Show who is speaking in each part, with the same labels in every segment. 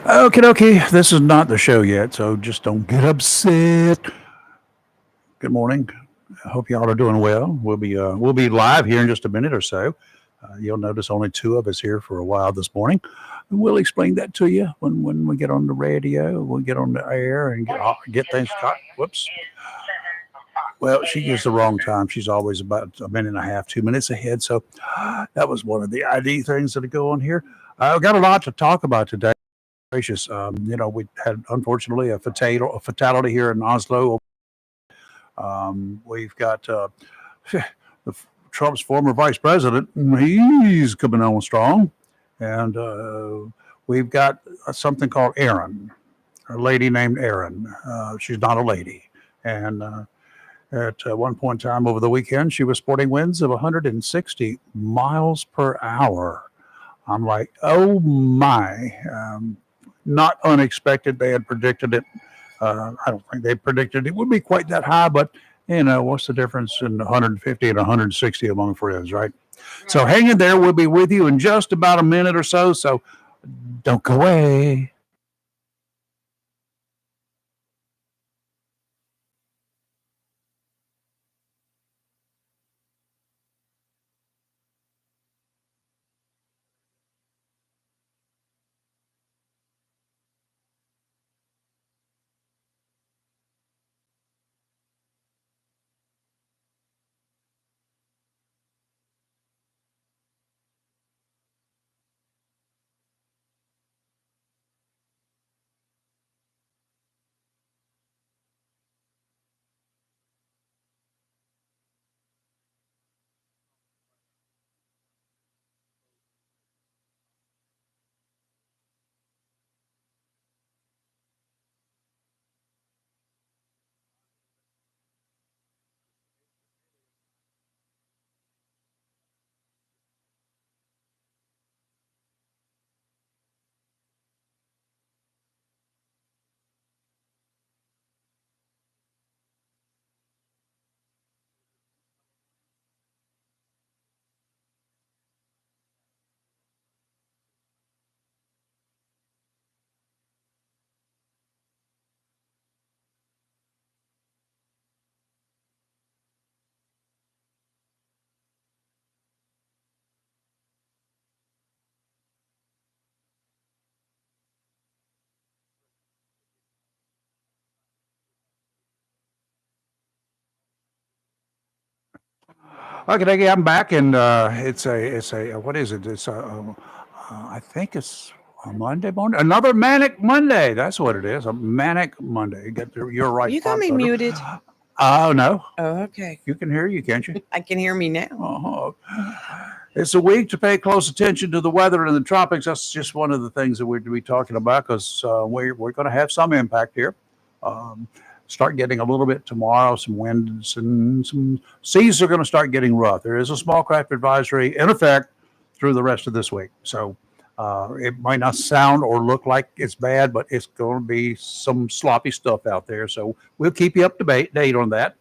Speaker 1: Okay, okay. This is not the show yet, so just don't get upset. Good morning. I hope y'all are doing well. We'll be live here in just a minute or so. You'll notice only two of us here for a while this morning. We'll explain that to you when we get on the radio. We'll get on the air and get things caught. Whoops. Well, she gives the wrong time. She's always about a minute and a half, 2 minutes ahead. So that was one of the ID things that go on here. I've got a lot to talk about today. Gracious. We had unfortunately a fatality here in Oslo. We've got Trump's former vice president. He's coming on strong, and we've got something called Erin, a lady named Erin. She's not a lady, and at one point in time over the weekend, she was sporting winds of 160 miles per hour. I'm like, oh my. Not unexpected. They had predicted it. I don't think they predicted it would be quite that high, but what's the difference in 150 and 160 among friends, right? So hang in there. We'll be with you in just about a minute or so. So don't go away. Okay, I'm back, and it's a what is it? I think it's a Monday morning, another manic Monday. That's what it is, a manic Monday. You're right,
Speaker 2: You got
Speaker 1: Pop
Speaker 2: me
Speaker 1: Butter.
Speaker 2: muted.
Speaker 1: Oh no,
Speaker 2: Oh, okay.
Speaker 1: you can hear you, can't you?
Speaker 2: I can hear me now.
Speaker 1: It's a week to pay close attention to the weather in the tropics. That's just one of the things that we're to be talking about because we're going to have some impact here. Um, Start getting a little bit tomorrow. Some winds and some seas are going to start getting rough. There is a small craft advisory in effect through the rest of this week. So it might not sound or look like it's bad, but it's going to be some sloppy stuff out there. So we'll keep you up to date on that.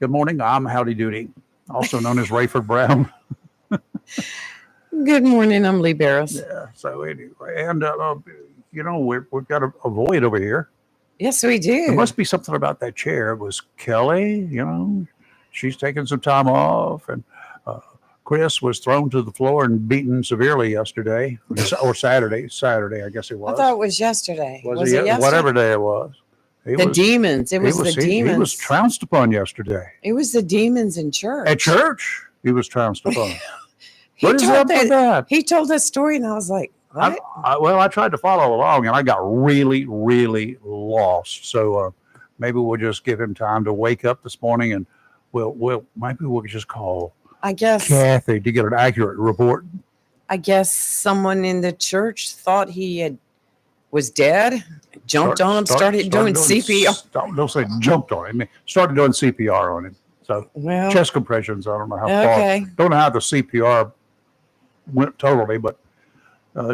Speaker 1: Good morning. I'm Howdy Doody, also known as Rayford Brown.
Speaker 2: Good morning. I'm Lee Barrows.
Speaker 1: Yeah. So anyway, and we've got a void over here.
Speaker 2: Yes, we
Speaker 1: There
Speaker 2: do.
Speaker 1: must be something about that chair. It was Kelly. She's taking some time off, and uh, Chris was thrown to the floor and beaten severely yesterday or Saturday. Saturday, I guess it
Speaker 2: I
Speaker 1: was.
Speaker 2: thought it was yesterday.
Speaker 1: Was
Speaker 2: it
Speaker 1: it
Speaker 2: yesterday?
Speaker 1: whatever day it was? He
Speaker 2: The
Speaker 1: was.
Speaker 2: demons. It
Speaker 1: He
Speaker 2: was the
Speaker 1: was. He was
Speaker 2: demons.
Speaker 1: trounced upon yesterday
Speaker 2: It was the demons in church.
Speaker 1: at church. He was trounced upon.
Speaker 2: He
Speaker 1: What is
Speaker 2: told
Speaker 1: up with that?
Speaker 2: He told that story, and I was like, what?
Speaker 1: I tried to follow along, and I got really, really lost. So maybe we'll just give him time to wake up this morning, and maybe we'll just call
Speaker 2: I guess
Speaker 1: Kathy to get an accurate report.
Speaker 2: someone in the church thought he was dead, jumped on him, started doing CPR.
Speaker 1: Don't say jumped on him. Started doing CPR on him. So
Speaker 2: Well,
Speaker 1: chest compressions. I don't know how
Speaker 2: okay.
Speaker 1: far. Don't know how the CPR went totally, but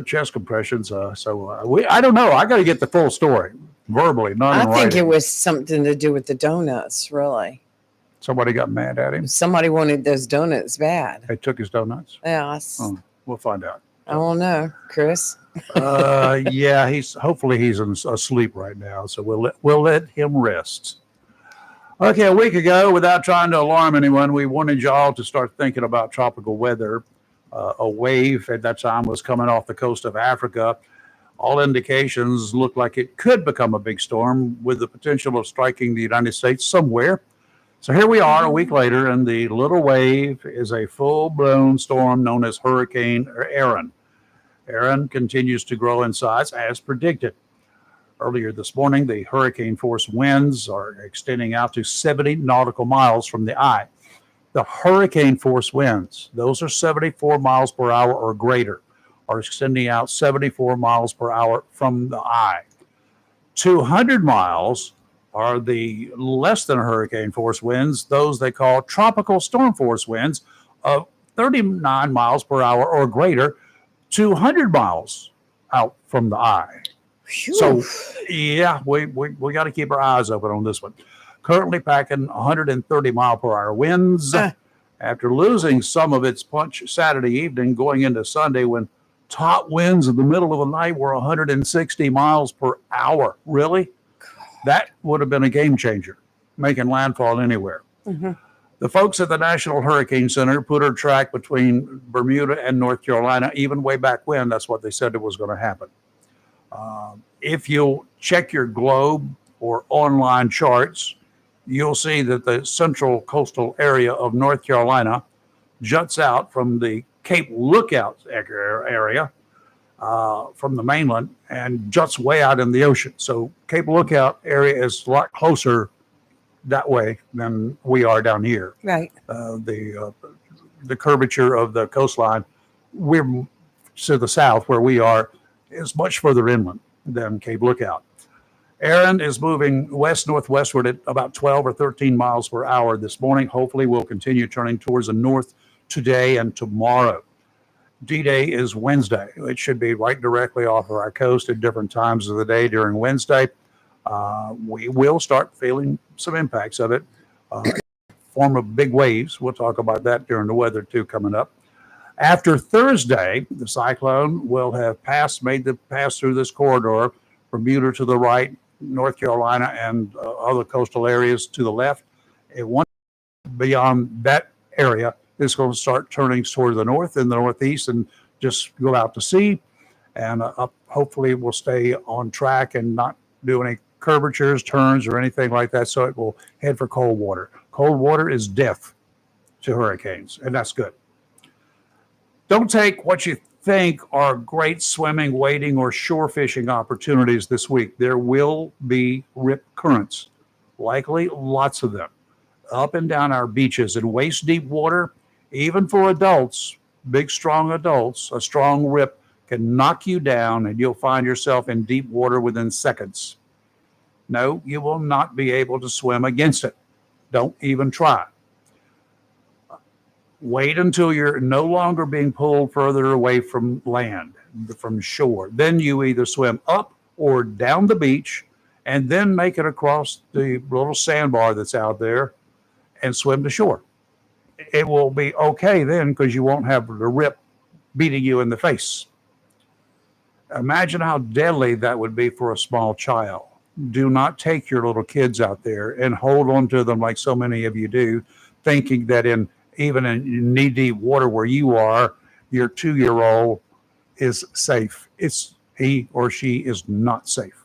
Speaker 1: chest compressions. I don't know. I got to get the full story verbally, not in
Speaker 2: I think
Speaker 1: writing.
Speaker 2: it was something to do with the donuts, really.
Speaker 1: Somebody got mad at him.
Speaker 2: Somebody wanted those donuts bad.
Speaker 1: They took his donuts.
Speaker 2: Yes.
Speaker 1: Oh, we'll find out.
Speaker 2: I don't know, Chris.
Speaker 1: Yeah, hopefully he's asleep right now, so we'll let him rest. Okay, a week ago, without trying to alarm anyone, we wanted y'all to start thinking about tropical weather. A wave at that time was coming off the coast of Africa. All indications look like it could become a big storm with the potential of striking the United States somewhere. So here we are a week later, and the little wave is a full-blown storm known as Hurricane Aaron. Aaron continues to grow in size as predicted. Earlier this morning, the hurricane force winds are extending out to 70 nautical miles from the eye. The hurricane force winds, those are 74 miles per hour or greater, are extending out 74 miles per hour from the eye. 200 miles are the less than hurricane force winds, those they call tropical storm force winds of 39 miles per hour or greater, 200 miles out from the eye.
Speaker 2: Phew.
Speaker 1: So, yeah, we got to keep our eyes open on this one. Currently packing 130 mile per hour winds after losing some of its punch Saturday evening going into Sunday when top winds in the middle of the night were 160 miles per hour. Really? That would have been a game changer, making landfall anywhere.
Speaker 2: Mm-hmm.
Speaker 1: The folks at the National Hurricane Center put a track between Bermuda and North Carolina, even way back when. That's what they said it was going to happen. If you'll check your globe or online charts, you'll see that the central coastal area of North Carolina juts out from the Cape Lookout area from the mainland and juts way out in the ocean. So Cape Lookout area is a lot closer that way than we are down here.
Speaker 2: Right.
Speaker 1: The curvature of the coastline, we're to the south where we are, is much further inland than Cape Lookout. Aaron is moving west-northwestward at about 12 or 13 miles per hour this morning. Hopefully, we'll continue turning towards the north today and tomorrow. D-Day is Wednesday. It should be right directly off of our coast at different times of the day during Wednesday. We will start feeling some impacts of it, form of big waves. We'll talk about that during the weather, too, coming up. After Thursday, the cyclone will have made the pass through this corridor, Bermuda to the right, North Carolina and other coastal areas to the left. And once beyond that area, it's going to start turning toward the north and the northeast and just go out to sea. And hopefully we'll stay on track and not do any curvatures, turns, or anything like that. So it will head for cold water. Cold water is death to hurricanes, and that's good. Don't take what you think are great swimming, wading, or shore fishing opportunities this week. There will be rip currents, likely lots of them, up and down our beaches in waist-deep water. Even for adults, big, strong adults, a strong rip can knock you down and you'll find yourself in deep water within seconds. No, you will not be able to swim against it. Don't even try. Wait until you're no longer being pulled further away from land, from shore. Then you either swim up or down the beach and then make it across the little sandbar that's out there and swim to shore. It will be okay then because you won't have the rip beating you in the face. Imagine how deadly that would be for a small child. Do not take your little kids out there and hold on to them like so many of you do, thinking that even in knee-deep water where you are, your 2-year-old is safe. He or she is not safe.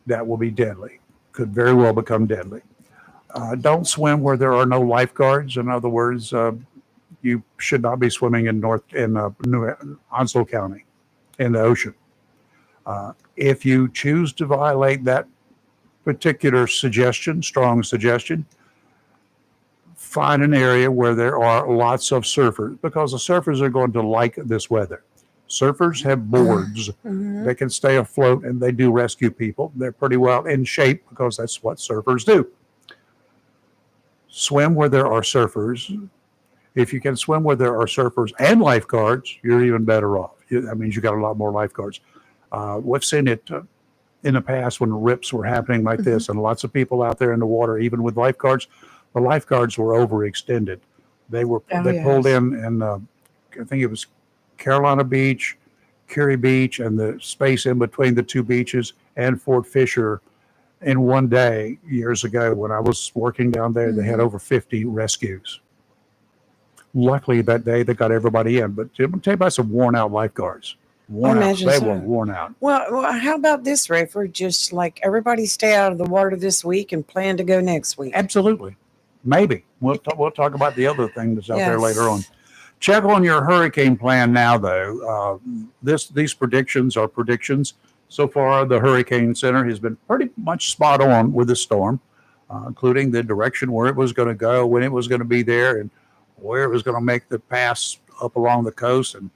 Speaker 1: That will be deadly. Could very well become deadly. Don't swim where there are no lifeguards. In other words, you should not be swimming in Onslow County in the ocean. If you choose to violate that particular strong suggestion, find an area where there are lots of surfers, because the surfers are going to like this weather. Surfers have boards that can stay afloat, and they do rescue people. They're pretty well in shape because that's what surfers do. Swim where there are surfers. If you can swim where there are surfers and lifeguards, you're even better off. That means you got a lot more lifeguards. We've seen it in the past when rips were happening like this, and lots of people out there in the water, even with lifeguards. The lifeguards were overextended. They pulled in and I think it was Carolina Beach, Curie Beach, and the space in between the two beaches, and Fort Fisher in one day years ago when I was working down there. They had over 50 rescues. Luckily that day they got everybody in, but I'm tell you about some worn out lifeguards. Worn out. They were worn out.
Speaker 2: Well, how about this, Ray? For just like everybody stay out of the water this week and plan to go next week.
Speaker 1: Absolutely. Maybe. We'll talk about the other thing that's out there later on. Check on your hurricane plan now, though. These predictions are predictions. So far, the Hurricane Center has been pretty much spot on with the storm, including the direction where it was going to go, when it was going to be there, and where it was going to make the pass up along the coast and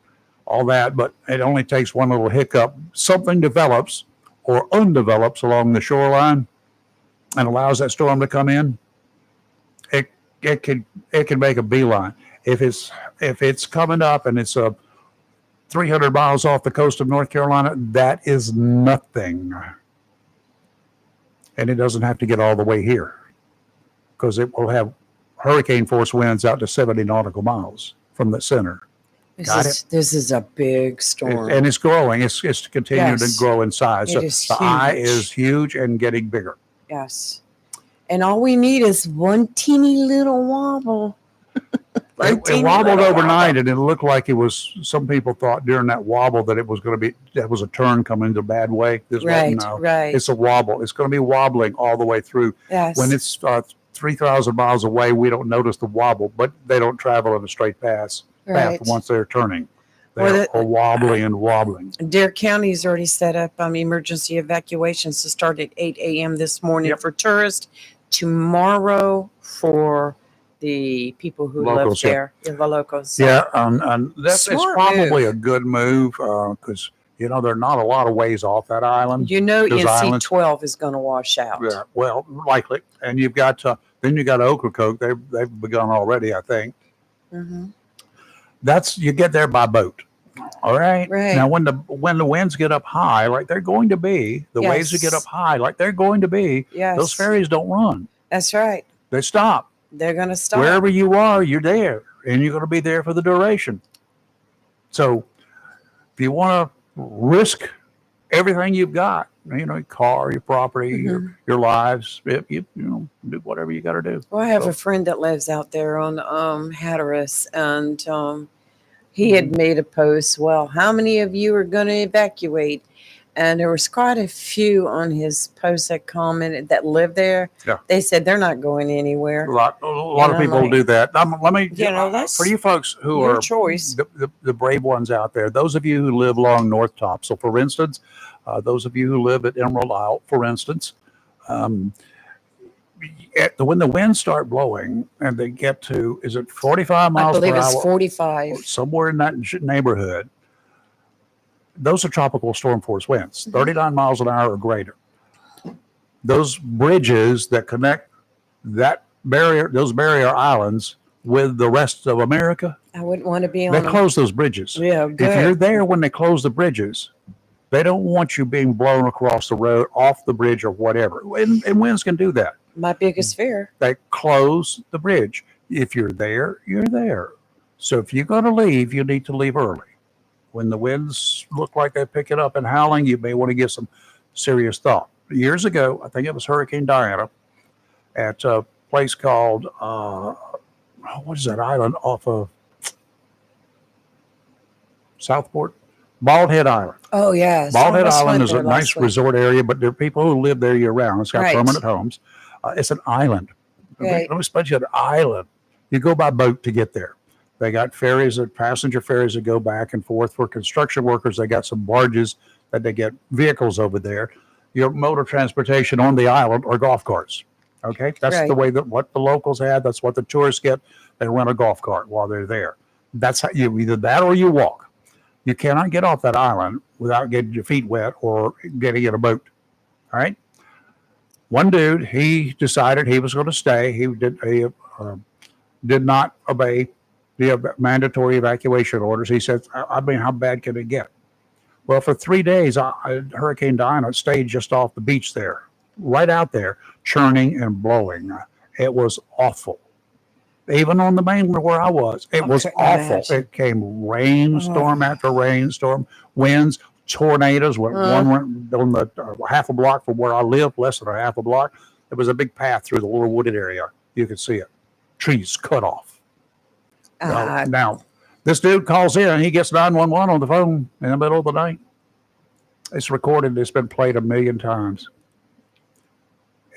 Speaker 1: all that. But it only takes one little hiccup. Something develops or undevelops along the shoreline and allows that storm to come in. It can make a beeline. If it's coming up and it's 300 miles off the coast of North Carolina, that is nothing. And it doesn't have to get all the way here because it will have hurricane force winds out to 70 nautical miles from the center.
Speaker 2: This is a big storm.
Speaker 1: And it's growing. It's continuing to grow in size. So the eye is huge and getting bigger.
Speaker 2: Yes. And all we need is one teeny little wobble.
Speaker 1: It wobbled overnight, and it looked like it was. Some people thought during that wobble that it was going to be that was a turn coming the bad way.
Speaker 2: Right.
Speaker 1: It's a wobble. It's going to be wobbling all the way through.
Speaker 2: Yes.
Speaker 1: When it's 3,000 miles away, we don't notice the wobble, but they don't travel in a straight path once they're turning. They're wobbling and wobbling.
Speaker 2: Dare County's already set up emergency evacuations to start at 8 a.m. this morning for tourists. Tomorrow for the people who live there, the locals.
Speaker 1: So. And that's probably a good move because they're not a lot of ways off that island.
Speaker 2: NC-12 is going to wash out.
Speaker 1: Yeah, well, likely. And you've got then you got Ocracoke. They've begun already, I think. Mm-hmm. You get there by boat. All right. Now, when the winds get up high, like they're going to be, the waves that get up high, like they're going to be, those ferries don't run.
Speaker 2: That's right.
Speaker 1: They stop.
Speaker 2: They're going to stop.
Speaker 1: Wherever you are, you're there, and you're going to be there for the duration. So, if you want to risk everything you've got, your car, your property, your lives, you do whatever you got to do.
Speaker 2: Well, I have a friend that lives out there on Hatteras, and he had made a post, well, how many of you are going to evacuate? And there was quite a few on his post that commented that live there. Yeah. They said they're not going anywhere.
Speaker 1: A lot of people do that. Let me, for you folks who are the brave ones out there, those of you who live along North Top. So, for instance, those of you who live at Emerald Isle, for instance, when the winds start blowing and they get to, is it 45 miles per hour? I believe
Speaker 2: it's 45.
Speaker 1: Somewhere in that neighborhood. Those are tropical storm force winds, 39 miles an hour or greater. Those bridges that connect those barrier islands with the rest of America,
Speaker 2: I wouldn't want to be on
Speaker 1: them. They close those bridges.
Speaker 2: Yeah, good.
Speaker 1: If you're there when they close the bridges, they don't want you being blown across the road, off the bridge or whatever. And winds can do that.
Speaker 2: My biggest fear.
Speaker 1: They close the bridge. If you're there, you're there. So if you're going to leave, you need to leave early. When the winds look like they're picking up and howling, you may want to give some serious thought. Years ago, I think it was Hurricane Diana at a place called, what is that island off of Southport? Bald Head Island.
Speaker 2: Oh, yes.
Speaker 1: Bald Head Island is a nice resort area, but there are people who live there year round. It's got permanent homes. It's an island. Let me explain to you an island. You go by boat to get there. They got passenger ferries that go back and forth for construction workers. They got some barges that they get vehicles over there. Your mode of transportation on the island are golf carts. Okay, that's the way that what the locals have. That's what the tourists get. They rent a golf cart while they're there. That's how you either that or you walk. You cannot get off that island without getting your feet wet or getting in a boat. All right. One dude, he decided he was going to stay. He did not obey the mandatory evacuation orders. He said, I mean, how bad can it get? Well, for 3 days, Hurricane Diana stayed just off the beach there, right out there, churning and blowing. It was awful. even on the mainland where I was. It
Speaker 2: I
Speaker 1: was
Speaker 2: couldn't
Speaker 1: awful.
Speaker 2: imagine.
Speaker 1: It came rainstorm after rainstorm, winds, tornadoes. One went on the half a block from where I live, less than a half a block. There was a big path through the little wooded area. You could see it. Trees cut off. Now, this dude calls in and he gets 911 on the phone in the middle of the night. It's recorded. It's been played 1,000,000 times.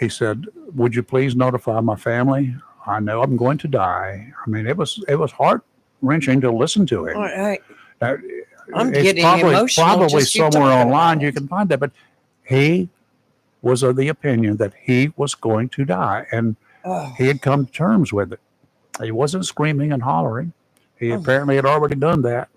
Speaker 1: He said, "Would you please notify my family? I know I'm going to die." I mean, it was heart wrenching to listen to him.
Speaker 2: I'm
Speaker 1: It's
Speaker 2: getting
Speaker 1: probably,
Speaker 2: emotional.
Speaker 1: Probably
Speaker 2: just you
Speaker 1: somewhere
Speaker 2: talking
Speaker 1: online
Speaker 2: about
Speaker 1: you
Speaker 2: it.
Speaker 1: can find that. But he was of the opinion that he was going to die, and
Speaker 2: Oh,
Speaker 1: he had come to terms with it. He wasn't screaming and hollering. He apparently had already done that,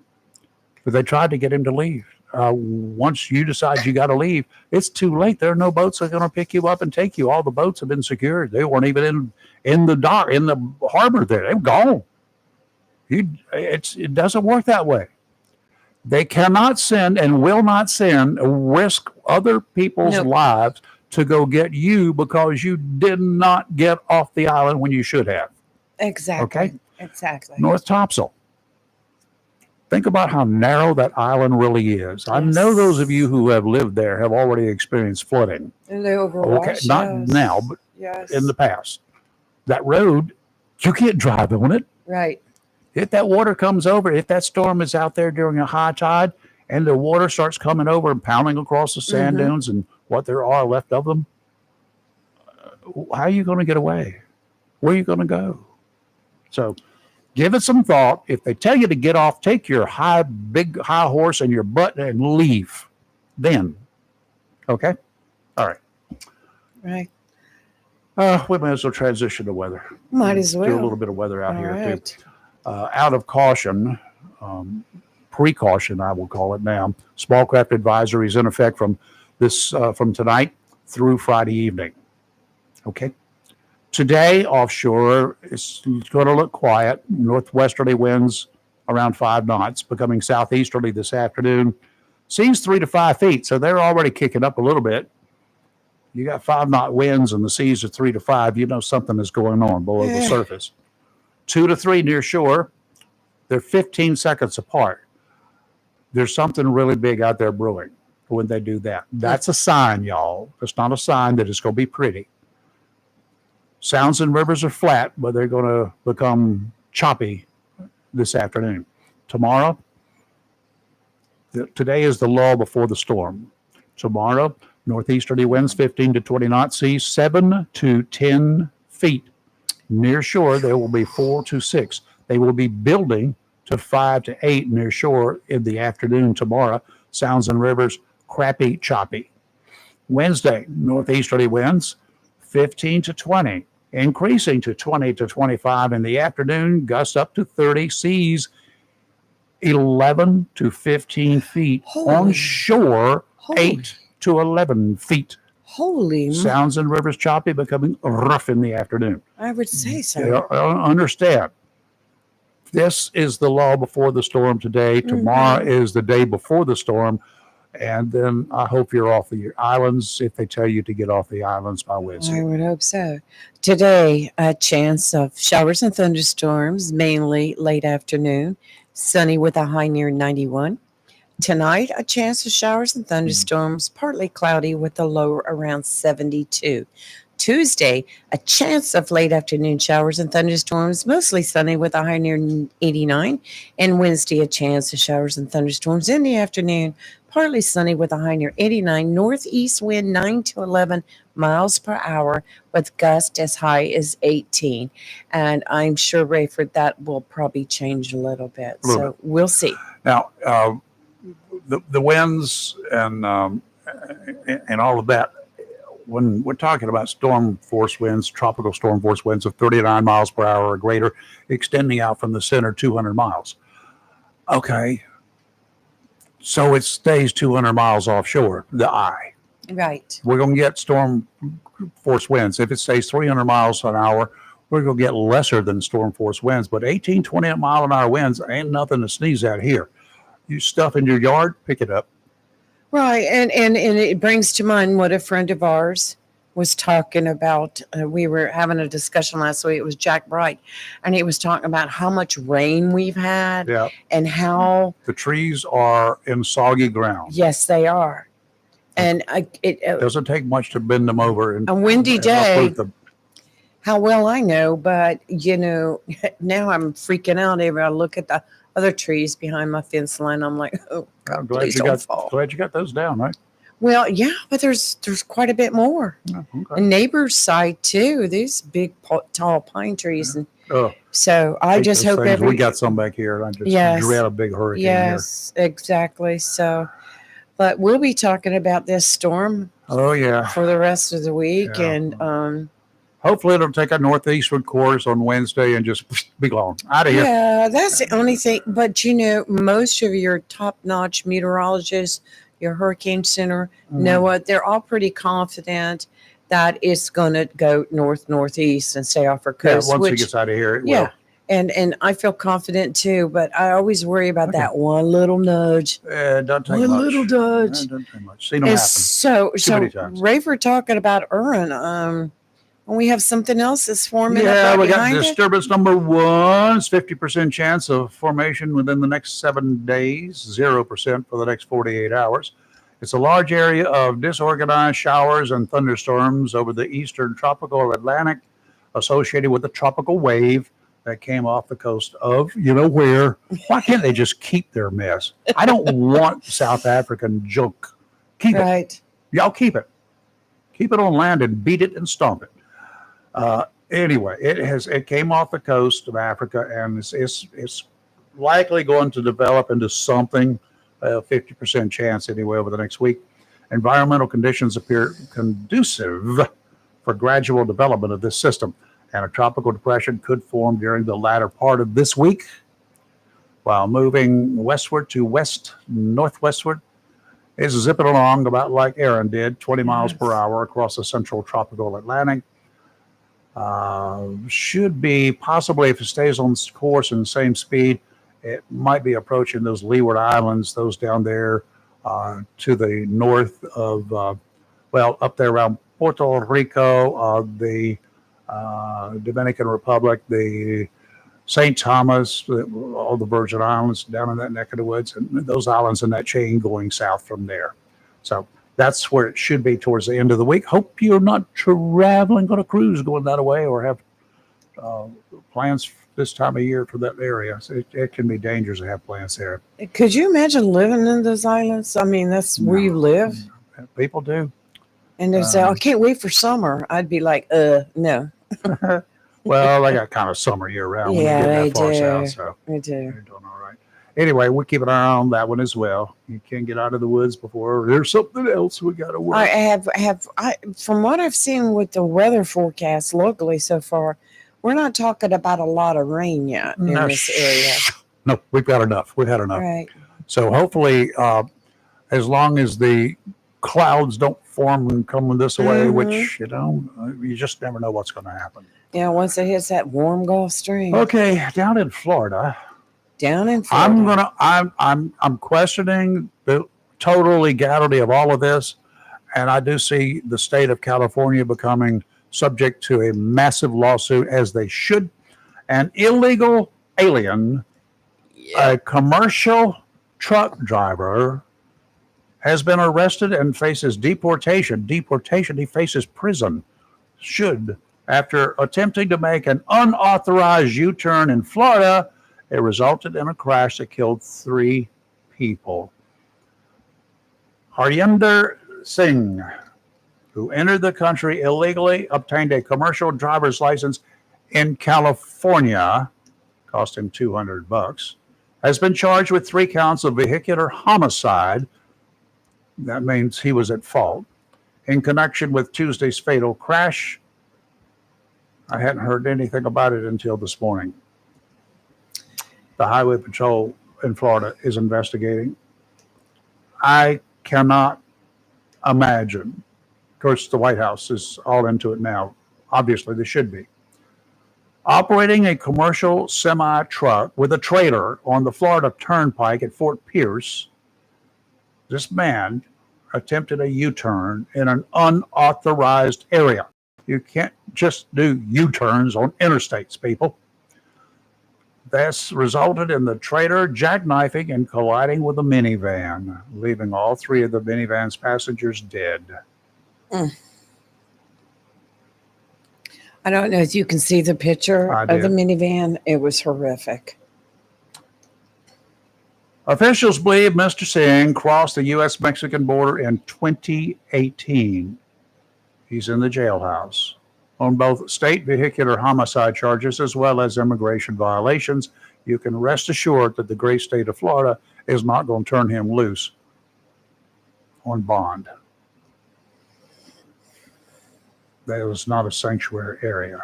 Speaker 1: but they tried to get him to leave. Once you decide you got to leave, it's too late. There are no boats that are going to pick you up and take you. All the boats have been secured. They weren't even in the dock, in the harbor there. They were gone. It doesn't work that way. They cannot send and will not send, risk other people's lives to go get you because you did not get off the island when you should have.
Speaker 2: exactly.
Speaker 1: Okay?
Speaker 2: Exactly.
Speaker 1: North Topsail. Think about how narrow that island really is. I know those of you who have lived there have already experienced flooding.
Speaker 2: And they overwash.
Speaker 1: Not now, but in the past. That road, you can't drive on it.
Speaker 2: Right.
Speaker 1: If that water comes over, if that storm is out there during a high tide and the water starts coming over and pounding across the sand dunes and what there are left of them, how are you going to get away? Where are you going to go? So give it some thought. If they tell you to get off, take your big high horse and your butt and leave. Then, okay? All right.
Speaker 2: Right.
Speaker 1: We might as well transition to weather.
Speaker 2: Might as well.
Speaker 1: Do a little bit of weather out here,
Speaker 2: right.
Speaker 1: too. Out of caution, precaution, I will call it now. Small craft advisory is in effect from tonight through Friday evening. Okay. Today, offshore, it's going to look quiet. Northwesterly winds around 5 knots, becoming southeasterly this afternoon. Seas 3 to 5 feet, so they're already kicking up a little bit. You got 5-knot winds and the seas are 3 to 5. You know something is going on below the surface. 2 to 3 near shore. They're 15 seconds apart. There's something really big out there brewing when they do that. That's a sign, y'all. It's not a sign that it's going to be pretty. Sounds and rivers are flat, but they're going to become choppy this afternoon. Tomorrow, today is the lull before the storm. Tomorrow, northeasterly winds 15 to 20 knot seas, 7 to 10 feet. Near shore, there will be 4 to 6. They will be building to 5 to 8 near shore in the afternoon tomorrow. Sounds and rivers, crappy, choppy. Wednesday, northeasterly winds 15 to 20. Increasing to 20 to 25 in the afternoon, gusts up to 30, seas 11 to 15 feet. On shore, 8 to 11 feet. Sounds and rivers choppy, becoming rough in the afternoon.
Speaker 2: I would say so.
Speaker 1: Understand. This is the lull before the storm today. Tomorrow is the day before the storm. And then I hope you're off the islands if they tell you to get off the islands by Wednesday.
Speaker 2: I would hope so. Today, a chance of showers and thunderstorms, mainly late afternoon. Sunny with a high near 91. Tonight, a chance of showers and thunderstorms, partly cloudy with a low around 72. Tuesday, a chance of late afternoon showers and thunderstorms, mostly sunny with a high near 89. And Wednesday, a chance of showers and thunderstorms in the afternoon, partly sunny with a high near 89. Northeast wind 9 to 11 miles per hour with gusts as high as 18. And I'm sure, Rayford, that will probably change a little bit. So we'll see.
Speaker 1: Now, the winds and all of that, when we're talking about storm force winds, tropical storm force winds of 39 miles per hour or greater, extending out from the center 200 miles. Okay. So it stays 200 miles offshore, the eye.
Speaker 2: Right.
Speaker 1: We're going to get storm force winds. If it stays 300 miles an hour, we're going to get lesser than storm force winds. But 18, 20 mile an hour winds ain't nothing to sneeze at here. You stuff in your yard, pick it up.
Speaker 2: Right, and it brings to mind what a friend of ours was talking about, we were having a discussion last week. It was Jack Bright, and he was talking about how much rain we've had
Speaker 1: Yeah.
Speaker 2: and how,
Speaker 1: The trees are in soggy ground.
Speaker 2: yes, they are. And
Speaker 1: It doesn't take much to bend them over and
Speaker 2: a windy
Speaker 1: and
Speaker 2: day,
Speaker 1: uproot them.
Speaker 2: how well I know, but now I'm freaking out every I look at the other trees behind my fence line. I'm like, oh
Speaker 1: I'm
Speaker 2: God, please don't fall.
Speaker 1: glad you got those down, right?
Speaker 2: Well, yeah, but there's quite a bit more.
Speaker 1: Yeah,
Speaker 2: A
Speaker 1: okay.
Speaker 2: neighbor's side too. These big tall pine trees, and
Speaker 1: Oh,
Speaker 2: so I
Speaker 1: hate
Speaker 2: just
Speaker 1: those
Speaker 2: hope
Speaker 1: things. We got some back here, and I just
Speaker 2: Yes.
Speaker 1: dread a big hurricane
Speaker 2: yes, exactly. So, but we'll be talking about this storm
Speaker 1: here. Oh yeah.
Speaker 2: for the rest of the week,
Speaker 1: Yeah.
Speaker 2: and
Speaker 1: Hopefully, it'll take a northeastward course on Wednesday and just be gone out of here.
Speaker 2: yeah, that's the only thing. But most of your top-notch meteorologists, your hurricane center, NOAA, they're all pretty confident that it's going to go northeast and stay off our
Speaker 1: Yeah,
Speaker 2: coast.
Speaker 1: once it gets out of here, it
Speaker 2: yeah, and I feel confident too. But I always worry about that one little nudge,
Speaker 1: will. It doesn't take
Speaker 2: one
Speaker 1: much.
Speaker 2: little nudge.
Speaker 1: It doesn't take much. Seen them
Speaker 2: And
Speaker 1: happen.
Speaker 2: so
Speaker 1: many times.
Speaker 2: Rafer talking about Urin. And we have something else that's forming up
Speaker 1: Yeah,
Speaker 2: right
Speaker 1: we got
Speaker 2: behind it.
Speaker 1: disturbance number 1. It's 50% chance of formation within the next 7 days, 0% for the next 48 hours. It's a large area of disorganized showers and thunderstorms over the eastern tropical Atlantic associated with the tropical wave that came off the coast of, where. Why can't they just keep their mess? I don't want South African junk. Keep it.
Speaker 2: Right.
Speaker 1: Y'all keep it. Keep it on land and beat it and stomp it. Anyway, it came off the coast of Africa, and it's likely going to develop into something, 50% chance anyway over the next week. Environmental conditions appear conducive for gradual development of this system, and a tropical depression could form during the latter part of this week, while moving westward to northwestward. It's zipping along about like Aaron did, 20 miles per hour across the central tropical Atlantic. Should be possibly, if it stays on course and the same speed, it might be approaching those Leeward Islands, those down there to the north of, up there around Puerto Rico, the Dominican Republic, the St. Thomas, all the Virgin Islands down in that neck of the woods, and those islands in that chain going south from there. So that's where it should be towards the end of the week. Hope you're not traveling on a cruise going that way or have plans this time of year for that area. So it can be dangerous to have plans there.
Speaker 2: Could you imagine living in those islands? I mean, that's where you live.
Speaker 1: People do.
Speaker 2: And they say, I can't wait for summer. I'd be like, no.
Speaker 1: Well, they got kind of summer year round when
Speaker 2: Yeah,
Speaker 1: you get
Speaker 2: they
Speaker 1: that far
Speaker 2: do.
Speaker 1: south. So
Speaker 2: I do.
Speaker 1: you're doing all right. Anyway, we'll keep an eye on that one as well. You can't get out of the woods before there's something else we got to work.
Speaker 2: I have from what I've seen with the weather forecast locally so far, we're not talking about a lot of rain yet in this area.
Speaker 1: No, we've got enough. We've had enough.
Speaker 2: Right.
Speaker 1: So hopefully, as long as the clouds don't form and come this way, which, you just never know what's going to happen.
Speaker 2: Yeah, once it hits that warm Gulf Stream.
Speaker 1: Okay, down in Florida. I'm questioning the total legality of all of this, and I do see the state of California becoming subject to a massive lawsuit, as they should. An illegal alien, a commercial truck driver, has been arrested and faces deportation. He faces prison. After attempting to make an unauthorized U-turn in Florida, it resulted in a crash that killed 3 people. Haryinder Singh, who entered the country illegally, obtained a commercial driver's license in California, cost him $200, has been charged with 3 counts of vehicular homicide. That means he was at fault in connection with Tuesday's fatal crash. I hadn't heard anything about it until this morning. The Highway Patrol in Florida is investigating. I cannot imagine. Of course, the White House is all into it now. Obviously, they should be. Operating a commercial semi-truck with a trailer on the Florida Turnpike at Fort Pierce, this man attempted a U-turn in an unauthorized area. You can't just do U-turns on interstates, people. This resulted in the traitor jackknifing and colliding with a minivan, leaving all three of the minivan's passengers dead.
Speaker 2: I don't know if you can see the picture of the minivan. It was horrific.
Speaker 1: Officials believe Mr. Singh crossed the U.S.-Mexican border in 2018. He's in the jailhouse on both state vehicular homicide charges as well as immigration violations. You can rest assured that the great state of Florida is not going to turn him loose on bond. That was not a sanctuary area.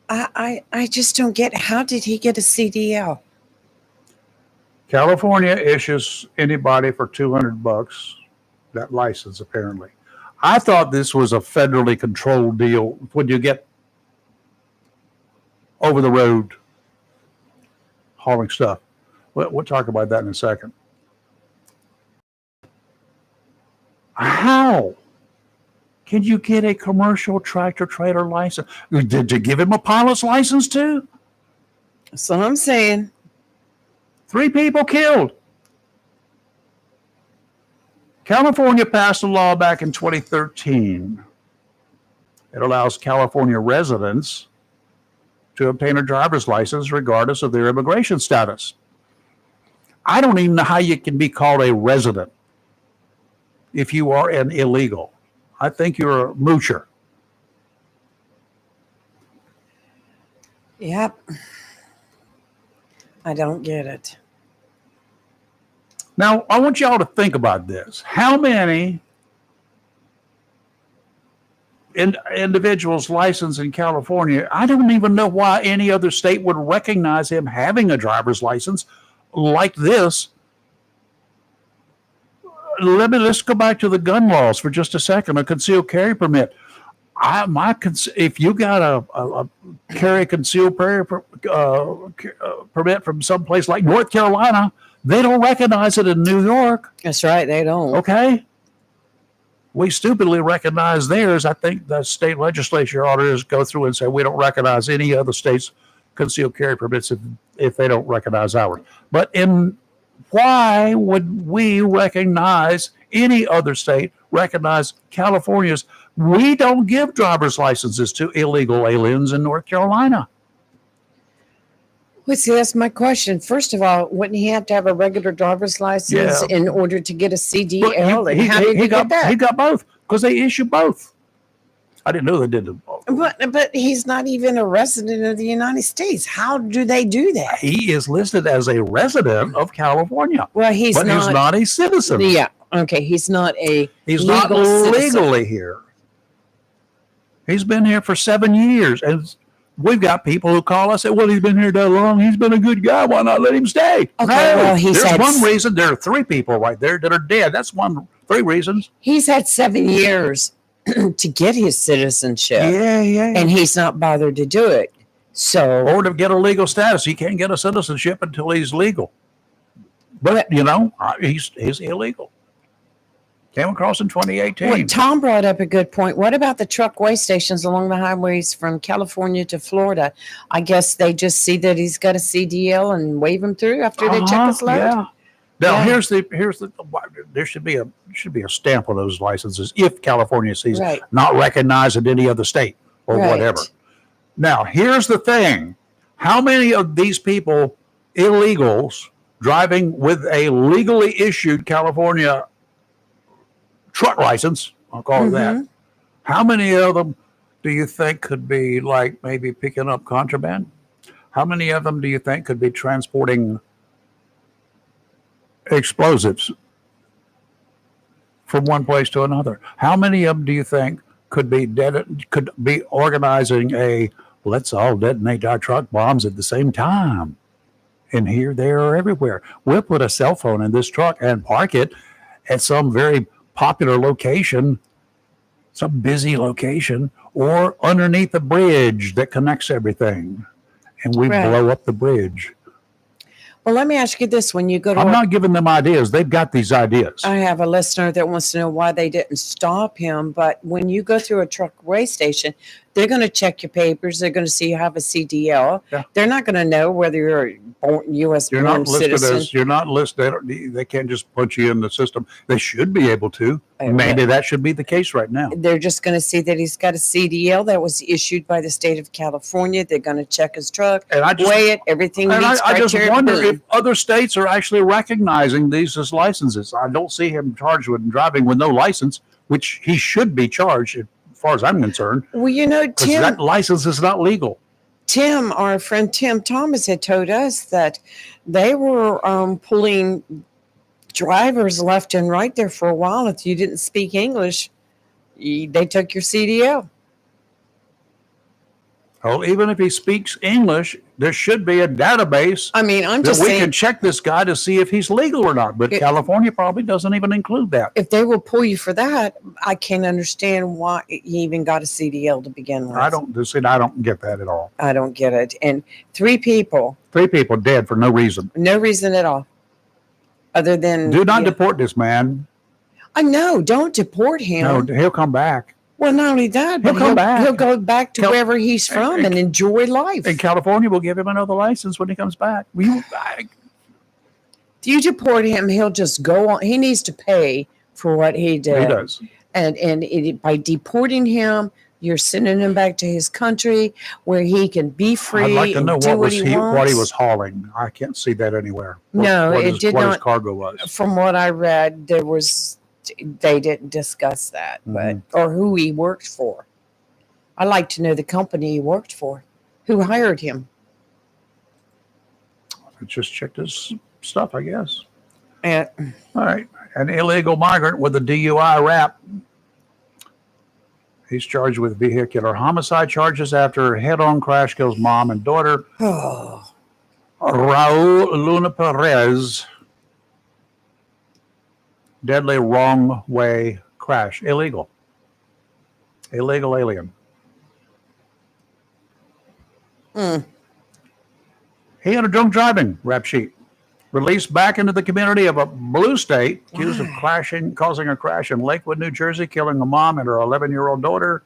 Speaker 2: I just don't get, how did he get a CDL?
Speaker 1: California issues anybody for $200 that license, apparently. I thought this was a federally controlled deal when you get over the road hauling stuff. We'll talk about that in a second. How can you get a commercial tractor trailer license? Did you give him a pilot's license too?
Speaker 2: That's what I'm saying.
Speaker 1: 3 people killed. California passed a law back in 2013. It allows California residents to obtain a driver's license regardless of their immigration status. I don't even know how you can be called a resident if you are an illegal. I think you're a moocher.
Speaker 2: Yep. I don't get it.
Speaker 1: Now, I want y'all to think about this. How many individuals licensed in California? I don't even know why any other state would recognize him having a driver's license like this. Let's go back to the gun laws for just a second. A concealed carry permit. If you got a carry concealed carry permit from someplace like North Carolina, they don't recognize it in New York.
Speaker 2: That's right, they don't.
Speaker 1: Okay. We stupidly recognize theirs. I think the state legislature ought to just go through and say we don't recognize any other state's concealed carry permits if they don't recognize ours. But why would we recognize any other state, recognize California's? We don't give driver's licenses to illegal aliens in North Carolina.
Speaker 2: Well, see, that's my question. First of all, wouldn't he have to have a regular driver's license in order to get a CDL? And how did he get that?
Speaker 1: He got both because they issue both. I didn't know they did them both.
Speaker 2: But he's not even a resident of the United States. How do they do that?
Speaker 1: He is listed as a resident of California.
Speaker 2: Well, he's not
Speaker 1: a citizen.
Speaker 2: Yeah. Okay. He's not
Speaker 1: not legally here. He's been here for 7 years, and we've got people who call us and say, well, he's been here that long. He's been a good guy. Why not let him stay?
Speaker 2: Okay, well,
Speaker 1: there's one reason. There are 3 people right there that are dead. That's 3 reasons.
Speaker 2: He's had 7 years to get his citizenship.
Speaker 1: Yeah.
Speaker 2: And he's not bothered to do it. So,
Speaker 1: or to get a legal status. He can't get a citizenship until he's legal. But, he's illegal. Came across in 2018.
Speaker 2: Well, Tom brought up a good point. What about the truck weigh stations along the highways from California to Florida? I guess they just see that he's got a CDL and wave him through after they check his load.
Speaker 1: Yeah. Now here's the there should be a stamp on those licenses if California sees it, not recognized in any other state or whatever. Now here's the thing: how many of these people, illegals, driving with a legally issued California truck license, I'll call it that. How many of them do you think could be like maybe picking up contraband? How many of them do you think could be transporting explosives from one place to another? How many of them do you think could be organizing let's all detonate our truck bombs at the same time? And here, there, or everywhere. We'll put a cell phone in this truck and park it at some very popular location, some busy location, or underneath the bridge that connects everything, and we blow up the bridge.
Speaker 2: Well, let me ask you this: when you go to
Speaker 1: I'm not giving them ideas. They've got these ideas.
Speaker 2: I have a listener that wants to know why they didn't stop him. But when you go through a truckaway station, they're going to check your papers. They're going to see you have a CDL.
Speaker 1: Yeah.
Speaker 2: They're not going to know whether you're a U.S.
Speaker 1: You're
Speaker 2: born
Speaker 1: not listed
Speaker 2: citizen.
Speaker 1: as, you're not listed. They can't just put you in the system. They should be able to.
Speaker 2: Oh,
Speaker 1: Maybe
Speaker 2: yeah.
Speaker 1: that should be the case right now.
Speaker 2: They're just going to see that he's got a CDL that was issued by the state of California. They're going to check his truck,
Speaker 1: And I just,
Speaker 2: weigh it, everything
Speaker 1: and
Speaker 2: meets
Speaker 1: I just
Speaker 2: criteria.
Speaker 1: wonder
Speaker 2: boom.
Speaker 1: if other states are actually recognizing these as licenses. I don't see him charged with driving with no license, which he should be charged, as far as I'm concerned,
Speaker 2: Well, you know,
Speaker 1: because that license is not legal.
Speaker 2: Tim, our friend Tim Thomas had told us that they were pulling drivers left and right there for a while. If you didn't speak English, they took your CDL.
Speaker 1: Well, even if he speaks English, there should be a database
Speaker 2: I mean, I'm
Speaker 1: that
Speaker 2: just
Speaker 1: we
Speaker 2: saying,
Speaker 1: can check this guy to see if he's legal or not. But California probably doesn't even include that.
Speaker 2: if they will pull you for that, I can't understand why he even got a CDL to begin with.
Speaker 1: I don't get that at all.
Speaker 2: I don't get it. And 3 people,
Speaker 1: 3 people dead for no reason.
Speaker 2: no reason at all, other than
Speaker 1: Do not deport this man.
Speaker 2: I know, don't deport him.
Speaker 1: No, he'll come back.
Speaker 2: Well, not only that, but
Speaker 1: He'll come back.
Speaker 2: He'll go back to wherever he's from and enjoy life.
Speaker 1: And California will give him another license when he comes back.
Speaker 2: If you deport him, he'll just go on. He needs to pay for what he did.
Speaker 1: He does.
Speaker 2: And by deporting him, you're sending him back to his country where he can be free.
Speaker 1: I'd like to know
Speaker 2: and do
Speaker 1: what
Speaker 2: he
Speaker 1: he was hauling. I can't see that anywhere.
Speaker 2: No,
Speaker 1: what
Speaker 2: it
Speaker 1: his,
Speaker 2: did
Speaker 1: what
Speaker 2: not.
Speaker 1: his cargo was.
Speaker 2: From what I read, they didn't discuss that, but or who he worked for. I like to know the company he worked for, who hired him.
Speaker 1: Just checked his stuff, I guess.
Speaker 2: And
Speaker 1: All right. An illegal migrant with a DUI rap. He's charged with vehicular homicide charges after a head-on crash kills mom and daughter.
Speaker 2: oh,
Speaker 1: Raul Luna Perez. Deadly wrong way crash. Illegal. Illegal alien. He had a drunk driving rap sheet. Released back into the community of a blue state, accused of causing a crash in Lakewood, New Jersey, killing a mom and her 11-year-old daughter.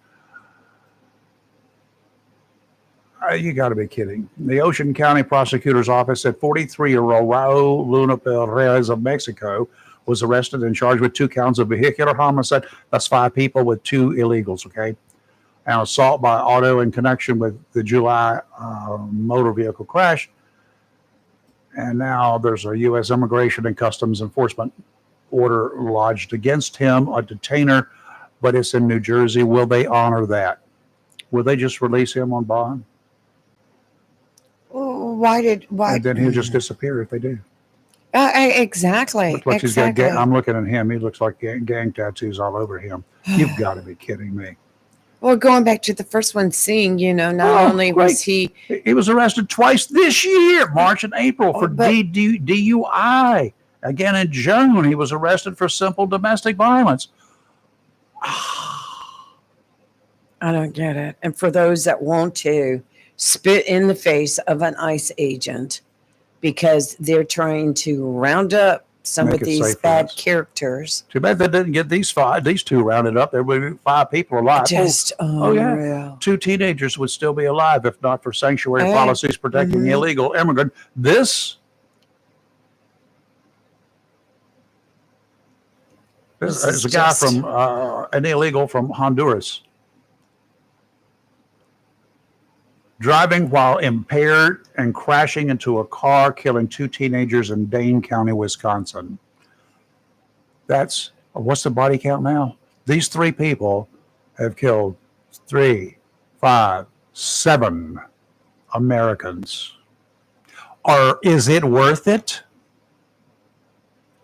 Speaker 1: You got to be kidding. The Ocean County Prosecutor's Office said 43-year-old Raul Luna Perez of Mexico was arrested and charged with 2 counts of vehicular homicide. That's 5 people with 2 illegals, okay? And assault by auto in connection with the July motor vehicle crash. And now there's a U.S. Immigration and Customs Enforcement order lodged against him, a detainer, but it's in New Jersey. Will they honor that? Will they just release him on bond?
Speaker 2: why?
Speaker 1: And then he'll just disappear if they do.
Speaker 2: Exactly.
Speaker 1: Looks like
Speaker 2: Exactly.
Speaker 1: I'm looking at him. He looks like gang tattoos all over him. You've got to be kidding me.
Speaker 2: Well, going back to the first one, seeing, not only was he
Speaker 1: was arrested twice this year, March and April, for DUI. Again, in June, he was arrested for simple domestic violence.
Speaker 2: I don't get it. And for those that want to spit in the face of an ICE agent because they're trying to round up some
Speaker 1: Make
Speaker 2: of
Speaker 1: it
Speaker 2: these
Speaker 1: safe for
Speaker 2: bad
Speaker 1: us.
Speaker 2: characters.
Speaker 1: Too bad they didn't get these 2 rounded up. There would be 5 people alive.
Speaker 2: Just
Speaker 1: yeah. 2 teenagers would still be alive if not for sanctuary policies protecting illegal immigrant. This is a guy from an illegal from Honduras. Driving while impaired and crashing into a car, killing 2 teenagers in Dane County, Wisconsin. What's the body count now? These 3 people have killed 3, 5, 7 Americans. Is it worth it?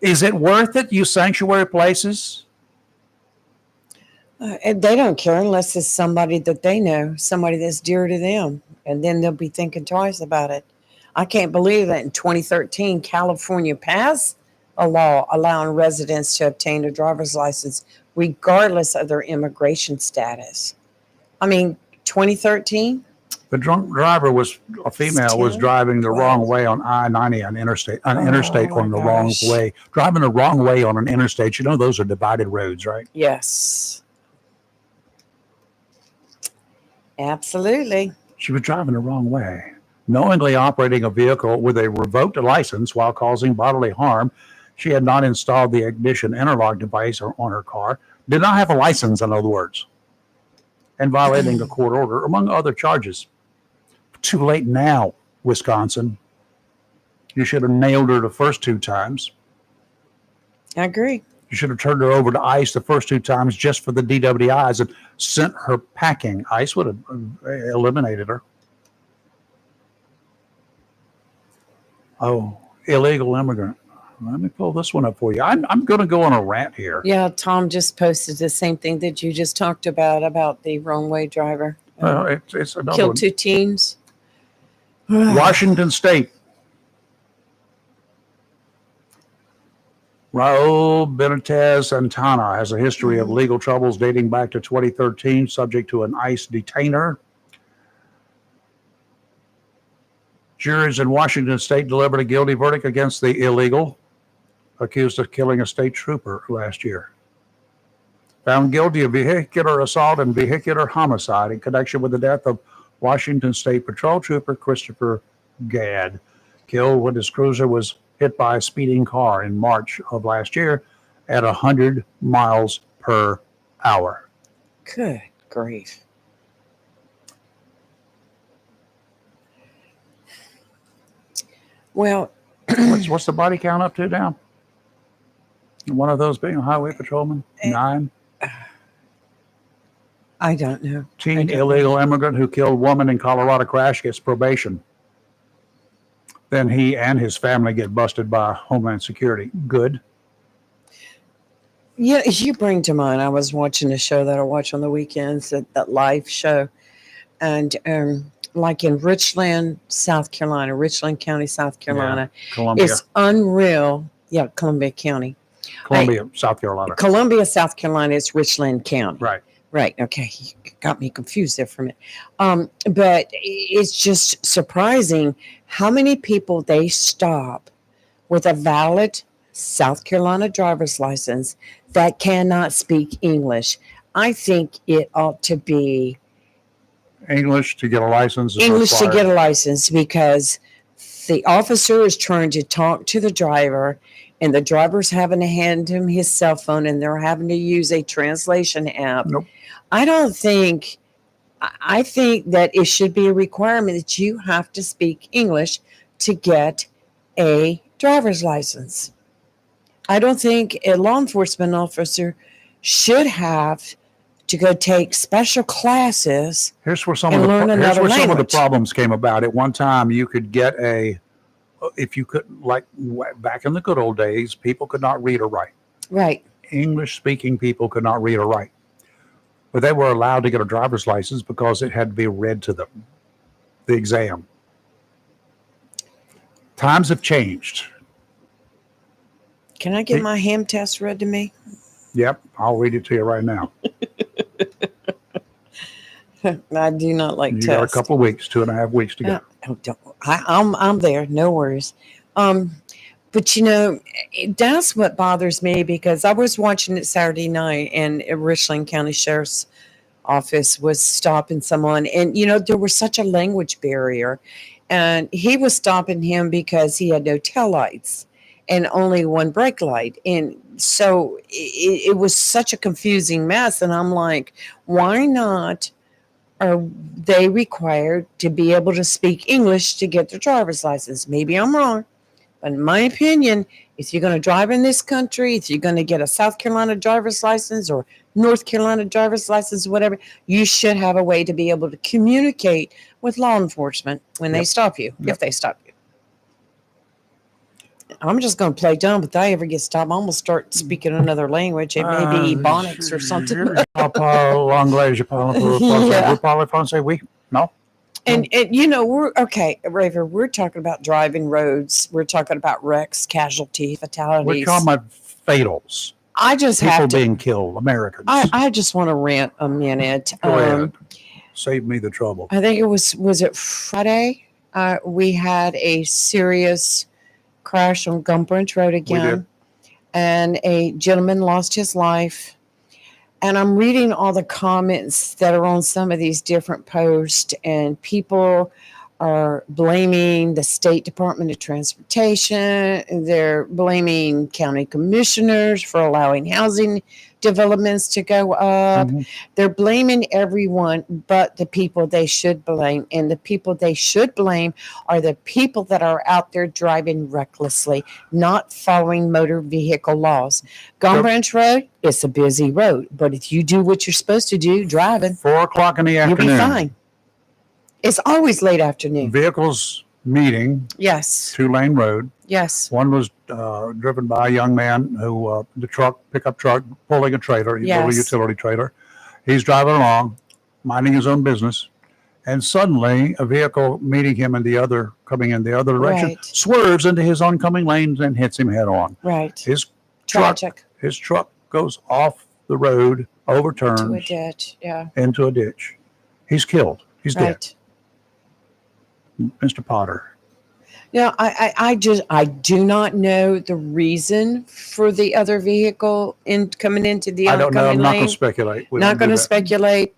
Speaker 1: Is it worth it, you sanctuary places?
Speaker 2: And they don't care unless it's somebody that they know, somebody that's dear to them. And then they'll be thinking twice about it. I can't believe that in 2013, California passed a law allowing residents to obtain a driver's license regardless of their immigration status. I mean, 2013,
Speaker 1: The drunk driver was a female, was
Speaker 2: 10,
Speaker 1: driving the
Speaker 2: 12.
Speaker 1: wrong way on I-90 on interstate
Speaker 2: Oh,
Speaker 1: on
Speaker 2: my
Speaker 1: the wrong
Speaker 2: gosh.
Speaker 1: way, driving the wrong way on an interstate. You know, those are divided roads, right?
Speaker 2: Yes. Absolutely.
Speaker 1: She was driving the wrong way, knowingly operating a vehicle with a revoked license while causing bodily harm. She had not installed the ignition interlock device on her car, did not have a license, in other words, and violating a court order, among other charges. Too late now, Wisconsin. You should have nailed her the first 2 times.
Speaker 2: I agree.
Speaker 1: You should have turned her over to ICE the first 2 times just for the DWIs and sent her packing. ICE would have eliminated her. Oh, illegal immigrant. Let me pull this one up for you. I'm going to go on a rant here.
Speaker 2: Yeah, Tom just posted the same thing that you just talked about the wrong way driver.
Speaker 1: It's another
Speaker 2: Killed
Speaker 1: one.
Speaker 2: 2 teens.
Speaker 1: Washington State. Raul Benitez Santana has a history of legal troubles dating back to 2013, subject to an ICE detainer. Juries in Washington State delivered a guilty verdict against the illegal, accused of killing a state trooper last year. Found guilty of vehicular assault and vehicular homicide in connection with the death of Washington State Patrol Trooper Christopher Gadd, killed when his cruiser was hit by a speeding car in March of last year at 100 miles per hour.
Speaker 2: Good grief. Well,
Speaker 1: What's the body count up to now? One of those being a highway patrolman? 9.
Speaker 2: I don't know.
Speaker 1: Teen illegal immigrant who killed woman in Colorado crash gets probation. Then he and his family get busted by Homeland Security. Good.
Speaker 2: Yeah, you bring to mind, I was watching a show that I watch on the weekends, that live show. And like in Richland, South Carolina, Richland County, South Carolina,
Speaker 1: Columbia.
Speaker 2: it's unreal. Yeah, Columbia County.
Speaker 1: Columbia, South Carolina.
Speaker 2: Columbia, South Carolina is Richland County.
Speaker 1: Right.
Speaker 2: Right. Okay. You got me confused there for a minute. But it's just surprising how many people they stop with a valid South Carolina driver's license that cannot speak English. I think it ought to be
Speaker 1: English to get a license.
Speaker 2: English to get a license, because the officer is trying to talk to the driver and the driver's having to hand him his cell phone and they're having to use a translation app.
Speaker 1: Nope.
Speaker 2: I think that it should be a requirement that you have to speak English to get a driver's license. I don't think a law enforcement officer should have to go take special classes.
Speaker 1: Here's where some
Speaker 2: and
Speaker 1: of
Speaker 2: learn
Speaker 1: the
Speaker 2: another
Speaker 1: some of the
Speaker 2: language.
Speaker 1: problems came about. At one time, you could get if you couldn't, like back in the good old days, people could not read or write.
Speaker 2: Right.
Speaker 1: English-speaking people could not read or write, but they were allowed to get a driver's license because it had to be read to them. The exam. Times have changed.
Speaker 2: Can I get my ham test read to me?
Speaker 1: Yep, I'll read it to you right now.
Speaker 2: I do not like
Speaker 1: You
Speaker 2: tests.
Speaker 1: got a couple of weeks, 2.5 weeks to go.
Speaker 2: I'm there. No worries. But that's what bothers me, because I was watching it Saturday night, and Richland County Sheriff's Office was stopping someone, and there was such a language barrier, and he was stopping him because he had no taillights and only one brake light, and so it was such a confusing mess. And I'm like, why not are they required to be able to speak English to get their driver's license? Maybe I'm wrong, but in my opinion, if you're going to drive in this country, if you're going to get a South Carolina driver's license or North Carolina driver's license, whatever, you should have a way to be able to communicate with law enforcement when they stop you, if they stop you. I'm just going to play dumb. If I ever get stopped, I'm going to start speaking another language. It may be Ebonics or something.
Speaker 1: No.
Speaker 2: And we're okay, Raver. We're talking about driving roads. We're talking about wrecks, casualty, fatalities.
Speaker 1: We're talking about fatals.
Speaker 2: I just
Speaker 1: People
Speaker 2: have to
Speaker 1: being killed, Americans.
Speaker 2: I just want to rant a minute.
Speaker 1: Go ahead. Save me the trouble.
Speaker 2: I think it was it Friday? We had a serious crash on Gum Branch Road
Speaker 1: We
Speaker 2: again,
Speaker 1: did.
Speaker 2: and a gentleman lost his life. And I'm reading all the comments that are on some of these different posts, and people are blaming the State Department of Transportation. They're blaming county commissioners for allowing housing developments to go up.
Speaker 1: Mhm.
Speaker 2: They're blaming everyone but the people they should blame. And the people they should blame are the people that are out there driving recklessly, not following motor vehicle laws. Gum
Speaker 1: Yep.
Speaker 2: Branch Road, it's a busy road, but if you do what you're supposed to do driving,
Speaker 1: 4:00 in the
Speaker 2: you'll
Speaker 1: afternoon.
Speaker 2: be fine. It's always late afternoon.
Speaker 1: Vehicles meeting,
Speaker 2: Yes.
Speaker 1: 2-lane road.
Speaker 2: Yes.
Speaker 1: One was driven by a young man who, pickup truck, pulling a trailer, a little
Speaker 2: Yes.
Speaker 1: utility trailer. He's driving along, minding his own business, and suddenly a vehicle meeting him coming in the other direction,
Speaker 2: Right.
Speaker 1: swerves into his oncoming lanes and hits him head on.
Speaker 2: Right.
Speaker 1: His
Speaker 2: Tragic.
Speaker 1: truck goes off the road,
Speaker 2: To a
Speaker 1: overturns
Speaker 2: ditch. Yeah.
Speaker 1: into a ditch. He's killed. He's
Speaker 2: Right.
Speaker 1: dead. Mr. Potter.
Speaker 2: Yeah, I do not know the reason for the other vehicle coming into the
Speaker 1: I don't know. I'm
Speaker 2: oncoming
Speaker 1: not going
Speaker 2: lane.
Speaker 1: to speculate. We
Speaker 2: Not
Speaker 1: don't do
Speaker 2: going to
Speaker 1: that.
Speaker 2: speculate,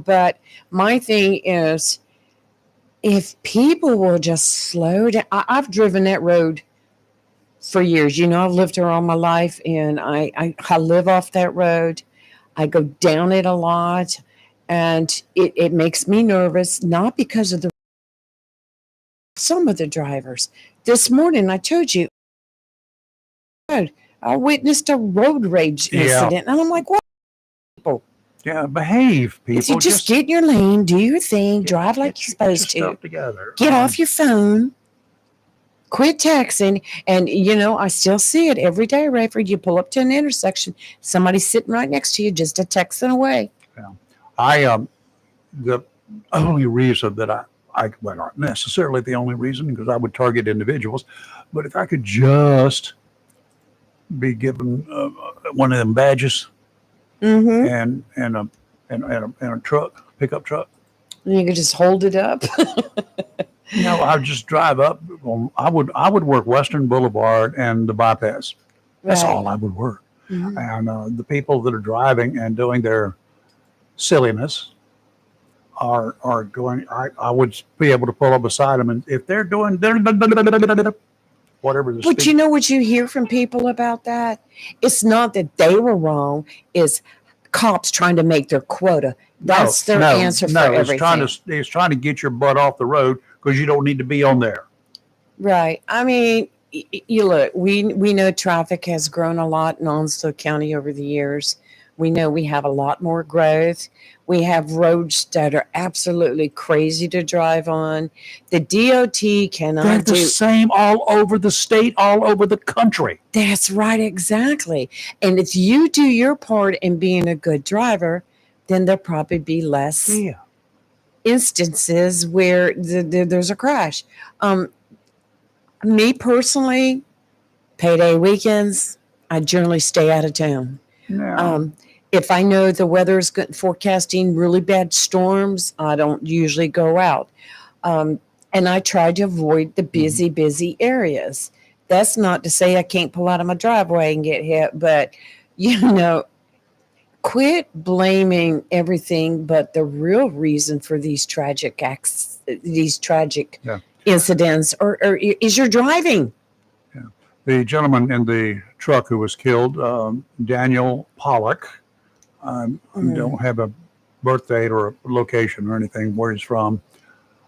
Speaker 2: but my thing is, if people will just slow down. I've driven that road for years. I've lived here all my life, and I live off that road. I go down it a lot, and it makes me nervous, not because of some of the drivers. This morning, I told you, I witnessed a road rage
Speaker 1: Yeah.
Speaker 2: incident, and I'm like, what? People,
Speaker 1: Yeah, behave, people.
Speaker 2: if you just get in your lane, do your thing, drive like
Speaker 1: get
Speaker 2: you're
Speaker 1: your
Speaker 2: supposed to,
Speaker 1: stuff together.
Speaker 2: get off your phone, quit texting. And, I still see it every day, Rayford. You pull up to an intersection, somebody's sitting right next to you, just a texting away.
Speaker 1: The only reason that well, not necessarily the only reason, because I would target individuals, but if I could just be given one of them badges
Speaker 2: Mm-hmm.
Speaker 1: and a truck, pickup truck,
Speaker 2: You can just hold it up.
Speaker 1: I'd just drive up. I would work Western Boulevard and the bypass. That's
Speaker 2: Right.
Speaker 1: all I would work.
Speaker 2: Mhm.
Speaker 1: And the people that are driving and doing their silliness are going. I would be able to pull up beside them, and if they're doing whatever the
Speaker 2: But
Speaker 1: speed,
Speaker 2: what you hear from people about that? It's not that they were wrong. It's cops trying to make their quota. That's their answer for everything.
Speaker 1: It's trying to get your butt off the road because you don't need to be on there.
Speaker 2: Right. I mean, you look, we know traffic has grown a lot in Onslow County over the years. We know we have a lot more growth. We have roads that are absolutely crazy to drive on. The DOT
Speaker 1: They're
Speaker 2: cannot
Speaker 1: the
Speaker 2: do.
Speaker 1: same all over the state, all over the country.
Speaker 2: That's right, exactly. And if you do your part in being a good driver, then there'll probably be less
Speaker 1: Yeah.
Speaker 2: instances where there's a crash. Me personally, payday weekends, I generally stay out of town.
Speaker 1: Now,
Speaker 2: If I know the weather is forecasting really bad storms, I don't usually go out. And I try to avoid the busy areas. That's not to say I can't pull out of my driveway and get hit, but quit blaming everything but the real reason for these tragic acts, these tragic
Speaker 1: Yeah.
Speaker 2: incidents, or is your driving.
Speaker 1: the gentleman in the truck who was killed, Daniel Pollock, don't have a birth date or a location or anything where he's from.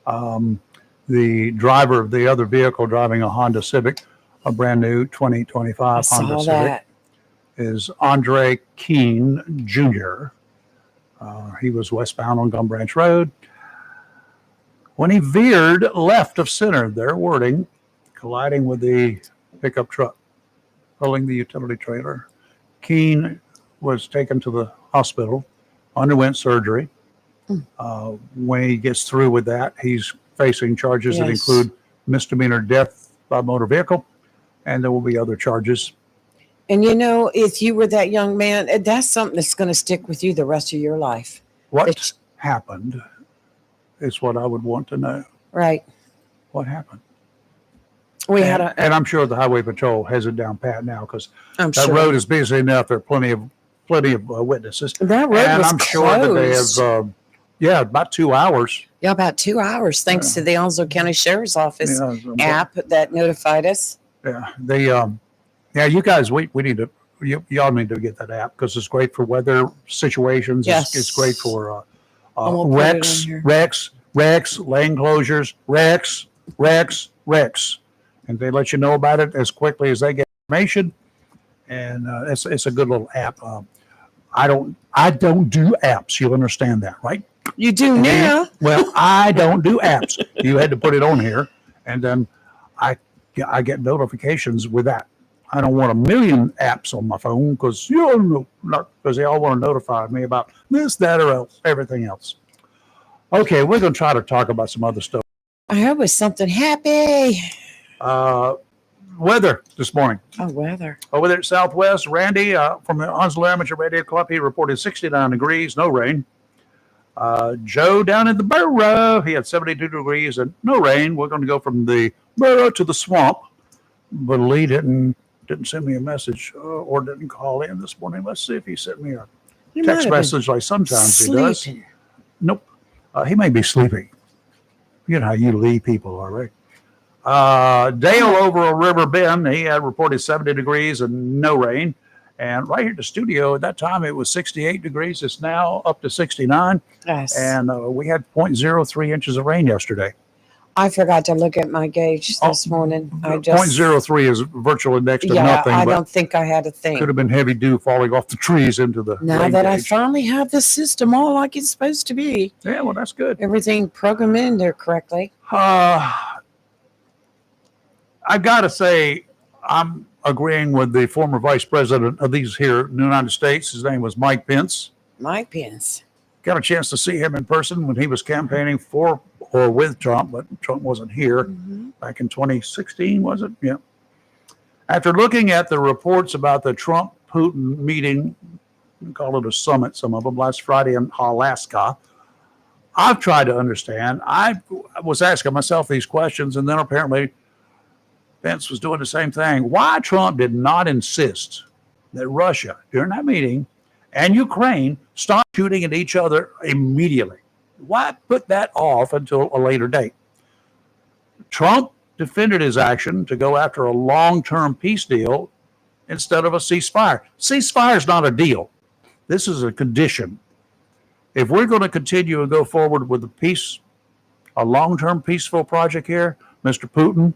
Speaker 1: The driver of the other vehicle driving a Honda Civic, a brand new 2025
Speaker 2: I saw
Speaker 1: Honda Civic,
Speaker 2: that.
Speaker 1: is Andre Keene Jr. He was westbound on Gum Branch Road. When he veered left of center, their wording, colliding with the pickup truck pulling the utility trailer. Keene was taken to the hospital, underwent surgery. When he gets through with that, he's facing charges that
Speaker 2: Yes.
Speaker 1: include misdemeanor death by motor vehicle, and there will be other charges.
Speaker 2: And if you were that young man, that's something that's going to stick with you the rest of your life.
Speaker 1: What
Speaker 2: That
Speaker 1: happened is what I would want to know.
Speaker 2: Right.
Speaker 1: What happened?
Speaker 2: We
Speaker 1: and,
Speaker 2: had a.
Speaker 1: and I'm sure the Highway Patrol has it down pat now because
Speaker 2: I'm
Speaker 1: that
Speaker 2: sure
Speaker 1: road is busy enough. There are plenty of witnesses.
Speaker 2: that road
Speaker 1: And
Speaker 2: was
Speaker 1: I'm
Speaker 2: closed.
Speaker 1: sure that they have, about 2 hours.
Speaker 2: Yeah, about 2 hours, thanks to the Onslow County Sheriff's Office app that notified us.
Speaker 1: Yeah, you guys, we need to, y'all need to get that app because it's great for weather situations.
Speaker 2: Yes.
Speaker 1: It's great for
Speaker 2: we'll put it on here.
Speaker 1: wrecks, lane closures, wrecks. And they let you know about it as quickly as they get information. And it's a good little app. I don't do apps. You understand that, right?
Speaker 2: You do now.
Speaker 1: Well, I don't do apps. You had to put it on here, and then I get notifications with that. I don't want a million apps on my phone because they all want to notify me about this, that, or else, everything else. Okay, we're going to try to talk about some other stuff.
Speaker 2: I hope it's something happy.
Speaker 1: Weather this morning.
Speaker 2: Oh, weather.
Speaker 1: Over there at Southwest, Randy from the Onslow Amateur Radio Club, he reported 69 degrees, no rain. Joe down in the borough, he had 72 degrees and no rain. We're going to go from the borough to the swamp. But Lee didn't send me a message or didn't call in this morning. Let's see if he sent me a text message like sometimes he does. Nope. He may be sleeping. You know how you Lee people are, right? Dale over a River Bend, he had reported 70 degrees and no rain. And right here at the studio, at that time, it was 68 degrees. It's now up to 69.
Speaker 2: Yes.
Speaker 1: And we had 0.03 inches of rain yesterday.
Speaker 2: I forgot to look at my gauge this morning. I just
Speaker 1: 0.03 is virtually next to nothing.
Speaker 2: I don't think I had a thing.
Speaker 1: Could have been heavy dew falling off the trees into the
Speaker 2: Now
Speaker 1: rain
Speaker 2: that
Speaker 1: gauge.
Speaker 2: I finally have the system all like it's supposed to be.
Speaker 1: Yeah, well, that's good.
Speaker 2: Everything programmed in there correctly.
Speaker 1: I've got to say, I'm agreeing with the former vice president of these here in the United States. His name was Mike Pence.
Speaker 2: Mike Pence.
Speaker 1: Got a chance to see him in person when he was campaigning for or with Trump, but Trump wasn't here back in 2016, was it? Yeah. After looking at the reports about the Trump-Putin meeting, we call it a summit, some of them, last Friday in Alaska, I've tried to understand. I was asking myself these questions, and then apparently Pence was doing the same thing. Why Trump did not insist that Russia, during that meeting, and Ukraine stop shooting at each other immediately? Why put that off until a later date? Trump defended his action to go after a long-term peace deal instead of a ceasefire. Ceasefire is not a deal. This is a condition. If we're going to continue and go forward with a long-term peaceful project here, Mr. Putin,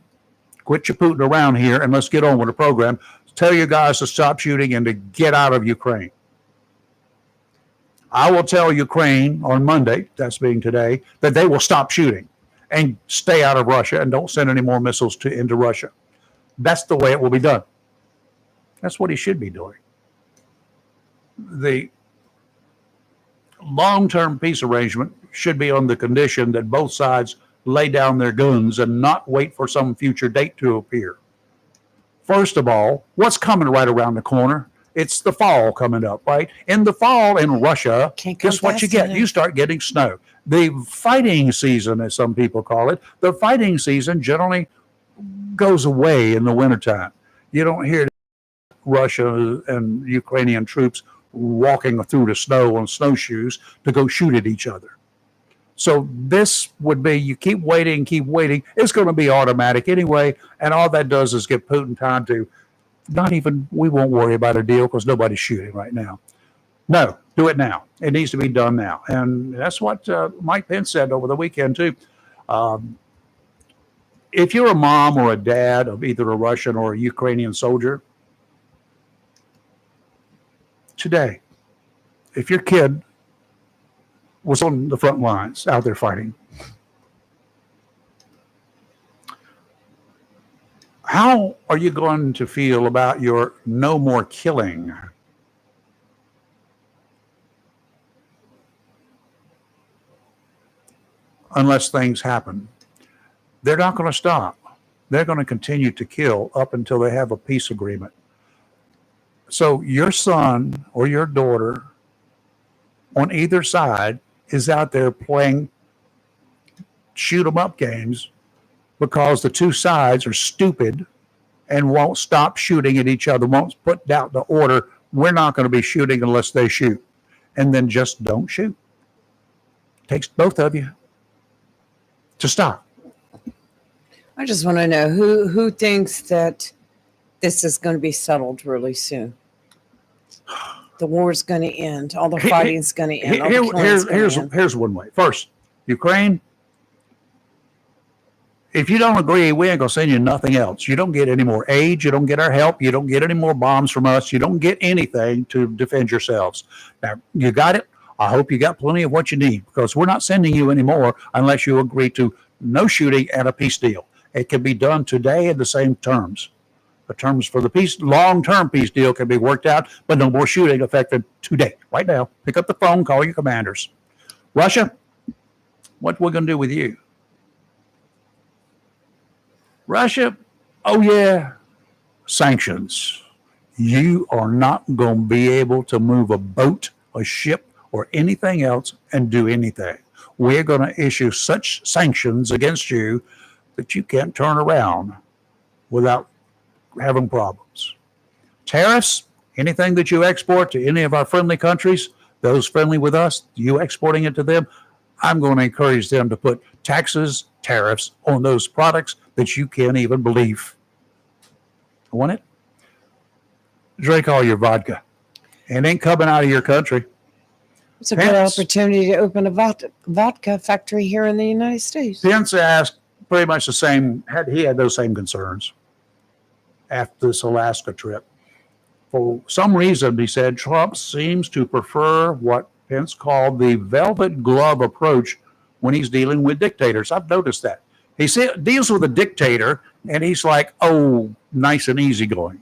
Speaker 1: quit your Putin around here and let's get on with the program. Tell your guys to stop shooting and to get out of Ukraine. I will tell Ukraine on Monday, that's being today, that they will stop shooting and stay out of Russia and don't send any more missiles into Russia. That's the way it will be done. That's what he should be doing. The long-term peace arrangement should be on the condition that both sides lay down their guns and not wait for some future date to appear. First of all, what's coming right around the corner? It's the fall coming up, right? In the fall in Russia, guess what you get? You start getting snow. The fighting season, as some people call it, the fighting season generally goes away in the wintertime. You don't hear Russia and Ukrainian troops walking through the snow on snowshoes to go shoot at each other. So this would be, you keep waiting. It's going to be automatic anyway. And all that does is give Putin time to we won't worry about a deal because nobody's shooting right now. No, do it now. It needs to be done now. And that's what Mike Pence said over the weekend too. If you're a mom or a dad of either a Russian or a Ukrainian soldier, today, if your kid was on the front lines out there fighting, how are you going to feel about your no more killing? Unless things happen. They're not going to stop. They're going to continue to kill up until they have a peace agreement. So your son or your daughter on either side is out there playing shoot 'em up games because the two sides are stupid and won't stop shooting at each other, won't put out the order, we're not going to be shooting unless they shoot. And then just don't shoot. It takes both of you to stop.
Speaker 2: I just want to know who thinks that this is going to be settled really soon. The war's going to end. All the fighting's going to end.
Speaker 1: Here's one way. First, Ukraine, if you don't agree, we ain't going to send you nothing else. You don't get any more aid. You don't get our help. You don't get any more bombs from us. You don't get anything to defend yourselves. Now, you got it. I hope you got plenty of what you need, because we're not sending you anymore unless you agree to no shooting and a peace deal. It can be done today in the same terms. The terms for the peace, long-term peace deal can be worked out, but no more shooting effective today, right now. Pick up the phone, call your commanders. Russia, what we're going to do with you? Russia, oh yeah, sanctions. You are not going to be able to move a boat, a ship, or anything else and do anything. We're going to issue such sanctions against you that you can't turn around without having problems. Tariffs, anything that you export to any of our friendly countries, those friendly with us, you exporting it to them, I'm going to encourage them to put taxes, tariffs on those products that you can't even believe. Want it? Drink all your vodka. It ain't coming out of your country.
Speaker 2: It's a good opportunity to open a vodka factory here in the United States.
Speaker 1: Pence asked pretty much the same, he had those same concerns after this Alaska trip. For some reason, he said, Trump seems to prefer what Pence called the velvet glove approach when he's dealing with dictators. I've noticed that. He deals with a dictator, and he's like, oh, nice and easy going.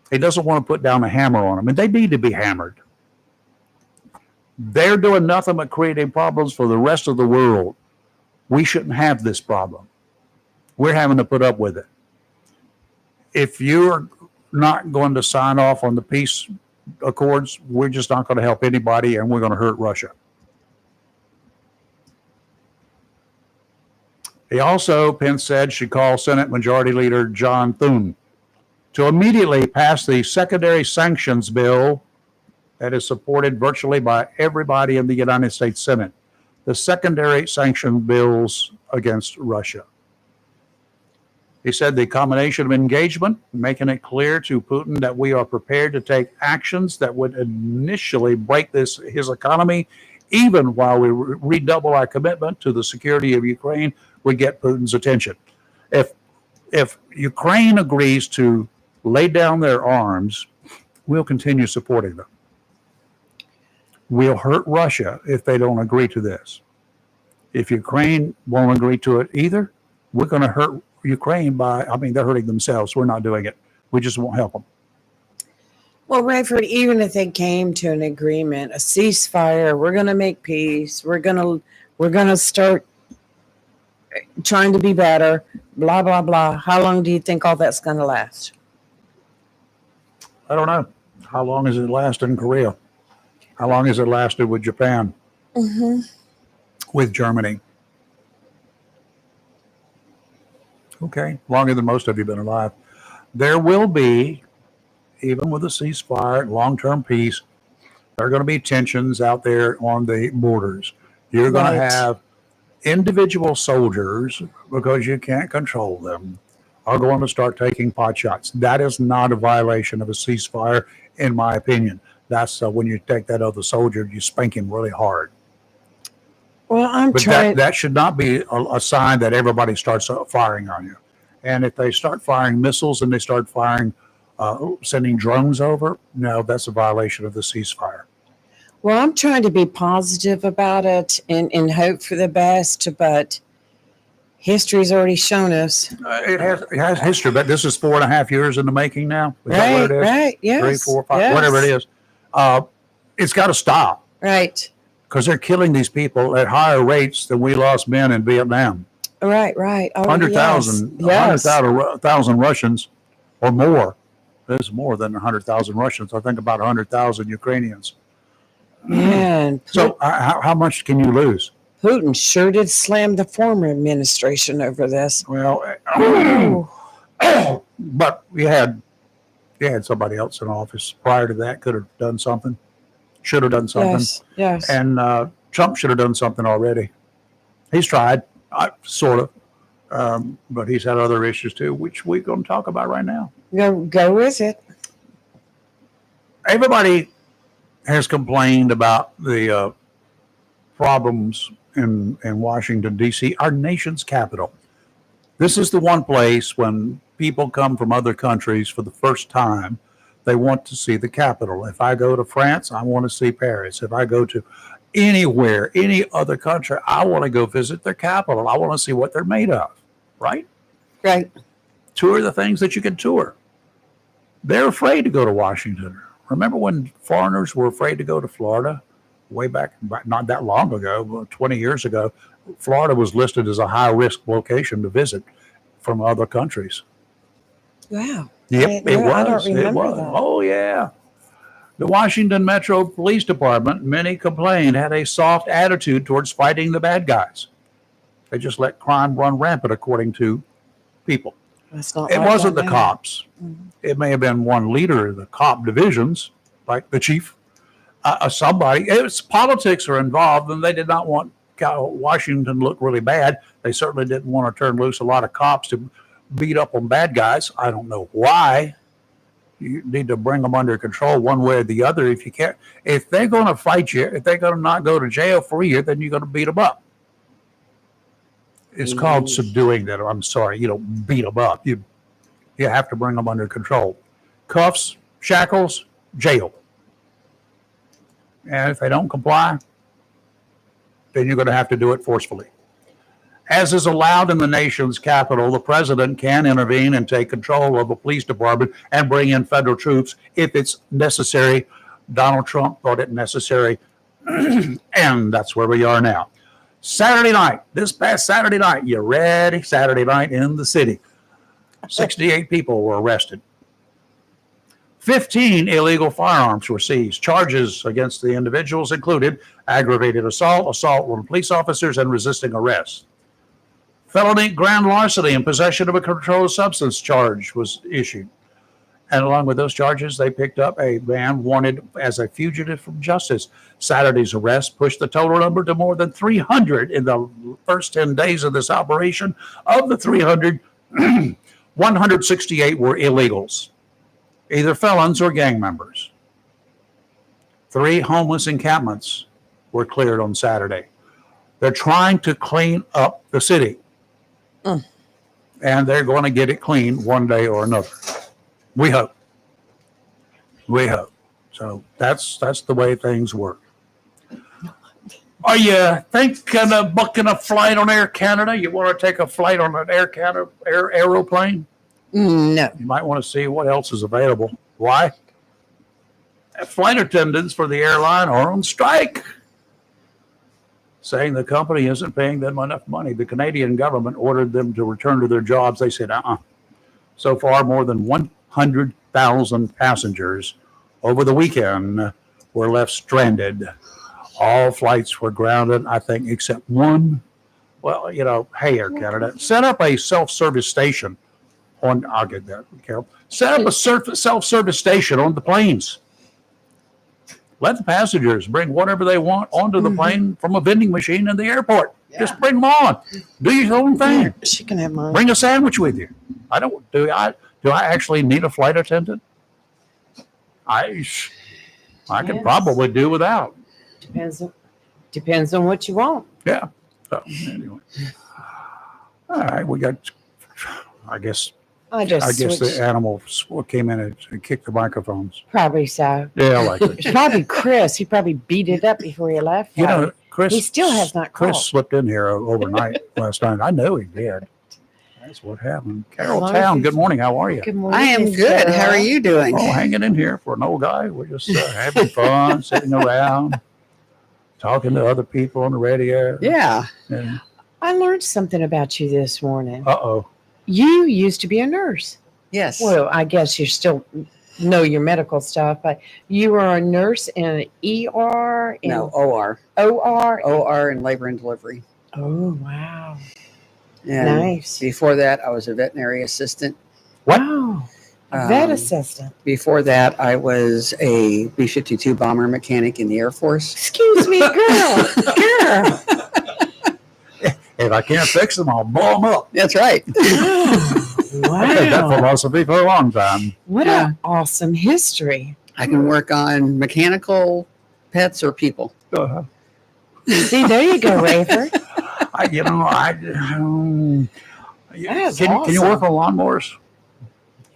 Speaker 1: He doesn't want to put down a hammer on them, and they need to be hammered. They're doing nothing but creating problems for the rest of the world. We shouldn't have this problem. We're having to put up with it. If you're not going to sign off on the peace accords, we're just not going to help anybody, and we're going to hurt Russia. He also, Pence said, should call Senate Majority Leader John Thune to immediately pass the secondary sanctions bill that is supported virtually by everybody in the United States Senate. The secondary sanction bills against Russia. He said the combination of engagement, making it clear to Putin that we are prepared to take actions that would initially break his economy, even while we redouble our commitment to the security of Ukraine, would get Putin's attention. If Ukraine agrees to lay down their arms, we'll continue supporting them. We'll hurt Russia if they don't agree to this. If Ukraine won't agree to it either, we're going to hurt Ukraine they're hurting themselves. We're not doing it. We just won't help them.
Speaker 2: Well, Rayford, even if they came to an agreement, a ceasefire, we're going to make peace, we're going to start trying to be better, blah, blah, blah. How long do you think all that's going to last?
Speaker 1: I don't know. How long has it lasted in Korea? How long has it lasted with Japan?
Speaker 2: Mm-hmm.
Speaker 1: With Germany? Okay, longer than most of you have been alive. There will be, even with a ceasefire, long-term peace, there are going to be tensions out there on the borders. You're going to have individual soldiers, because you can't control them, are going to start taking pot shots. That is not a violation of a ceasefire, in my opinion. That's when you take that other soldier, you spank him really hard.
Speaker 2: Well,
Speaker 1: that should not be a sign that everybody starts firing on you. And if they start firing missiles and they start firing, sending drones over, no, that's a violation of the ceasefire.
Speaker 2: Well, I'm trying to be positive about it and hope for the best, but history's already shown us.
Speaker 1: It has history, but this is 4.5 years in the making now. Is that what it is?
Speaker 2: Right, yes.
Speaker 1: 3, 4, 5,
Speaker 2: yes.
Speaker 1: Whatever it is. It's got to stop.
Speaker 2: Right.
Speaker 1: Because they're killing these people at higher rates than we lost men in Vietnam.
Speaker 2: Right.
Speaker 1: 100,000 100,000 Russians or more. There's more than 100,000 Russians. I think about 100,000 Ukrainians.
Speaker 2: Man,
Speaker 1: So how much can you lose?
Speaker 2: Putin sure did slam the former administration over this.
Speaker 1: Well, but you had somebody else in office prior to that could have done something, should have done something,
Speaker 2: Yes.
Speaker 1: and Trump should have done something already. He's tried, sort of, but he's had other issues too, which we're going to talk about right now.
Speaker 2: Go with it.
Speaker 1: Everybody has complained about the problems in Washington, D.C., our nation's capital. This is the one place when people come from other countries for the first time, they want to see the capital. If I go to France, I want to see Paris. If I go to anywhere, any other country, I want to go visit their capital. I want to see what they're made of, right?
Speaker 2: Right.
Speaker 1: Tour the things that you can tour. They're afraid to go to Washington. Remember when foreigners were afraid to go to Florida? Way back, not that long ago, 20 years ago, Florida was listed as a high-risk location to visit from other countries.
Speaker 2: Wow.
Speaker 1: Yep, it was.
Speaker 2: I don't remember
Speaker 1: It was.
Speaker 2: that.
Speaker 1: Oh, yeah. The Washington Metro Police Department, many complained, had a soft attitude towards fighting the bad guys. They just let crime run rampant, according to people.
Speaker 2: That's not
Speaker 1: It
Speaker 2: like
Speaker 1: wasn't
Speaker 2: that
Speaker 1: the
Speaker 2: now.
Speaker 1: cops. It may have been one leader of the cop divisions, like the chief, somebody. It's politics are involved, and they did not want Washington to look really bad. They certainly didn't want to turn loose a lot of cops to beat up on bad guys. I don't know why. You need to bring them under control one way or the other. If you can't, if they're going to fight you, if they're going to not go to jail for you, then you're going to beat them up. It's called subduing them. I'm sorry, you don't beat them up. You have to bring them under control. Cuffs, shackles, jail. And if they don't comply, then you're going to have to do it forcefully. As is allowed in the nation's capital, the president can intervene and take control of a police department and bring in federal troops if it's necessary. Donald Trump thought it necessary, and that's where we are now. Saturday night, this past Saturday night, you ready? Saturday night in the city. 68 people were arrested. 15 illegal firearms were seized. Charges against the individuals included aggravated assault, assault on police officers, and resisting arrest. Felony grand larceny and possession of a controlled substance charge was issued. And along with those charges, they picked up a man wanted as a fugitive from justice. Saturday's arrest pushed the total number to more than 300 in the first 10 days of this operation. Of the 300, 168 were illegals, either felons or gang members. 3 homeless encampments were cleared on Saturday. They're trying to clean up the city. And they're going to get it clean one day or another. We hope. We hope. So that's the way things work. Are you thinking of booking a flight on Air Canada? You want to take a flight on an Air Canada aeroplane?
Speaker 2: No.
Speaker 1: You might want to see what else is available. Why? Flight attendants for the airline are on strike, saying the company isn't paying them enough money. The Canadian government ordered them to return to their jobs. They said, So far, more than 100,000 passengers over the weekend were left stranded. All flights were grounded, I think, except one. Well, hey, Air Canada, set up a self-service station I'll get that, Carol. Set up a self-service station on the planes. Let the passengers bring whatever they want onto the plane from a vending machine in the airport. Yeah. Just bring them on. Do your own thing.
Speaker 2: Yeah, she can have mine.
Speaker 1: Bring a sandwich with you. Do I actually need a flight attendant? I could probably do without.
Speaker 2: Depends on what you want.
Speaker 1: Yeah. So anyway. All right, we got. I guess the animal came in and kicked the microphones.
Speaker 2: Probably so.
Speaker 1: Yeah, I like it.
Speaker 2: It's probably Chris. He probably beat it up before he left.
Speaker 1: Chris.
Speaker 2: He still has not called.
Speaker 1: Chris slipped in here overnight last night. I know he did. That's what happened. Carol Town, good morning. How are you?
Speaker 2: Good morning.
Speaker 3: I am good.
Speaker 2: Sarah.
Speaker 3: How are you doing?
Speaker 1: Oh, hanging in here for an old guy. We're just having fun, sitting around, talking to other people on the radio.
Speaker 3: Yeah.
Speaker 1: And,
Speaker 2: I learned something about you this morning.
Speaker 1: uh-oh.
Speaker 2: You used to be a nurse.
Speaker 3: Yes.
Speaker 2: Well, I guess you're still know your medical stuff, but you were a nurse in an ER and
Speaker 3: No, OR.
Speaker 2: OR.
Speaker 3: OR and labor and delivery.
Speaker 2: Oh, wow.
Speaker 3: And
Speaker 2: Nice.
Speaker 3: before that, I was a veterinary assistant.
Speaker 2: Wow. A vet
Speaker 3: Um,
Speaker 2: assistant.
Speaker 3: Before that, I was a B-52 bomber mechanic in the Air Force.
Speaker 2: Excuse me, girl. Girl.
Speaker 1: If I can't fix them, I'll blow them up.
Speaker 3: That's right.
Speaker 1: I've had that
Speaker 2: Wow.
Speaker 1: philosophy for a long time.
Speaker 2: What
Speaker 3: Yeah.
Speaker 2: an awesome history.
Speaker 3: I can work on mechanical, pets, or people.
Speaker 2: See, there you go, Rafer.
Speaker 1: Can you
Speaker 2: awesome.
Speaker 1: work on lawnmowers?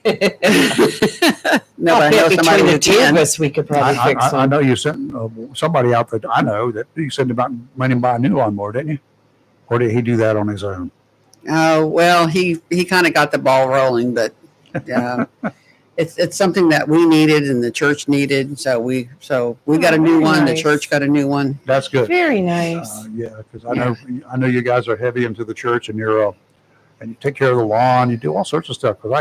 Speaker 3: No, but I know somebody
Speaker 2: between
Speaker 3: who
Speaker 2: the two of
Speaker 3: can.
Speaker 2: us, we could probably fix
Speaker 1: I
Speaker 2: one.
Speaker 1: know you sent somebody out there. I know that you sent him out and made him buy a new lawnmower, didn't you? Or did he do that on his own?
Speaker 3: Well, he kind of got the ball rolling, but it's something that we needed and the church needed. So we got a new
Speaker 2: very
Speaker 3: one.
Speaker 2: nice.
Speaker 3: The church got a new one.
Speaker 1: That's good.
Speaker 2: Very nice.
Speaker 1: Yeah, because I know you guys are heavy into the church, and and you take care of the lawn. You do all sorts of stuff. Because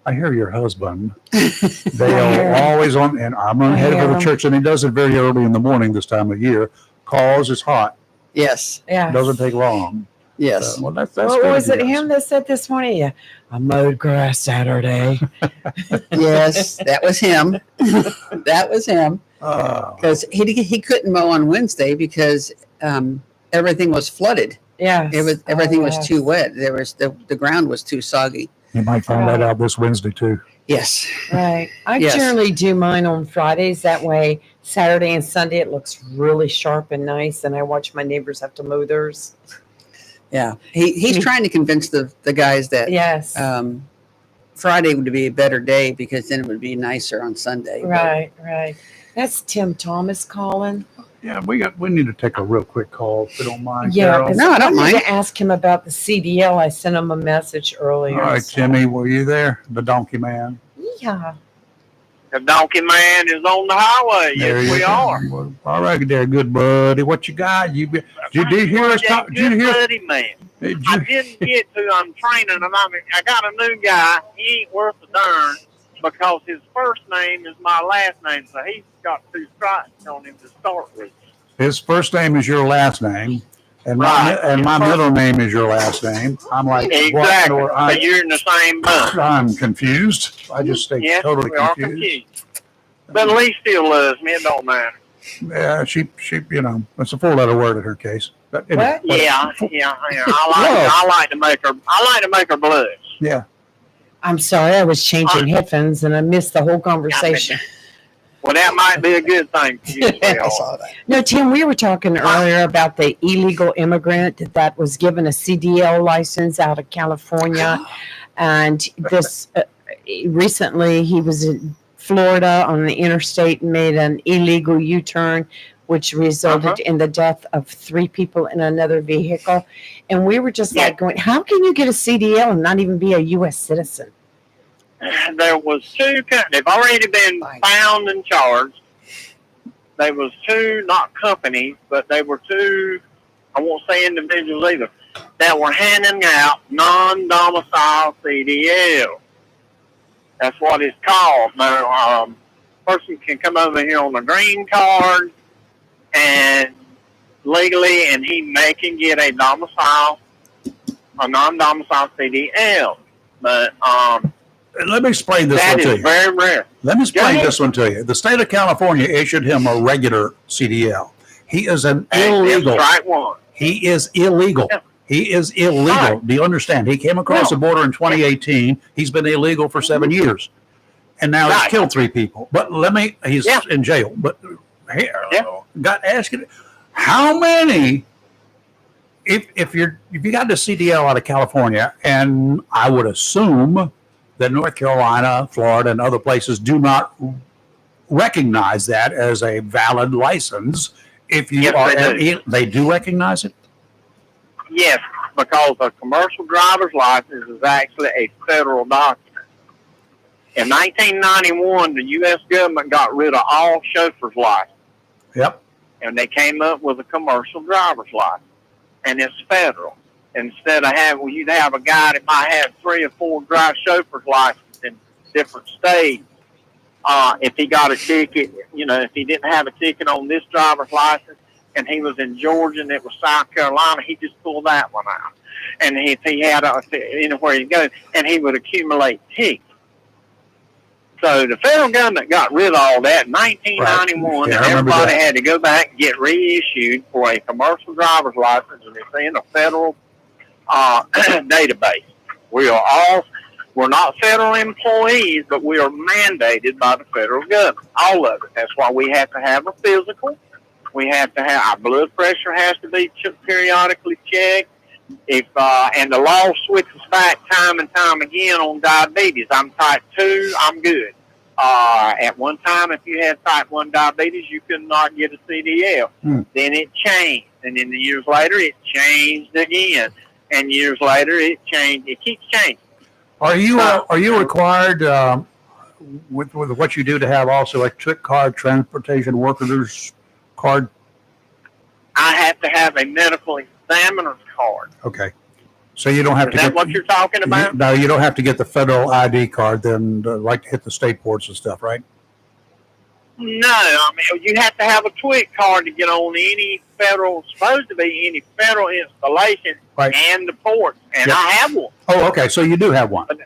Speaker 1: I hear your husband. They are always on, and I'm on head of the church, and he does it very early in the morning this time of year. Calls is hot.
Speaker 3: Yes.
Speaker 2: Yeah.
Speaker 1: Doesn't take long.
Speaker 3: Yes.
Speaker 1: Well, that's
Speaker 2: What
Speaker 1: good,
Speaker 2: was it
Speaker 1: yes.
Speaker 2: him that said this morning? Yeah, I mowed grass Saturday.
Speaker 3: Yes. That was him. That was him. Because he couldn't mow on Wednesday because everything was flooded.
Speaker 2: Yeah.
Speaker 3: Everything was too wet. The ground was too soggy.
Speaker 1: You might find that out this Wednesday too.
Speaker 3: Yes.
Speaker 2: Right. I
Speaker 3: Yes.
Speaker 2: generally do mine on Fridays. That way, Saturday and Sunday, it looks really sharp and nice. And I watch my neighbors have to mow theirs.
Speaker 3: Yeah. He's trying to convince the guys that
Speaker 2: Yes.
Speaker 3: Friday would be a better day because then it would be nicer on Sunday.
Speaker 2: Right. That's Tim Thomas calling.
Speaker 1: Yeah, we need to take a real quick call if you don't mind.
Speaker 2: Yeah,
Speaker 1: Carol.
Speaker 2: because
Speaker 3: No, I don't
Speaker 2: wanted
Speaker 3: mind.
Speaker 2: to ask him about the CDL. I sent him a message earlier.
Speaker 1: All right,
Speaker 2: so-
Speaker 1: Jimmy, were you there? The donkey man.
Speaker 2: Yeah.
Speaker 4: The donkey man is on the highway.
Speaker 1: There
Speaker 4: Yes,
Speaker 1: you
Speaker 4: we
Speaker 1: go.
Speaker 4: are.
Speaker 1: Well, all right, there, good buddy. What you got? Did you hear us talk? Did you
Speaker 4: Good
Speaker 1: hear?
Speaker 4: buddy man.
Speaker 1: Did
Speaker 4: I
Speaker 1: you,
Speaker 4: didn't get to. I'm training, and I got a new guy. He ain't worth a darn because his first name is my last name, so he's got 2 strikes on him to start with.
Speaker 1: his first name is your last name, and
Speaker 4: Right.
Speaker 1: my middle name is your last name. I'm like,
Speaker 4: Exactly.
Speaker 1: what?
Speaker 4: So you're in the same bunch.
Speaker 1: I'm confused. I just stay
Speaker 4: Yes,
Speaker 1: totally
Speaker 4: we are
Speaker 1: confused.
Speaker 4: confused. But at least still loves me. It don't matter.
Speaker 1: Yeah, she, it's a 4-letter word in her case. But anyway,
Speaker 2: What?
Speaker 4: Yeah. I like to make her blush.
Speaker 1: Yeah.
Speaker 2: I'm sorry. I was changing headphones and I missed the whole conversation.
Speaker 4: Well, that might be a good thing for you.
Speaker 3: I
Speaker 4: sweetheart.
Speaker 3: saw that.
Speaker 2: No, Tim, we were talking earlier about the illegal immigrant that was given a CDL license out of California. And this recently he was in Florida on the interstate and made an illegal U-turn, which resulted in the death of 3 people in another vehicle. And we were just like going, how can you get a CDL and not even be a U.S. citizen?
Speaker 4: There was 2. They've already been found and charged. There was 2, not companies, but they were 2. I won't say individuals either, that were handing out non-domicile CDL. That's what it's called. Now, person can come over here on a green card and legally, and he can get a non-domicile CDL. But
Speaker 1: Let me explain this
Speaker 4: that
Speaker 1: one to
Speaker 4: is
Speaker 1: you.
Speaker 4: very rare.
Speaker 1: Let me explain
Speaker 4: ahead.
Speaker 1: this one to you. The state of California issued him a regular CDL. He is an
Speaker 4: That's
Speaker 1: illegal.
Speaker 4: strike one.
Speaker 1: He is illegal.
Speaker 4: Yeah.
Speaker 1: He is illegal.
Speaker 4: Right.
Speaker 1: Do you understand? He came across the border in 2018. He's been illegal for 7 years. And now he's
Speaker 4: Right.
Speaker 1: killed 3 people. But he's
Speaker 4: Yeah.
Speaker 1: in jail. But here,
Speaker 4: Yeah.
Speaker 1: got asking, how many, if you got the CDL out of California, and I would assume that North Carolina, Florida, and other places do not recognize that as a valid license. If you
Speaker 4: Yes,
Speaker 1: are,
Speaker 4: they do.
Speaker 1: they do recognize it.
Speaker 4: Yes, because a commercial driver's license is actually a federal document. In 1991, the U.S. government got rid of all chauffeur's license,
Speaker 1: Yep.
Speaker 4: and they came up with a commercial driver's license, and it's federal. Instead of you'd have a guy that might have 3 or 4 chauffeur's licenses in different states. If he got a ticket, if he didn't have a ticket on this driver's license and he was in Georgia and it was South Carolina, he just pulled that one out. And if he had anywhere he go, and he would accumulate tickets. So the federal government got rid of all that in 1991,
Speaker 1: Right. Yeah,
Speaker 4: and
Speaker 1: I remember
Speaker 4: everybody
Speaker 1: that.
Speaker 4: had to go back and get reissued for a commercial driver's license, and it's in a federal database. We're not federal employees, but we are mandated by the federal government. All of it. That's why we have to have a physical. We have to have our blood pressure has to be periodically checked. And the law switches back time and time again on diabetes. I'm type 2. I'm good. At one time, if you had type 1 diabetes, you could not get a CDL. Then it changed, and then years later, it changed again. And years later, it changed. It keeps changing.
Speaker 1: Are you required with what you do to have also a TWIC card, transportation workers card?
Speaker 4: I have to have a medical examiner's card.
Speaker 1: Okay, so you don't have
Speaker 4: Is
Speaker 1: to
Speaker 4: that
Speaker 1: get
Speaker 4: what you're talking about?
Speaker 1: No, you don't have to get the federal ID card. Then like to hit the state ports and stuff, right?
Speaker 4: No, I mean you have to have a TWIC card to get on any supposed to be any federal installation
Speaker 1: Right.
Speaker 4: and the ports, and
Speaker 1: Yep.
Speaker 4: I have one.
Speaker 1: Oh, okay, so you do have one.
Speaker 4: But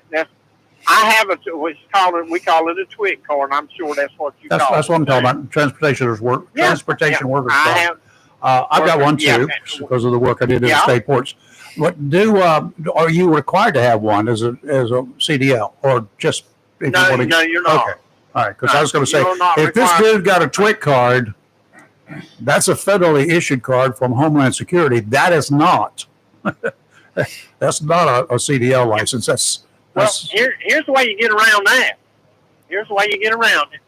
Speaker 4: I have we call it a TWIC card, and I'm sure that's what you call it.
Speaker 1: That's what I'm talking about. Transportation workers
Speaker 4: I
Speaker 1: card.
Speaker 4: have.
Speaker 1: I've got one too
Speaker 4: Yeah.
Speaker 1: because of the work I did in the
Speaker 4: Yeah.
Speaker 1: state ports. What are you required to have one as a CDL or just if
Speaker 4: No,
Speaker 1: you want to?
Speaker 4: no, you're not.
Speaker 1: Okay, all right. Because I was going to say
Speaker 4: You're not
Speaker 1: if this
Speaker 4: required.
Speaker 1: dude got a TWIC card, that's a federally issued card from Homeland Security. That is not. That's not a CDL license.
Speaker 4: Well, here's the way you get around that. Here's the way you get around it.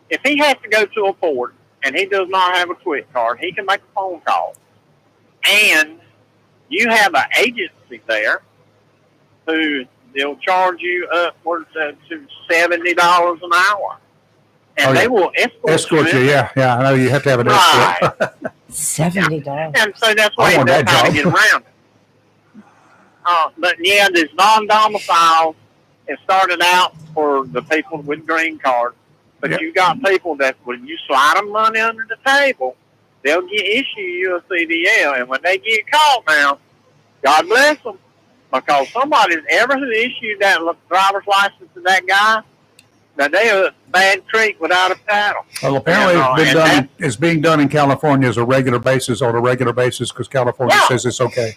Speaker 4: If he has to go to a port and he does not have a TWIC card, he can make a phone call. And you have an agency there who they'll charge you upwards to $70 an hour. And they will escort
Speaker 1: you. Yeah, I know you have to have an escort.
Speaker 4: Right.
Speaker 2: $70.
Speaker 4: And so that's
Speaker 1: I
Speaker 4: why
Speaker 1: want
Speaker 4: that's
Speaker 1: that
Speaker 4: how to
Speaker 1: job.
Speaker 4: get around it. But yeah, there's non-domiciles. It started out for the people with green cards, but
Speaker 1: Yep.
Speaker 4: you got people that when you slide them money under the table, they'll issue you a CDL, and when they get caught now, God bless them, because somebody's ever who issued that driver's license to that guy, now they are bad creek without a paddle.
Speaker 1: Well, apparently
Speaker 4: And,
Speaker 1: it's being done in California on a regular basis because California
Speaker 4: Yeah.
Speaker 1: says it's okay.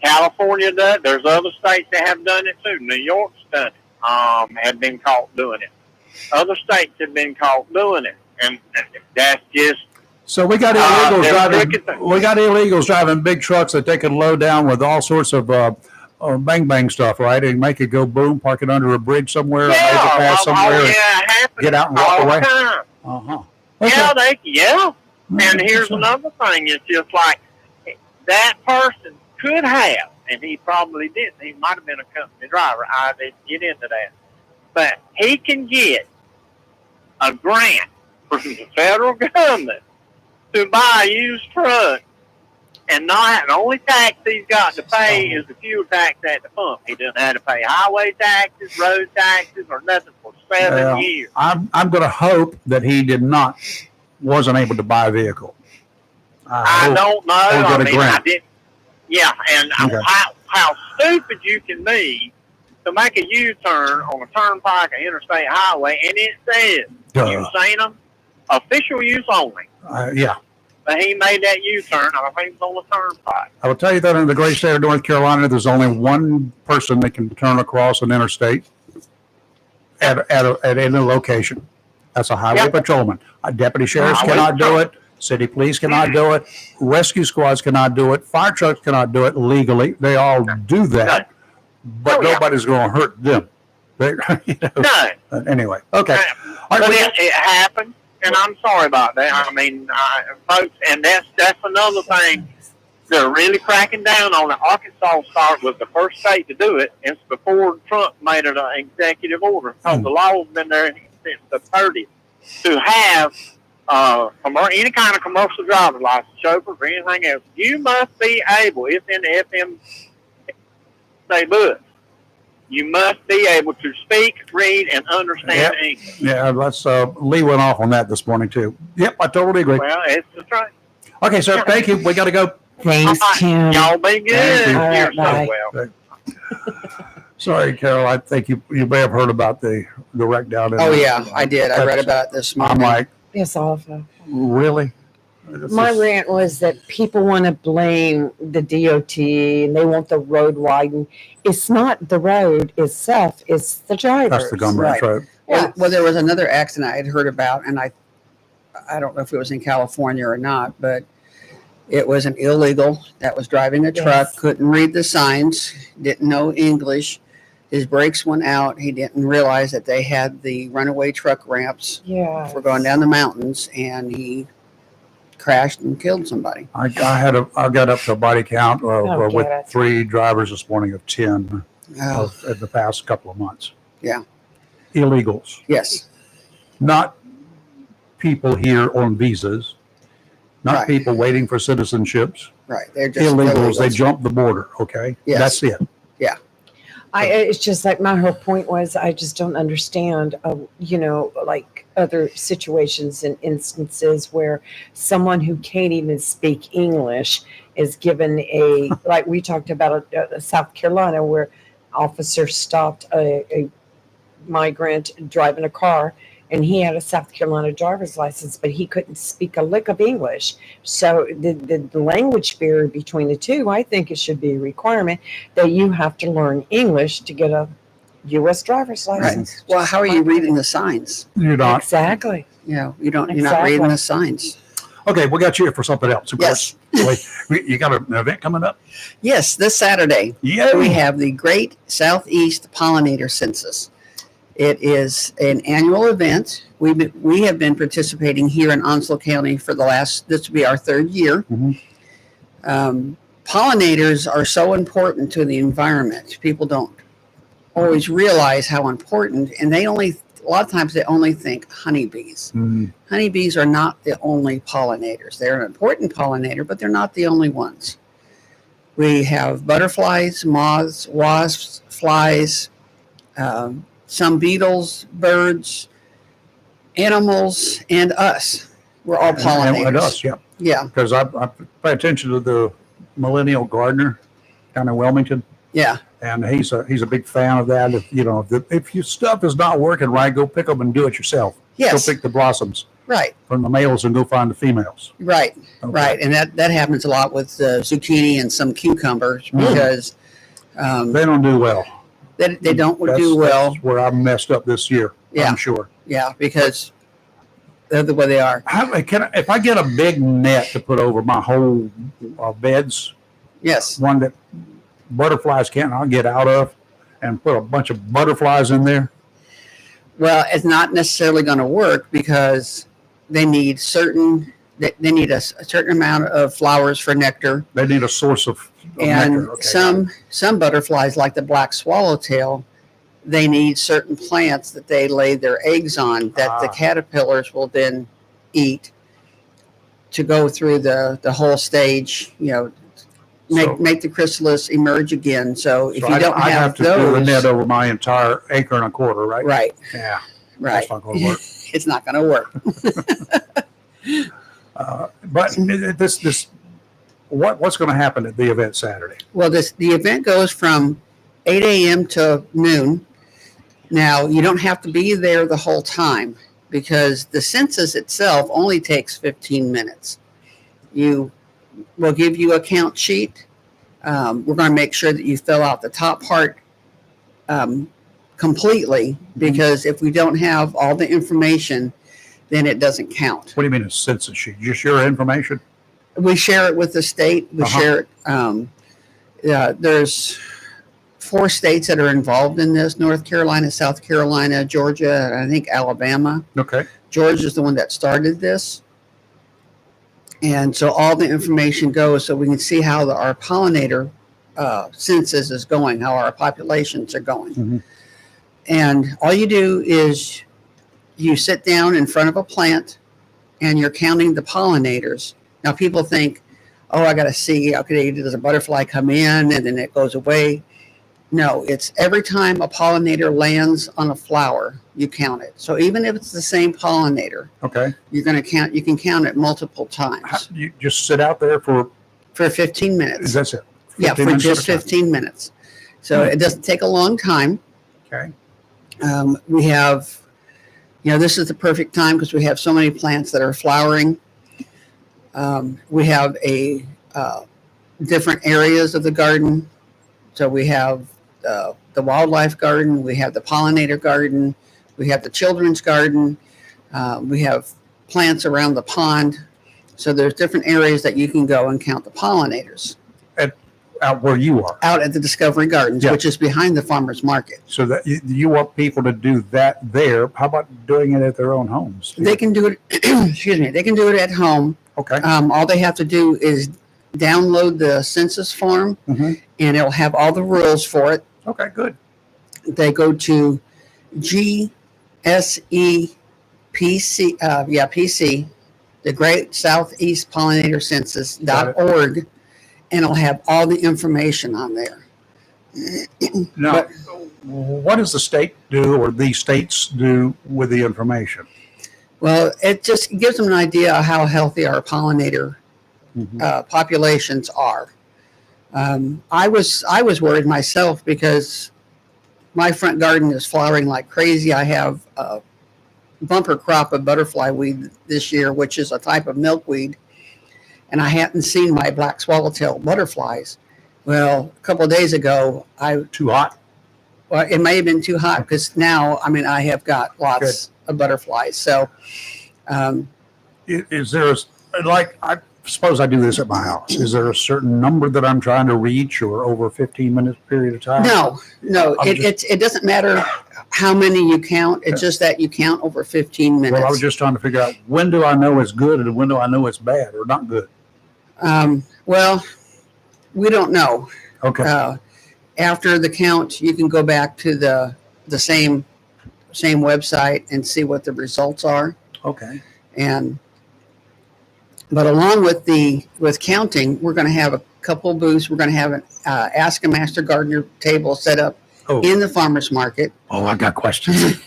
Speaker 4: California does. There's other states that have done it too. New York's done it. Have been caught doing it. Other states have been caught doing it, and that's just.
Speaker 1: So we got illegals
Speaker 4: they're
Speaker 1: We got illegals driving big trucks that they can load down with all sorts of bang stuff, right? And make it go boom, park it under a bridge somewhere, overpass somewhere,
Speaker 4: it happens
Speaker 1: get out and walk
Speaker 4: all
Speaker 1: away.
Speaker 4: the time.
Speaker 1: Uh-huh.
Speaker 4: And here's another thing. It's just like that person could have, and he probably didn't. He might have been a company driver. I didn't get into that. But he can get a grant from the federal government to buy a used truck, and the only tax he's got to pay is the fuel tax at the pump. He doesn't have to pay highway taxes, road taxes, or nothing for 7 years.
Speaker 1: I'm going to hope that he wasn't able to buy a vehicle.
Speaker 4: I don't know.
Speaker 1: Or get a grant.
Speaker 4: I didn't. Yeah, and
Speaker 1: Okay.
Speaker 4: how stupid you can be to make a U-turn on a turnpike or interstate highway, and it says, you've seen them, official use only.
Speaker 1: Yeah.
Speaker 4: But he made that U-turn, I think it was on the turnpike.
Speaker 1: I will tell you that in the great state of North Carolina, there's only one person that can turn across an interstate at any location. That's a highway
Speaker 4: Yep.
Speaker 1: patrolman. Deputy sheriffs
Speaker 4: Highway
Speaker 1: cannot do
Speaker 4: patrol.
Speaker 1: it. City police cannot do it. Rescue squads cannot do it. Fire trucks cannot do it legally. They all do that, but
Speaker 4: Oh, yeah.
Speaker 1: nobody's going to hurt them.
Speaker 4: No.
Speaker 1: Anyway, okay. All
Speaker 4: But
Speaker 1: right,
Speaker 4: it happened, and I'm sorry about that. I mean, folks, and that's another thing. They're really cracking down on it. Arkansas was the first state to do it. It's before Trump made it an executive order. Because the law's been there since the 30s to have any kind of commercial driver's license, chauffeur, or anything else. You must be able, it's in the FMC book, You must be able to speak, read, and understand
Speaker 1: Yep.
Speaker 4: English.
Speaker 1: Yeah, let's. Lee went off on that this morning too. Yep, I totally agree.
Speaker 4: Well, it's the truth.
Speaker 1: Okay, sir. Thank you. We got to go.
Speaker 2: Thanks, Tim.
Speaker 4: Y'all be good.
Speaker 1: Thank you.
Speaker 2: All right,
Speaker 4: You're so
Speaker 2: bye.
Speaker 4: well.
Speaker 1: Sorry, Carol. I think you may have heard about the wreck down in.
Speaker 3: Oh yeah, I did. I read about it this
Speaker 1: I'm
Speaker 3: morning.
Speaker 1: like,
Speaker 2: It's awful.
Speaker 1: really? This
Speaker 2: My
Speaker 1: is-
Speaker 2: rant was that people want to blame the DOT and they want the road widened. It's not the road itself; it's the drivers.
Speaker 1: That's the gum
Speaker 3: Right.
Speaker 1: right.
Speaker 2: Yeah.
Speaker 3: Well, there was another accident I had heard about, and I don't know if it was in California or not, but it was an illegal that was driving a truck,
Speaker 2: Yes.
Speaker 3: couldn't read the signs, didn't know English. His brakes went out. He didn't realize that they had the runaway truck ramps
Speaker 2: Yeah.
Speaker 3: for going down the mountains, and he crashed and killed somebody.
Speaker 1: I got up to a body count
Speaker 2: Oh,
Speaker 1: with
Speaker 2: get it.
Speaker 1: 3 drivers this morning of 10
Speaker 3: Oh,
Speaker 1: in the past couple of months.
Speaker 3: Yeah.
Speaker 1: Illegals,
Speaker 3: yes.
Speaker 1: not people here on visas, not
Speaker 3: Right.
Speaker 1: people waiting for citizenships.
Speaker 3: Right. They're just
Speaker 1: Illegals, they
Speaker 3: illegals.
Speaker 1: jump the border. Okay,
Speaker 3: Yes.
Speaker 1: that's it.
Speaker 2: It's just like my whole point was I just don't understand, like other situations and instances where someone who can't even speak English is given like we talked about South Carolina where officer stopped a migrant driving a car and he had a South Carolina driver's license, but he couldn't speak a lick of English. So the language barrier between the two, I think it should be a requirement that you have to learn English to get a U.S. driver's license.
Speaker 3: Well, how are you reading the signs?
Speaker 1: You're not.
Speaker 2: Exactly.
Speaker 3: You're not reading
Speaker 2: Exactly.
Speaker 3: the signs.
Speaker 1: Okay, we got you here for something else. Of
Speaker 3: Yes.
Speaker 1: course. You got an event coming up?
Speaker 3: Yes, this Saturday
Speaker 1: Yeah.
Speaker 3: we have the Great Southeast Pollinator Census. It is an annual event. We have been participating here in Onslow County for this will be our 3rd year.
Speaker 1: Mhm.
Speaker 3: Pollinators are so important to the environment. People don't always realize how important, and a lot of times they only think honeybees.
Speaker 1: Mhm.
Speaker 3: Honeybees are not the only pollinators. They're an important pollinator, but they're not the only ones. We have butterflies, moths, wasps, flies, some beetles, birds, animals, and us. We're all pollinators.
Speaker 1: And us, yeah.
Speaker 3: Yeah,
Speaker 1: Because I pay attention to the millennial gardener down in Wilmington,
Speaker 3: yeah,
Speaker 1: and he's a big fan of that. If your stuff is not working right, go pick them and do it yourself.
Speaker 3: yes,
Speaker 1: Go pick the blossoms
Speaker 3: right,
Speaker 1: from the males and go find the females.
Speaker 3: right,
Speaker 1: Okay.
Speaker 3: right. And that happens a lot with zucchini and some cucumbers because
Speaker 1: They don't do well.
Speaker 3: they don't do well.
Speaker 1: That's where I messed up this year.
Speaker 3: Yeah.
Speaker 1: I'm sure.
Speaker 3: Yeah, because they're the way they are.
Speaker 1: If I get a big net to put over my whole beds,
Speaker 3: Yes,
Speaker 1: one that butterflies cannot get out of, and put a bunch of butterflies in there,
Speaker 3: well, it's not necessarily going to work because they need they need a certain amount of flowers for nectar.
Speaker 1: they need a source of
Speaker 3: And
Speaker 1: nectar. Okay.
Speaker 3: some butterflies, like the black swallowtail, they need certain plants that they lay their eggs on that the
Speaker 1: Ah.
Speaker 3: caterpillars will then eat to go through the whole stage,
Speaker 1: So-
Speaker 3: make the chrysalis emerge again. So if
Speaker 1: So
Speaker 3: you don't
Speaker 1: I
Speaker 3: have
Speaker 1: have to do a net
Speaker 3: those,
Speaker 1: over my entire acre and a quarter, right?
Speaker 3: right,
Speaker 1: Yeah.
Speaker 3: right,
Speaker 1: That's not going to work.
Speaker 3: it's not going to work.
Speaker 1: But what's going to happen at the event Saturday?
Speaker 3: Well, the event goes from 8 a.m. to noon. Now, you don't have to be there the whole time because the census itself only takes 15 minutes. We'll give you a count sheet. We're going to make sure that you fill out the top part completely because if we don't have all the information, then it doesn't count.
Speaker 1: What do you mean a census sheet? Just your information?
Speaker 3: We share it with the state. We
Speaker 1: Uh-huh.
Speaker 3: share it. There's 4 states that are involved in this: North Carolina, South Carolina, Georgia, and I think Alabama.
Speaker 1: Okay.
Speaker 3: Georgia is the one that started this. And so all the information goes so we can see how our pollinator census is going, how our populations are going.
Speaker 1: Mhm.
Speaker 3: And all you do is you sit down in front of a plant and you're counting the pollinators. Now people think, oh, I got to see, okay, does a butterfly come in and then it goes away? No, it's every time a pollinator lands on a flower, you count it. So even if it's the same pollinator,
Speaker 1: Okay.
Speaker 3: you're going to count. You can count it multiple
Speaker 1: How,
Speaker 3: times
Speaker 1: you just sit out there for,
Speaker 3: for 15 minutes.
Speaker 1: that's it?
Speaker 3: Yeah,
Speaker 1: 15
Speaker 3: for
Speaker 1: minutes at
Speaker 3: just
Speaker 1: a time.
Speaker 3: 15 minutes. So it doesn't take a long time.
Speaker 1: Okay.
Speaker 3: We have, this is the perfect time because we have so many plants that are flowering. We have different areas of the garden. So we have the wildlife garden, we have the pollinator garden, we have the children's garden, we have plants around the pond. So there's different areas that you can go and count the pollinators.
Speaker 1: Out where you are.
Speaker 3: Out at the Discovery Gardens,
Speaker 1: Yeah.
Speaker 3: which is behind the farmer's market.
Speaker 1: So that you want people to do that there. How about doing it at their own homes?
Speaker 3: They can do it, excuse me, they can do it at home.
Speaker 1: Okay.
Speaker 3: All they have to do is download the census form
Speaker 1: Mhm.
Speaker 3: and it'll have all the rules for it.
Speaker 1: Okay, good.
Speaker 3: They go to GSEPC, PC, the Great Southeast Pollinator Census.org, and it'll have all the information on there.
Speaker 1: Now,
Speaker 3: But-
Speaker 1: what does the state do or the states do with the information?
Speaker 3: Well, it just gives them an idea of how healthy our pollinator
Speaker 1: Mhm.
Speaker 3: populations are. I was worried myself because my front garden is flowering like crazy. I have a bumper crop of butterfly weed this year, which is a type of milkweed, and I hadn't seen my black swallowtail butterflies. Well, a couple of days ago,
Speaker 1: Too hot?
Speaker 3: it may have been too hot because now, I have got lots of butterflies. So,
Speaker 1: Is there I suppose I do this at my house. Is there a certain number that I'm trying to reach or over a 15-minute period of time?
Speaker 3: no,
Speaker 1: I'm
Speaker 3: it doesn't matter how many you count. It's just that you count over 15 minutes.
Speaker 1: Well, I was just trying to figure out when do I know it's good and when do I know it's bad or not good?
Speaker 3: Well, we don't know.
Speaker 1: Okay.
Speaker 3: After the count, you can go back to the same website and see what the results are.
Speaker 1: Okay.
Speaker 3: But along with counting, we're going to have a couple of booths. We're going to have an Ask a Master Gardener table set up
Speaker 1: Oh,
Speaker 3: in the farmer's market.
Speaker 1: I got questions.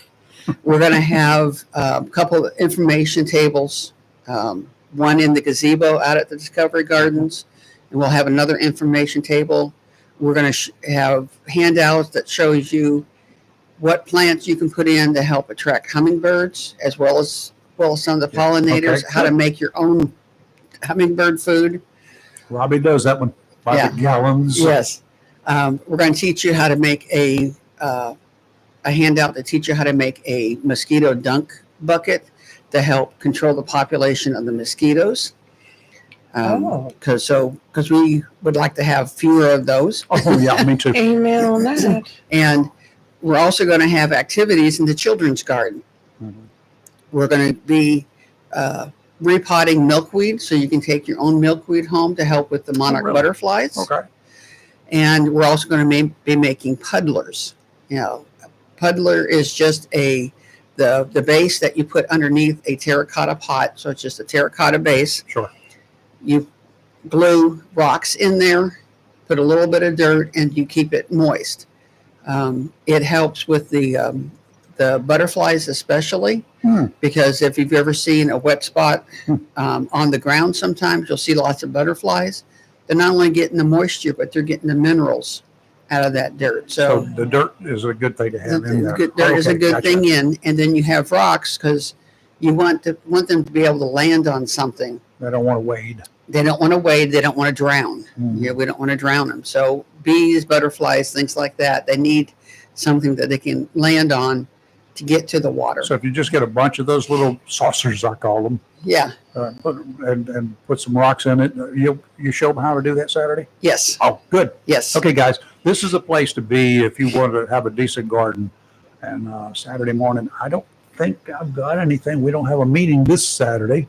Speaker 3: We're going to have a couple of information tables, one in the gazebo out at the Discovery Gardens, and we'll have another information table. We're going to have handouts that shows you what plants you can put in to help attract hummingbirds, as well as some of the pollinators,
Speaker 1: Okay,
Speaker 3: how to make your own hummingbird food.
Speaker 1: Robbie does that one by
Speaker 3: Yeah.
Speaker 1: the gallons.
Speaker 3: Yes. We're going to teach you how to make a handout to teach you how to make a mosquito dunk bucket to help control the population of the mosquitoes. Because we would like to have fewer of those.
Speaker 1: Oh, yeah, me too.
Speaker 2: Amen on that.
Speaker 3: And we're also going to have activities in the children's garden.
Speaker 1: Mhm.
Speaker 3: We're going to be repotting milkweed, so you can take your own milkweed home to help with the monarch
Speaker 1: really?
Speaker 3: butterflies.
Speaker 1: Okay.
Speaker 3: And we're also going to be making puddlers. Puddler is just the base that you put underneath a terracotta pot. So it's just a terracotta base.
Speaker 1: Sure.
Speaker 3: You glue rocks in there, put a little bit of dirt, and you keep it moist. It helps with the butterflies especially, because if you've ever seen a wet spot on the ground, sometimes you'll see lots of butterflies. They're not only getting the moisture, but they're getting the minerals out of that dirt.
Speaker 1: So the dirt is a good thing to have in there.
Speaker 3: Dirt is a
Speaker 1: Okay,
Speaker 3: good
Speaker 1: gotcha.
Speaker 3: thing in, and then you have rocks because you want them to be able to land on something.
Speaker 1: They don't want to wade.
Speaker 3: They don't want to wade. They don't want to drown.
Speaker 1: Mhm.
Speaker 3: We don't want to drown them. So bees, butterflies, things like that, they need something that they can land on to get to the water.
Speaker 1: So if you just get a bunch of those little saucers, I call them,
Speaker 3: Yeah.
Speaker 1: and put some rocks in it, you show them how to do that Saturday?
Speaker 3: Yes.
Speaker 1: Oh, good.
Speaker 3: Yes.
Speaker 1: Okay, guys, this is a place to be if you want to have a decent garden. And Saturday morning, I don't think I've got anything. We don't have a meeting this Saturday.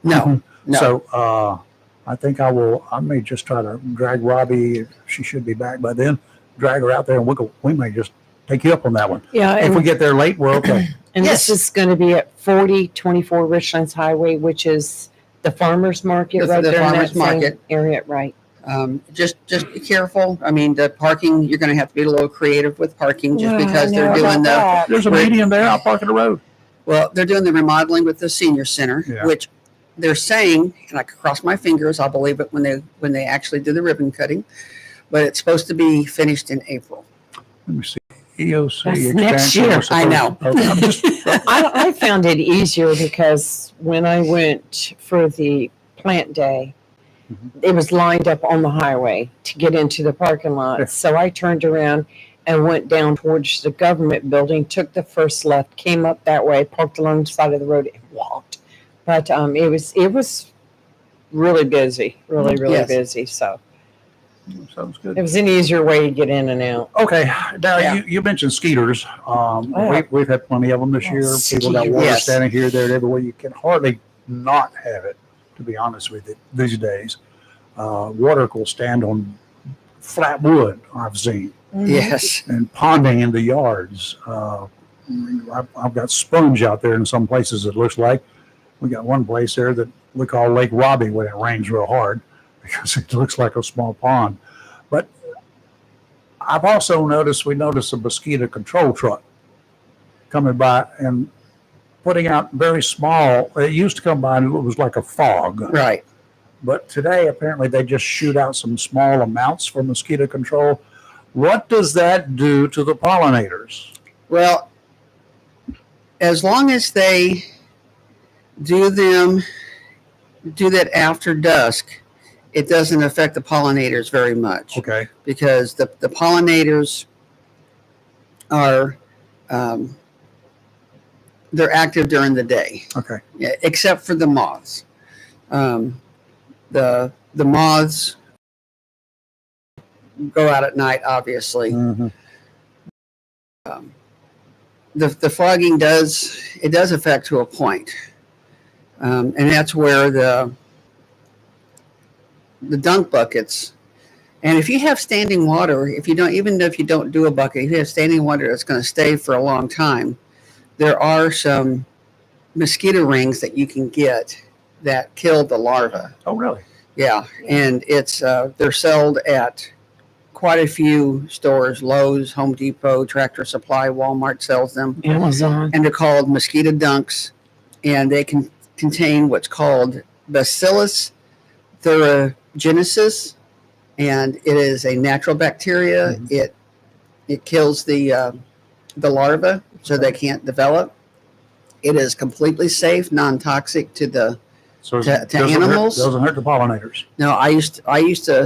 Speaker 3: No. No.
Speaker 1: So I think I may just try to drag Robbie. She should be back by then. Drag her out there and we may just take you up on that one.
Speaker 2: Yeah,
Speaker 1: If
Speaker 2: and,
Speaker 1: we get there late, we're okay.
Speaker 2: and
Speaker 3: Yes.
Speaker 2: this is going to be at 4024 Richlands Highway, which is the farmer's market
Speaker 3: The
Speaker 2: right there in
Speaker 3: farmer's
Speaker 2: that same
Speaker 3: market.
Speaker 2: area, right?
Speaker 3: Just be careful. I mean, the parking, you're going to have to be a little creative with parking just
Speaker 2: Yeah,
Speaker 3: because
Speaker 2: I
Speaker 3: they're
Speaker 2: know
Speaker 3: doing
Speaker 2: about that.
Speaker 1: There's a median there. I'll park in the road.
Speaker 3: well, they're doing the remodeling with the senior center,
Speaker 1: Yeah.
Speaker 3: which they're saying, and I could cross my fingers, I'll believe it when they actually do the ribbon cutting, but it's supposed to be finished in April.
Speaker 1: Let me see. EOC
Speaker 2: That's
Speaker 1: expansion.
Speaker 2: next year.
Speaker 1: we're supposed-
Speaker 3: I know.
Speaker 1: Okay, I'm just,
Speaker 2: I found it easier because when I went for the plant day, it was lined up on the highway to get into the parking lot.
Speaker 1: Yeah.
Speaker 2: So I turned around and went down towards the government building, took the first left, came up that way, parked along the side of the road, and walked. But it was really busy, really
Speaker 3: Yes.
Speaker 2: busy. So
Speaker 1: sounds
Speaker 2: it
Speaker 1: good.
Speaker 2: was an easier way to get in and out.
Speaker 1: Okay, now
Speaker 3: Yeah.
Speaker 1: you mentioned skeeters.
Speaker 2: Yeah.
Speaker 1: We've had plenty of them this year. People got
Speaker 2: Skeeters.
Speaker 1: water
Speaker 3: Yes.
Speaker 1: standing here, there, and everywhere. You can hardly not have it, to be honest with you, these days. Water will stand on flat wood, I've seen,
Speaker 3: Yes.
Speaker 1: and ponding in the yards. I've got sponge out there in some places, it looks like. We got one place there that we call Lake Robbie when it rains real hard because it looks like a small pond. But I've also noticed, we noticed a mosquito control truck coming by and putting out very small, it used to come by and it was like a fog.
Speaker 3: Right.
Speaker 1: But today, apparently, they just shoot out some small amounts for mosquito control. What does that do to the pollinators?
Speaker 3: Well, as long as they do that after dusk, it doesn't affect the pollinators very much
Speaker 1: Okay.
Speaker 3: because the pollinators are they're active during the day,
Speaker 1: Okay.
Speaker 3: except for the moths. The moths go out at night, obviously.
Speaker 1: Mhm.
Speaker 3: The fogging does affect to a point, and that's where the dunk buckets. And if you have standing water, even if you don't do a bucket, if you have standing water that's going to stay for a long time, there are some mosquito rings that you can get that kill the larvae.
Speaker 1: Oh, really?
Speaker 3: Yeah, and it's they're sold at quite a few stores: Lowe's, Home Depot, Tractor Supply, Walmart sells them,
Speaker 2: Amazon.
Speaker 3: and they're called mosquito dunks, and they can contain what's called Bacillus thuringiensis, and it is a natural bacteria.
Speaker 1: Mhm.
Speaker 3: It kills the larvae, so they can't develop. It is completely safe, non-toxic to the.
Speaker 1: So
Speaker 3: To animals?
Speaker 1: Doesn't hurt the pollinators.
Speaker 3: No, I used to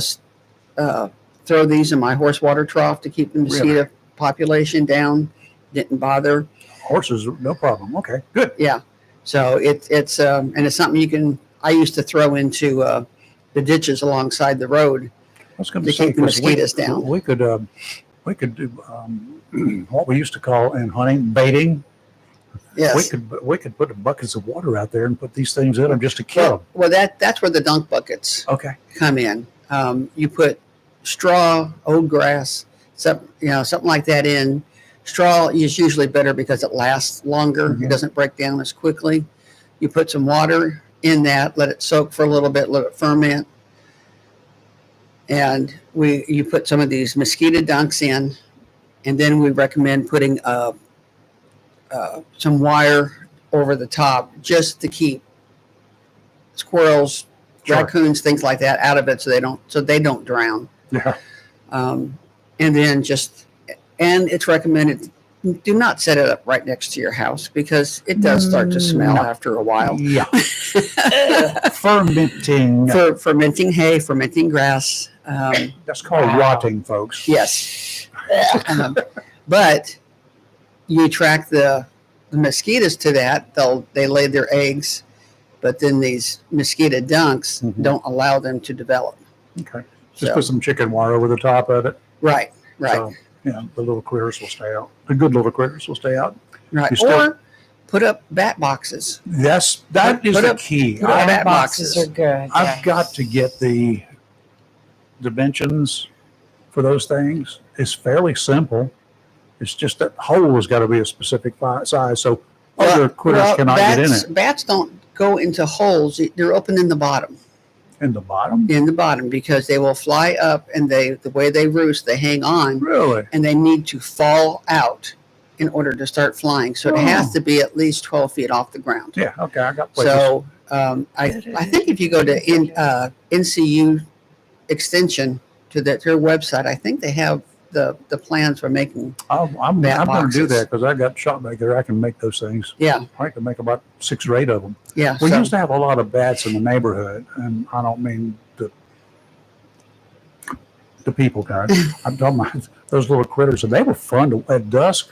Speaker 3: throw these in my horse water trough to keep the mosquito population down. Didn't bother.
Speaker 1: Horses, no problem. Okay, good.
Speaker 3: Yeah, so it's and it's something I used to throw into the ditches alongside the road.
Speaker 1: I was going
Speaker 3: To
Speaker 1: to say,
Speaker 3: keep the
Speaker 1: 'cause
Speaker 3: mosquitoes down.
Speaker 1: We could do what we used to call in hunting baiting.
Speaker 3: Yes.
Speaker 1: We could put buckets of water out there and put these things in them just to kill
Speaker 3: Well, that's where the dunk buckets
Speaker 1: them. Okay.
Speaker 3: come in. You put straw, old grass, something like that in. Straw is usually better because it lasts longer.
Speaker 1: Mhm.
Speaker 3: It doesn't break down as quickly. You put some water in that, let it soak for a little bit, let it ferment. And you put some of these mosquito dunks in, and then we recommend putting some wire over the top just to keep squirrels,
Speaker 1: Sure.
Speaker 3: raccoons, things like that out of it, so they don't drown.
Speaker 1: Yeah.
Speaker 3: And then and it's recommended, do not set it up right next to your house because it does start to smell
Speaker 1: No.
Speaker 3: after a while.
Speaker 1: Yeah. Fermenting.
Speaker 3: For fermenting hay, fermenting grass.
Speaker 1: That's called rotting, folks.
Speaker 3: Yes. But you attract the mosquitoes to that. They lay their eggs, but then these mosquito dunks
Speaker 1: Mhm.
Speaker 3: don't allow them to develop.
Speaker 1: Okay. Just
Speaker 3: So-
Speaker 1: put some chicken wire over the top of it.
Speaker 3: Right.
Speaker 1: So, the little critters will stay out. The good little critters will stay out.
Speaker 3: Right.
Speaker 1: You still-
Speaker 3: Or put up bat boxes.
Speaker 1: That is
Speaker 3: Put
Speaker 1: the
Speaker 3: up-
Speaker 1: key.
Speaker 3: put up
Speaker 2: Bat
Speaker 3: bat
Speaker 2: boxes
Speaker 3: boxes.
Speaker 2: are good.
Speaker 1: I've
Speaker 2: yes.
Speaker 1: got to get the dimensions for those things. It's fairly simple. It's just that hole has got to be a specific size, so other critters cannot get in it.
Speaker 3: Bats don't go into holes. They're open in the bottom.
Speaker 1: In the bottom?
Speaker 3: in the bottom because they will fly up and the way they roost, they hang on
Speaker 1: Really?
Speaker 3: and they need to fall out in order to start flying. So it has to be at least 12 feet off the ground.
Speaker 1: Yeah, okay, I got places.
Speaker 3: So I think if you go to NCU extension to their website, I think they have the plans for making.
Speaker 1: I'm
Speaker 3: bat
Speaker 1: going to do
Speaker 3: boxes.
Speaker 1: that because I got shot back there. I can make those things.
Speaker 3: Yeah,
Speaker 1: I can make about 6 or 8 of them.
Speaker 3: yeah.
Speaker 1: We
Speaker 3: so-
Speaker 1: used to have a lot of bats in the neighborhood, and I don't mean the people kind. I'm talking about those little critters, and they were fun to, at dusk.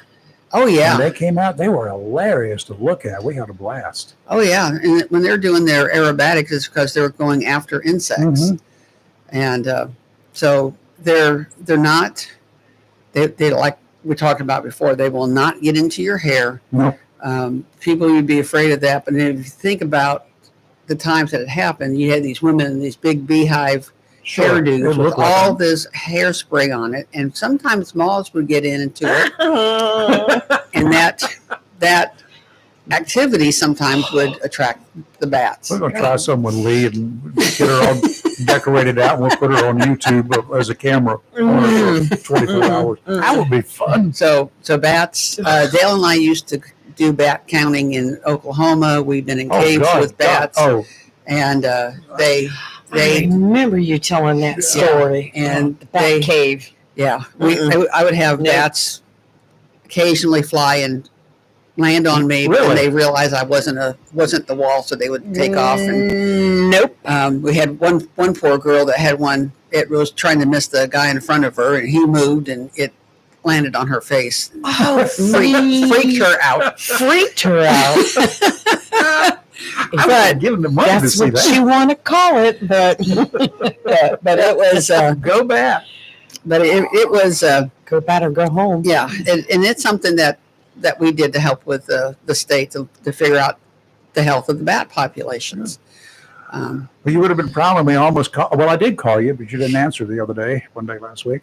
Speaker 3: oh yeah,
Speaker 1: When they came out, they were hilarious to look at. We had a blast.
Speaker 3: oh yeah. And when they're doing their aerobatics, it's because they're going after insects,
Speaker 1: Mhm.
Speaker 3: and so they're not. They like we talked about before. They will not get into your hair.
Speaker 1: No.
Speaker 3: People would be afraid of that, but if you think about the times that it happened, you had these women in these big beehive
Speaker 1: Sure. It
Speaker 3: hairdos with
Speaker 1: looked like
Speaker 3: all
Speaker 1: them.
Speaker 3: this hairspray on it, and sometimes moths would get into it, and that activity sometimes would attract the bats.
Speaker 1: We're going to try some with Lee and get her all decorated out, and we'll put her on YouTube as a camera on her for 24 hours. That would be fun.
Speaker 3: So bats. Dale and I used to do bat counting in Oklahoma. We've been in caves with bats, and
Speaker 2: I
Speaker 3: they
Speaker 2: remember you telling that story.
Speaker 3: and
Speaker 2: The bat
Speaker 3: they
Speaker 2: cave.
Speaker 3: yeah.
Speaker 2: Mm-mm.
Speaker 3: I would have
Speaker 2: Nope.
Speaker 3: bats occasionally fly and land on me, but
Speaker 1: Really?
Speaker 3: when they realized I wasn't the wall, so they would take off. And
Speaker 2: Nope.
Speaker 3: we had one poor girl that had one. It was trying to miss the guy in front of her, and he moved, and it landed on her face.
Speaker 2: Oh,
Speaker 3: Freaked her out.
Speaker 2: Freaked her out.
Speaker 1: I
Speaker 2: But
Speaker 1: would give them the money to
Speaker 2: that's
Speaker 1: see
Speaker 2: what
Speaker 1: that.
Speaker 2: you want to call it. But
Speaker 3: But it was
Speaker 1: Go bat.
Speaker 3: but it was
Speaker 2: go bat or go home.
Speaker 3: yeah, and it's something that we did to help with the state to figure out the health of the bat populations.
Speaker 1: Well, you would have been proud of me. I did call you, but you didn't answer the other day, one day last week.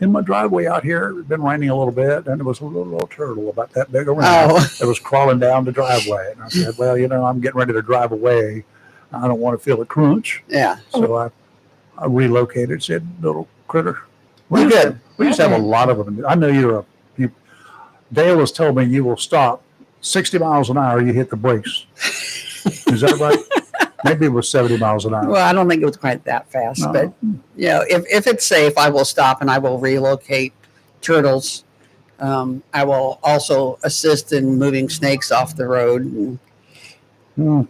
Speaker 1: In my driveway out here, it had been raining a little bit, and there was a little turtle about that big around.
Speaker 3: Oh.
Speaker 1: It was crawling down the driveway. And I said, well, I'm getting ready to drive away. I don't want to feel a crunch.
Speaker 3: Yeah.
Speaker 1: So I relocated, said, little critter.
Speaker 3: Well, good.
Speaker 1: We used to have a lot of them. I know Dale has told me you will stop 60 miles an hour, you hit the brakes. Is that right? Maybe it was 70 miles an hour.
Speaker 3: Well, I don't think it was quite that fast,
Speaker 1: No.
Speaker 3: but if it's safe, I will stop and I will relocate turtles. I will also assist in moving snakes off the road. And
Speaker 1: Well,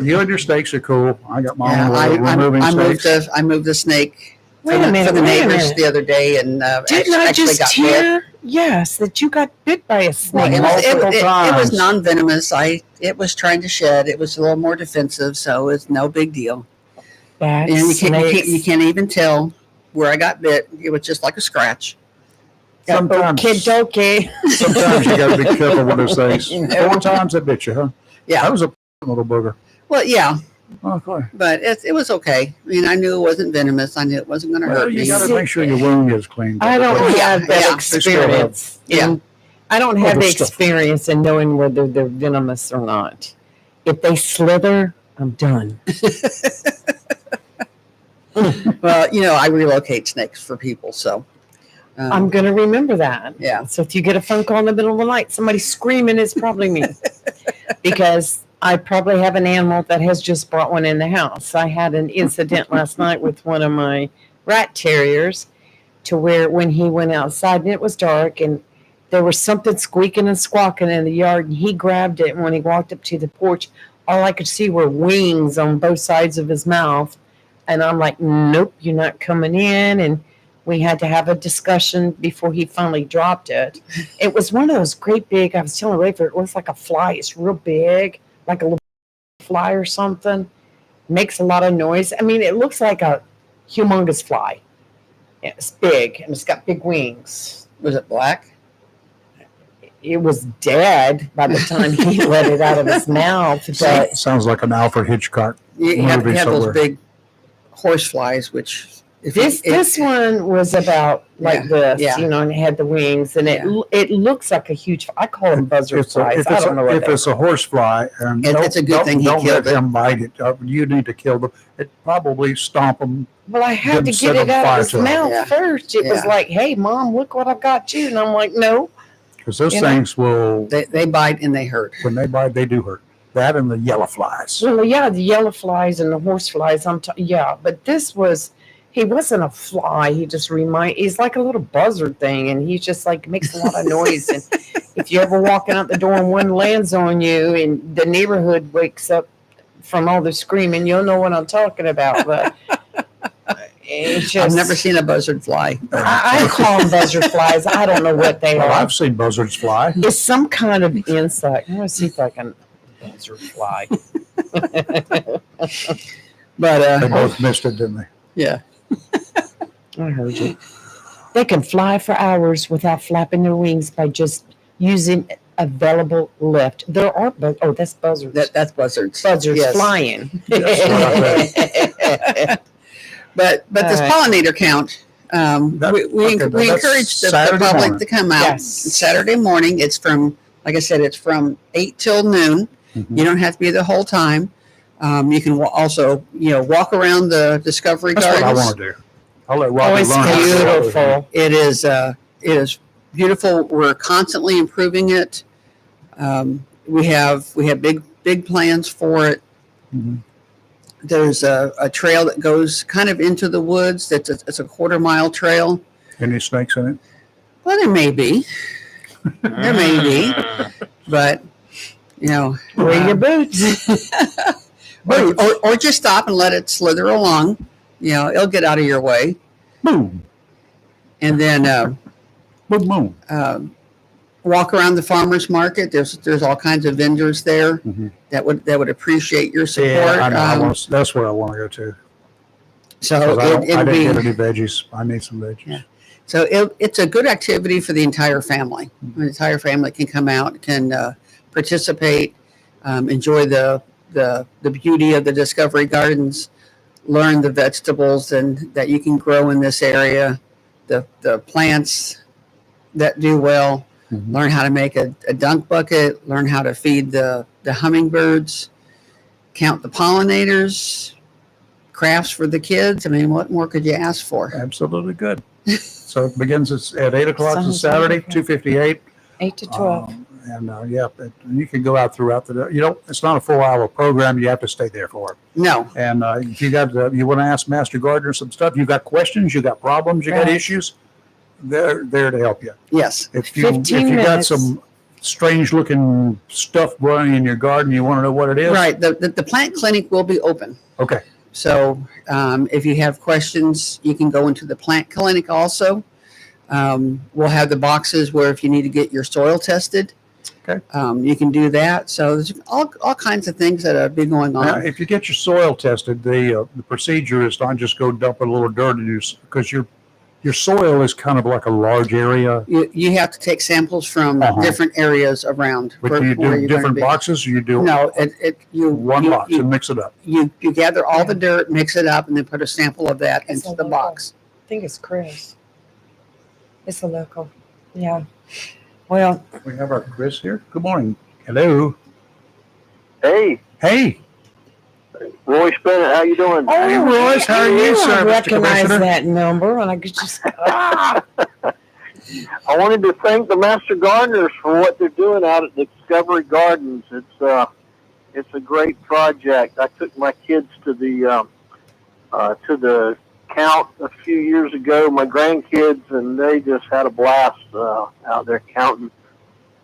Speaker 1: you and your snakes are cool. I got my own way of removing snakes.
Speaker 3: I moved a snake
Speaker 2: Wait a minute.
Speaker 3: for the
Speaker 2: Wait a
Speaker 3: neighbors
Speaker 2: minute.
Speaker 3: the other day, and
Speaker 2: Didn't I
Speaker 3: actually
Speaker 2: just
Speaker 3: got bit.
Speaker 2: hear? Yes, that you got bit by a
Speaker 3: Well,
Speaker 2: snake.
Speaker 3: it
Speaker 1: Multiple
Speaker 3: was
Speaker 1: times.
Speaker 3: non-venomous. It was trying to shed. It was a little more defensive, so it's no big deal.
Speaker 2: Bats,
Speaker 3: And you
Speaker 2: snakes.
Speaker 3: can't even tell where I got bit. It was just like a scratch.
Speaker 1: Sometimes
Speaker 2: Okie dokie.
Speaker 1: Sometimes you got to be careful with those things.
Speaker 3: You know.
Speaker 1: 4 times that bit you, huh?
Speaker 3: Yeah.
Speaker 1: That was a little booger.
Speaker 3: Well, yeah,
Speaker 1: Okay.
Speaker 3: but it was okay. I mean, I knew it wasn't venomous. I knew it wasn't going to
Speaker 1: Well,
Speaker 3: hurt
Speaker 1: you
Speaker 3: me.
Speaker 1: got to make sure your wound is clean.
Speaker 2: I don't
Speaker 3: Yeah,
Speaker 2: have that
Speaker 3: yeah.
Speaker 2: experience.
Speaker 3: Yeah.
Speaker 2: I don't have
Speaker 1: Other
Speaker 2: the
Speaker 1: stuff.
Speaker 2: experience in knowing whether they're venomous or not. If they slither, I'm done.
Speaker 3: Well, I relocate snakes for people, so.
Speaker 2: I'm going to remember that.
Speaker 3: Yeah.
Speaker 2: So if you get a phone call in the middle of the night, somebody screaming, it's probably me. Because I probably have an animal that has just brought one in the house. I had an incident last night with one of my rat terriers to where when he went outside and it was dark and there was something squeaking and squawking in the yard and he grabbed it, and when he walked up to the porch, all I could see were wings on both sides of his mouth. And I'm like, nope, you're not coming in. And we had to have a discussion before he finally dropped it. It was one of those great big, I was telling Rafer, it looks like a fly. It's real big, like a little fly or something. Makes a lot of noise. I mean, it looks like a humongous fly. It's big and it's got big wings.
Speaker 3: Was it black?
Speaker 2: It was dead by the time he let it out of his mouth. But
Speaker 1: Sounds like an Alfred Hitchcock.
Speaker 3: You have
Speaker 1: Movie
Speaker 3: those
Speaker 1: somewhere.
Speaker 3: big horse flies, which
Speaker 2: This one was about like
Speaker 3: Yeah,
Speaker 2: this,
Speaker 3: yeah.
Speaker 2: and it had the wings, and it looks like a huge. I call them buzzard flies. I don't know what
Speaker 1: if it's a horse fly, and
Speaker 3: It's a good thing he
Speaker 1: don't let
Speaker 3: killed it.
Speaker 1: them bite it. You need to kill them. It probably stomp them.
Speaker 2: Well, I had to
Speaker 1: Didn't
Speaker 2: get
Speaker 1: set
Speaker 2: it
Speaker 1: on
Speaker 2: out
Speaker 1: fire
Speaker 2: of his
Speaker 1: to it.
Speaker 2: mouth
Speaker 3: Yeah.
Speaker 2: first. It was
Speaker 3: Yeah.
Speaker 2: like, "Hey, Mom, look what I've got you," and I'm like, "No."
Speaker 1: Because those
Speaker 2: You know?
Speaker 1: things will,
Speaker 3: They bite and they hurt.
Speaker 1: when they bite, they do hurt. That and the yellow flies.
Speaker 2: Well, yeah, the yellow flies and the horse flies. Yeah, but this was. He wasn't a fly. He just he's like a little buzzard thing, and he just like makes a lot of noise. And if you're ever walking out the door and one lands on you, and the neighborhood wakes up from all the screaming, you'll know what I'm talking about. But it's just,
Speaker 3: I've never seen a buzzard fly.
Speaker 2: I call them buzzard flies. I don't know what they
Speaker 1: Well,
Speaker 2: are.
Speaker 1: I've seen buzzards fly.
Speaker 2: It's some kind of insect. I'm gonna see if I can buzzard fly.
Speaker 3: But
Speaker 1: They both missed it, didn't they?
Speaker 3: yeah.
Speaker 2: I heard you. They can fly for hours without flapping their wings by just using available lift. There are that's buzzards.
Speaker 3: That's buzzards.
Speaker 2: Buzzards
Speaker 3: Yes.
Speaker 2: flying.
Speaker 3: But this
Speaker 2: All right.
Speaker 3: pollinator count, we
Speaker 1: that's
Speaker 3: encourage the
Speaker 1: Saturday
Speaker 3: public
Speaker 1: morning.
Speaker 3: to come out.
Speaker 2: Yes.
Speaker 3: Saturday morning. It's from, like I said, it's from 8 till noon.
Speaker 1: Mhm.
Speaker 3: You don't have to be the whole time. You can also, walk around the Discovery
Speaker 1: That's what I
Speaker 3: Gardens.
Speaker 1: want to do. I'll let Robbie
Speaker 2: Oh, it's
Speaker 1: learn. how to do it.
Speaker 2: beautiful.
Speaker 3: It is beautiful. We're constantly improving it. We have big plans for it.
Speaker 1: Mhm.
Speaker 3: There's a trail that goes kind of into the woods. It's a quarter-mile trail.
Speaker 1: Any snakes in it?
Speaker 3: Well, there may be, but
Speaker 2: Wear your boots.
Speaker 3: or just stop and let it slither along. It'll get out of your way,
Speaker 1: Boom,
Speaker 3: and then
Speaker 1: boom, boom.
Speaker 3: walk around the farmers market. There's all kinds of vendors there
Speaker 1: Mhm.
Speaker 3: that would appreciate your support.
Speaker 1: Yeah, I know. That's where I want to go to.
Speaker 3: So
Speaker 1: 'Cause I
Speaker 3: it'll
Speaker 1: didn't
Speaker 3: be
Speaker 1: get any veggies. I need some veggies.
Speaker 3: Yeah. so it's a good activity for the entire family. The entire family can come out, can participate, enjoy the beauty of the Discovery Gardens, learn the vegetables and that you can grow in this area, the plants that do well.
Speaker 1: Mhm.
Speaker 3: Learn how to make a dunk bucket, learn how to feed the hummingbirds, count the pollinators, crafts for the kids. I mean, what more could you ask for?
Speaker 1: Absolutely good. So it begins at 8 o'clock on
Speaker 2: Sounds
Speaker 1: Saturday,
Speaker 2: wonderful.
Speaker 1: 2:58.
Speaker 2: 8 to 12.
Speaker 1: You can go out throughout the day. It's not a 4-hour program. You have to stay there for it.
Speaker 3: No,
Speaker 1: And if you want to ask Master Gardener some stuff, you got questions, you got problems, you got
Speaker 2: Right.
Speaker 1: issues, they're there to help you.
Speaker 3: yes,
Speaker 1: If you
Speaker 2: 15
Speaker 1: got
Speaker 2: minutes.
Speaker 1: some strange looking stuff growing in your garden, you want to know what it is.
Speaker 3: right. The plant clinic will be open.
Speaker 1: Okay.
Speaker 3: So if you have questions, you can go into the plant clinic also. We'll have the boxes where if you need to get your soil tested,
Speaker 1: Okay.
Speaker 3: you can do that. So there's all kinds of things that have been going
Speaker 1: Now,
Speaker 3: on.
Speaker 1: if you get your soil tested, the procedure is not just go dump a little dirt in your, because your soil is kind of like a large area.
Speaker 3: You have to take samples from
Speaker 1: Uh-huh.
Speaker 3: different areas around.
Speaker 1: But
Speaker 3: where-
Speaker 1: do you
Speaker 3: where
Speaker 1: do
Speaker 3: you're gonna
Speaker 1: different
Speaker 3: be.
Speaker 1: boxes, or you do
Speaker 3: No,
Speaker 1: one
Speaker 3: you,
Speaker 1: box
Speaker 3: You,
Speaker 1: and mix it up?
Speaker 3: you gather all the dirt, mix it up, and then put a sample of that
Speaker 2: It's
Speaker 3: into
Speaker 2: a
Speaker 3: the
Speaker 2: local.
Speaker 3: box.
Speaker 2: I think it's Chris. It's a local. Yeah. Well,
Speaker 1: We have our Chris here. Good morning. Hello.
Speaker 4: Hey,
Speaker 1: Hey.
Speaker 4: Roy Spennett, how you doing?
Speaker 1: Hey, Royce, how are you, sir,
Speaker 2: I
Speaker 1: Mr.
Speaker 2: recognize
Speaker 1: Commissioner?
Speaker 2: that number, and I could just.
Speaker 4: I wanted to thank the Master Gardeners for what they're doing out at the Discovery Gardens. It's a great project. I took my kids to the count a few years ago, my grandkids, and they just had a blast out there counting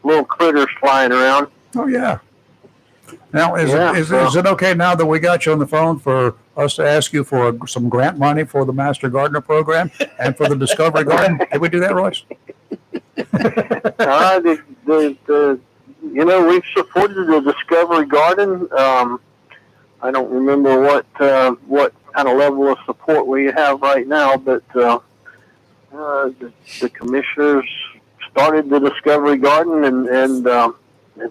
Speaker 4: little critters flying around.
Speaker 1: Oh, yeah. Now, is
Speaker 4: Yeah,
Speaker 1: it okay now that we got you on the phone for us to ask you for some grant money for the Master Gardener program and for the Discovery Garden? Did we do that, Royce?
Speaker 4: We've supported the Discovery Garden. I don't remember what kind of level of support we have right now, but the commissioners started the Discovery Garden and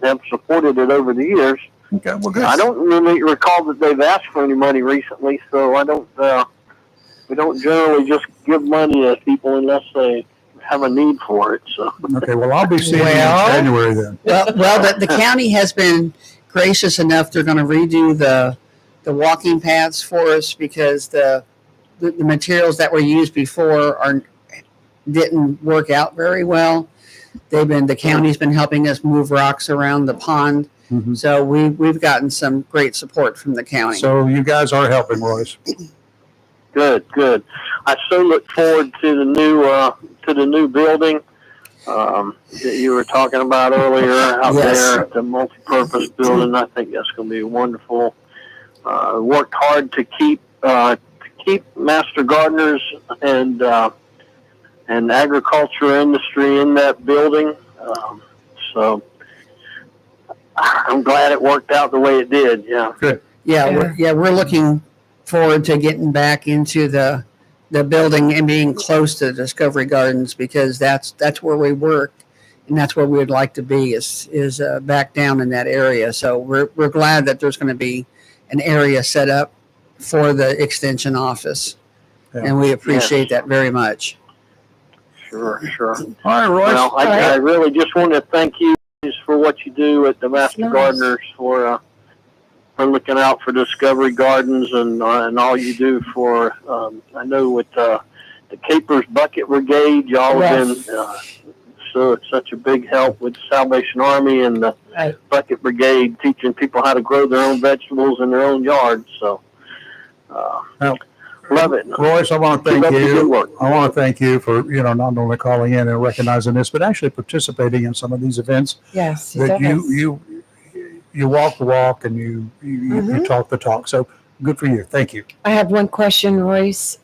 Speaker 4: have supported it over the years.
Speaker 1: Okay, well, good.
Speaker 4: I don't really recall that they've asked for any money recently, so I don't We don't generally just give money to people unless they have a need for it. So
Speaker 1: Okay, well, I'll be seeing you in
Speaker 2: Well-
Speaker 1: January then.
Speaker 3: Well, the county has been gracious enough. They're going to redo the walking paths for us because the materials that were used before didn't work out very well. The county's been helping us move rocks around the pond.
Speaker 1: Mhm.
Speaker 3: So we've gotten some great support from the county.
Speaker 1: So you guys are helping, Royce.
Speaker 4: good. I so look forward to the new building that you were talking about earlier out
Speaker 3: Yes.
Speaker 4: there at the multi-purpose building. I think that's going to be wonderful. Worked hard to keep master gardeners and agriculture industry in that building. So I'm glad it worked out the way it did. Yeah.
Speaker 1: Good.
Speaker 3: We're looking forward to getting back into the building and being close to Discovery Gardens because that's where we work and that's where we would like to be is back down in that area. So we're glad that there's going to be an area set up for the extension office, and we appreciate that very much.
Speaker 4: Sure.
Speaker 1: All right, Royce.
Speaker 4: Well, I really just want to thank you for what you do at the Master
Speaker 2: Nice.
Speaker 4: Gardeners for looking out for Discovery Gardens and all you do for. I know with the Capers Bucket Brigade, y'all have been such a big help with the Salvation Army and the
Speaker 2: Right.
Speaker 4: Bucket Brigade, teaching people how to grow their own vegetables in their own yards. So, love it.
Speaker 1: Royce, I want to
Speaker 4: Keep
Speaker 1: thank
Speaker 4: up the good
Speaker 1: you.
Speaker 4: work.
Speaker 1: I want to thank you for, not only calling in and recognizing this, but actually participating in some of these events
Speaker 2: Yes, he
Speaker 1: that
Speaker 2: does.
Speaker 1: you walk the walk and you talk the talk. So good for you. Thank you.
Speaker 2: I have one question, Royce.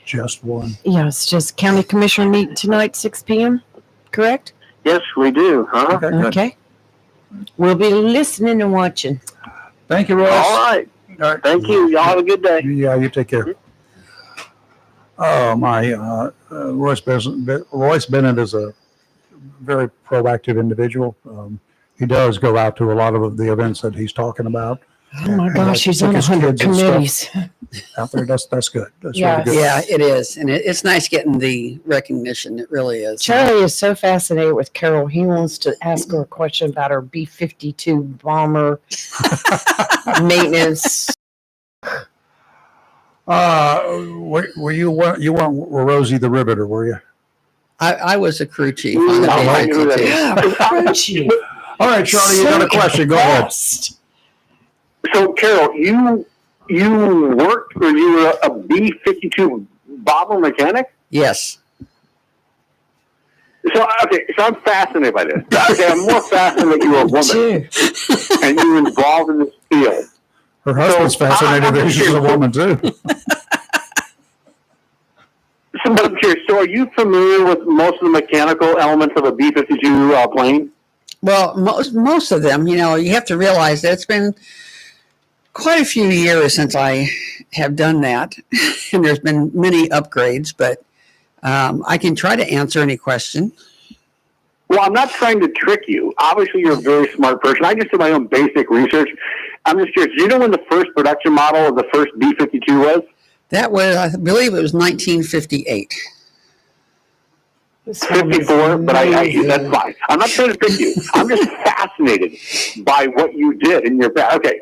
Speaker 1: Just one.
Speaker 2: Yes, just county commissioner meeting tonight, 6 p.m., correct?
Speaker 4: Yes, we do. Huh?
Speaker 1: Okay. Good.
Speaker 2: Okay. We'll be listening and watching.
Speaker 1: Thank you, Royce.
Speaker 4: All right.
Speaker 1: All right.
Speaker 4: Thank you. Y'all have a good day.
Speaker 1: Yeah, you take care. Oh, Royce Bennett is a very proactive individual. He does go out to a lot of the events that he's talking about.
Speaker 2: Oh my gosh, he's
Speaker 1: Took
Speaker 2: on
Speaker 1: his
Speaker 2: 100
Speaker 1: kids and stuff.
Speaker 2: committees.
Speaker 1: Out there, that's good. That's
Speaker 2: Yes.
Speaker 1: really good.
Speaker 3: Yeah, it is, and it's nice getting the recognition. It really is.
Speaker 2: Charlie is so fascinated with Carol. He wants to ask her a question about her B-52 bomber maintenance.
Speaker 1: Were you weren't Rosie the Riveter, were you?
Speaker 3: I was a crew chief on the
Speaker 4: I like who that
Speaker 3: B-52.
Speaker 4: is.
Speaker 2: Yeah, crew chief.
Speaker 1: All right, Charlie, you got a question. Go ahead.
Speaker 2: Impressed.
Speaker 5: So, Carol, you worked or you were a B-52 bomber mechanic?
Speaker 3: Yes.
Speaker 5: So I'm fascinated by this. Okay, I'm more fascinated that you were a woman
Speaker 2: Too.
Speaker 5: and you were involved in this field.
Speaker 1: Her husband's fascinated that she's a woman too.
Speaker 5: So, but I'm curious, so are you familiar with most of the mechanical elements of a B-52 plane?
Speaker 3: Well, most of them, you have to realize that it's been quite a few years since I have done that, and there's been many upgrades, but I can try to answer any question.
Speaker 5: Well, I'm not trying to trick you. Obviously, you're a very smart person. I just did my own basic research. I'm just curious, do you know when the first production model of the first B-52 was?
Speaker 3: That was, I believe it was 1958.
Speaker 5: 54, but that's fine. I'm not trying to trick you. I'm just fascinated by what you did in your past. Okay.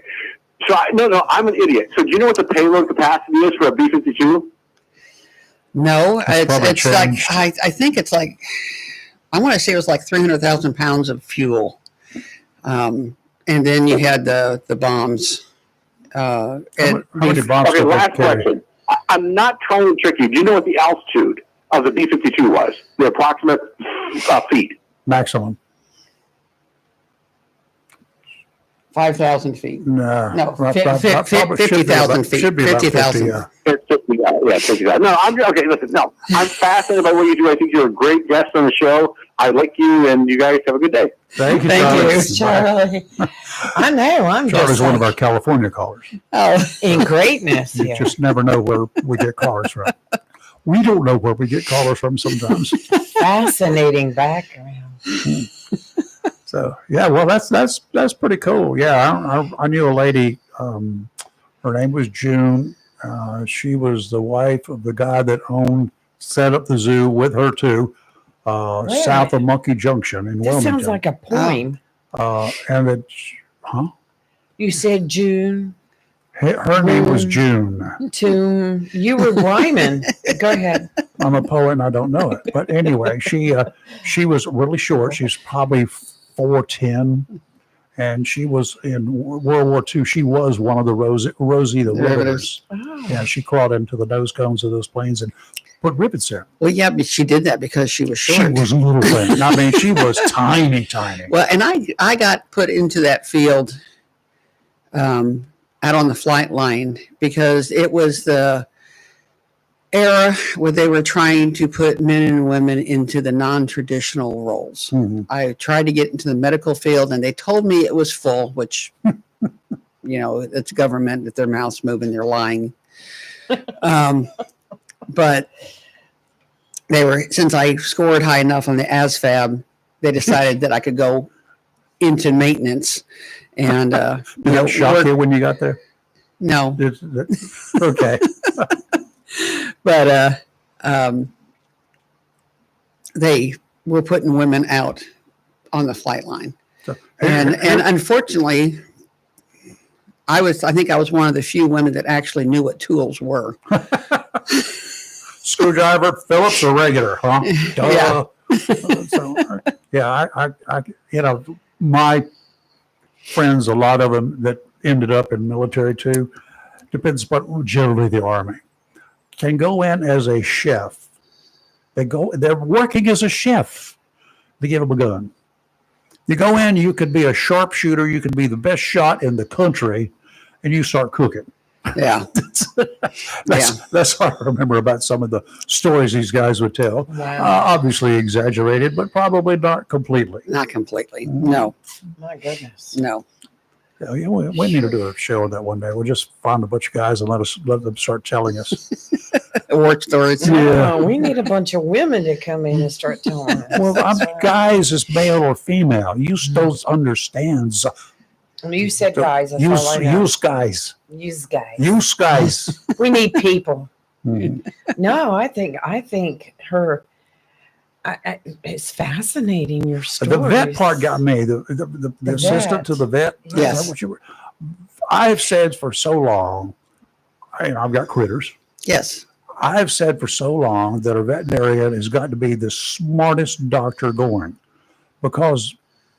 Speaker 5: So, no, I'm an idiot. So, do you know what the payload capacity is for a B-52?
Speaker 3: No,
Speaker 1: probably
Speaker 3: it's like,
Speaker 1: changed.
Speaker 3: I think it's like, I want to say it was like 300,000 pounds of fuel. And then you had the bombs.
Speaker 1: How many bombs
Speaker 5: Okay,
Speaker 1: did
Speaker 5: last
Speaker 1: that carry?
Speaker 5: question. I'm not trying to trick you. Do you know what the altitude of the B-52 was? The approximate feet?
Speaker 1: Maximum.
Speaker 3: 5,000 feet.
Speaker 1: No,
Speaker 3: No,
Speaker 1: probably should be
Speaker 3: 50,000
Speaker 1: about-
Speaker 3: feet.
Speaker 1: Should be about
Speaker 3: 50,000.
Speaker 1: 50, yeah.
Speaker 5: It's 50, yeah, 50. No, okay, listen, no. I'm fascinated by what you do. I think you're a great guest on the show. I like you, and you guys have a good day.
Speaker 1: Thank you,
Speaker 3: Thank
Speaker 1: Charlie.
Speaker 3: you,
Speaker 2: Charlie. I know. I'm
Speaker 1: Charlie's
Speaker 2: just
Speaker 1: one of
Speaker 2: like,
Speaker 1: our California callers.
Speaker 3: Oh,
Speaker 2: in greatness
Speaker 1: You
Speaker 2: here.
Speaker 1: just never know where we get callers from. We don't know where we get callers from sometimes.
Speaker 2: Fascinating background.
Speaker 1: So yeah, well, that's pretty cool. Yeah, I knew a lady. Her name was June, She was the wife of the guy that set up the zoo with her too,
Speaker 2: Wait a
Speaker 1: south of Monkey Junction in
Speaker 2: That
Speaker 1: Wilmington.
Speaker 2: sounds like a poem.
Speaker 1: And it's,
Speaker 2: You said June.
Speaker 1: her name was June.
Speaker 2: You were rhyming. Go ahead.
Speaker 1: I'm a poet and I don't know it. But anyway, she was really short. She's probably 4'10", and she was in World War II. She was one of the Rosie the Riveters.
Speaker 2: Oh.
Speaker 1: Yeah, she crawled into the nose cones of those planes and put rivets there.
Speaker 3: Well, yeah, but she did that because she was short.
Speaker 1: She was a little thing. I mean, she was tiny.
Speaker 3: Well, and I got put into that field out on the flight line because it was the era where they were trying to put men and women into the non-traditional roles.
Speaker 1: Mhm.
Speaker 3: I tried to get into the medical field and they told me it was full, which, it's government. If their mouth's moving, they're lying. But since I scored high enough on the ASVAB, they decided that I could go into maintenance. And,
Speaker 1: Did that shock you when you got there?
Speaker 3: No,
Speaker 1: Okay.
Speaker 3: but they were putting women out on the flight line. And unfortunately, I think I was one of the few women that actually knew what tools were.
Speaker 1: Screwdriver, Phillips, or regular, huh?
Speaker 3: Yeah.
Speaker 1: My friends, a lot of them that ended up in military too, depends, but generally the Army, can go in as a chef. They're working as a chef. They give them a gun. You go in, you could be a sharpshooter, you could be the best shot in the country, and you start cooking.
Speaker 3: Yeah.
Speaker 1: That's what I remember about some of the stories these guys would tell.
Speaker 2: Wow.
Speaker 1: Obviously exaggerated, but probably not completely.
Speaker 3: Not completely. No,
Speaker 2: My goodness.
Speaker 3: no.
Speaker 1: Yeah, we need to do a show on that one day. We'll just find a bunch of guys and let them start telling us.
Speaker 3: Work stories.
Speaker 1: Yeah.
Speaker 2: Oh, we need a bunch of women to come in and start telling us.
Speaker 1: Well, guys is male or female. You still understands.
Speaker 2: You said guys. That's all I know.
Speaker 1: Use guys.
Speaker 2: Use guys.
Speaker 1: Use guys.
Speaker 2: We need people.
Speaker 1: Mhm.
Speaker 2: No, I think her. It's fascinating, your story.
Speaker 1: The vet part got me. The assistant
Speaker 2: vet.
Speaker 1: to the vet.
Speaker 3: Yes.
Speaker 1: Is that what you were? I've said for so long, I've got critters.
Speaker 3: Yes.
Speaker 1: I've said for so long that a veterinarian has got to be the smartest doctor going, because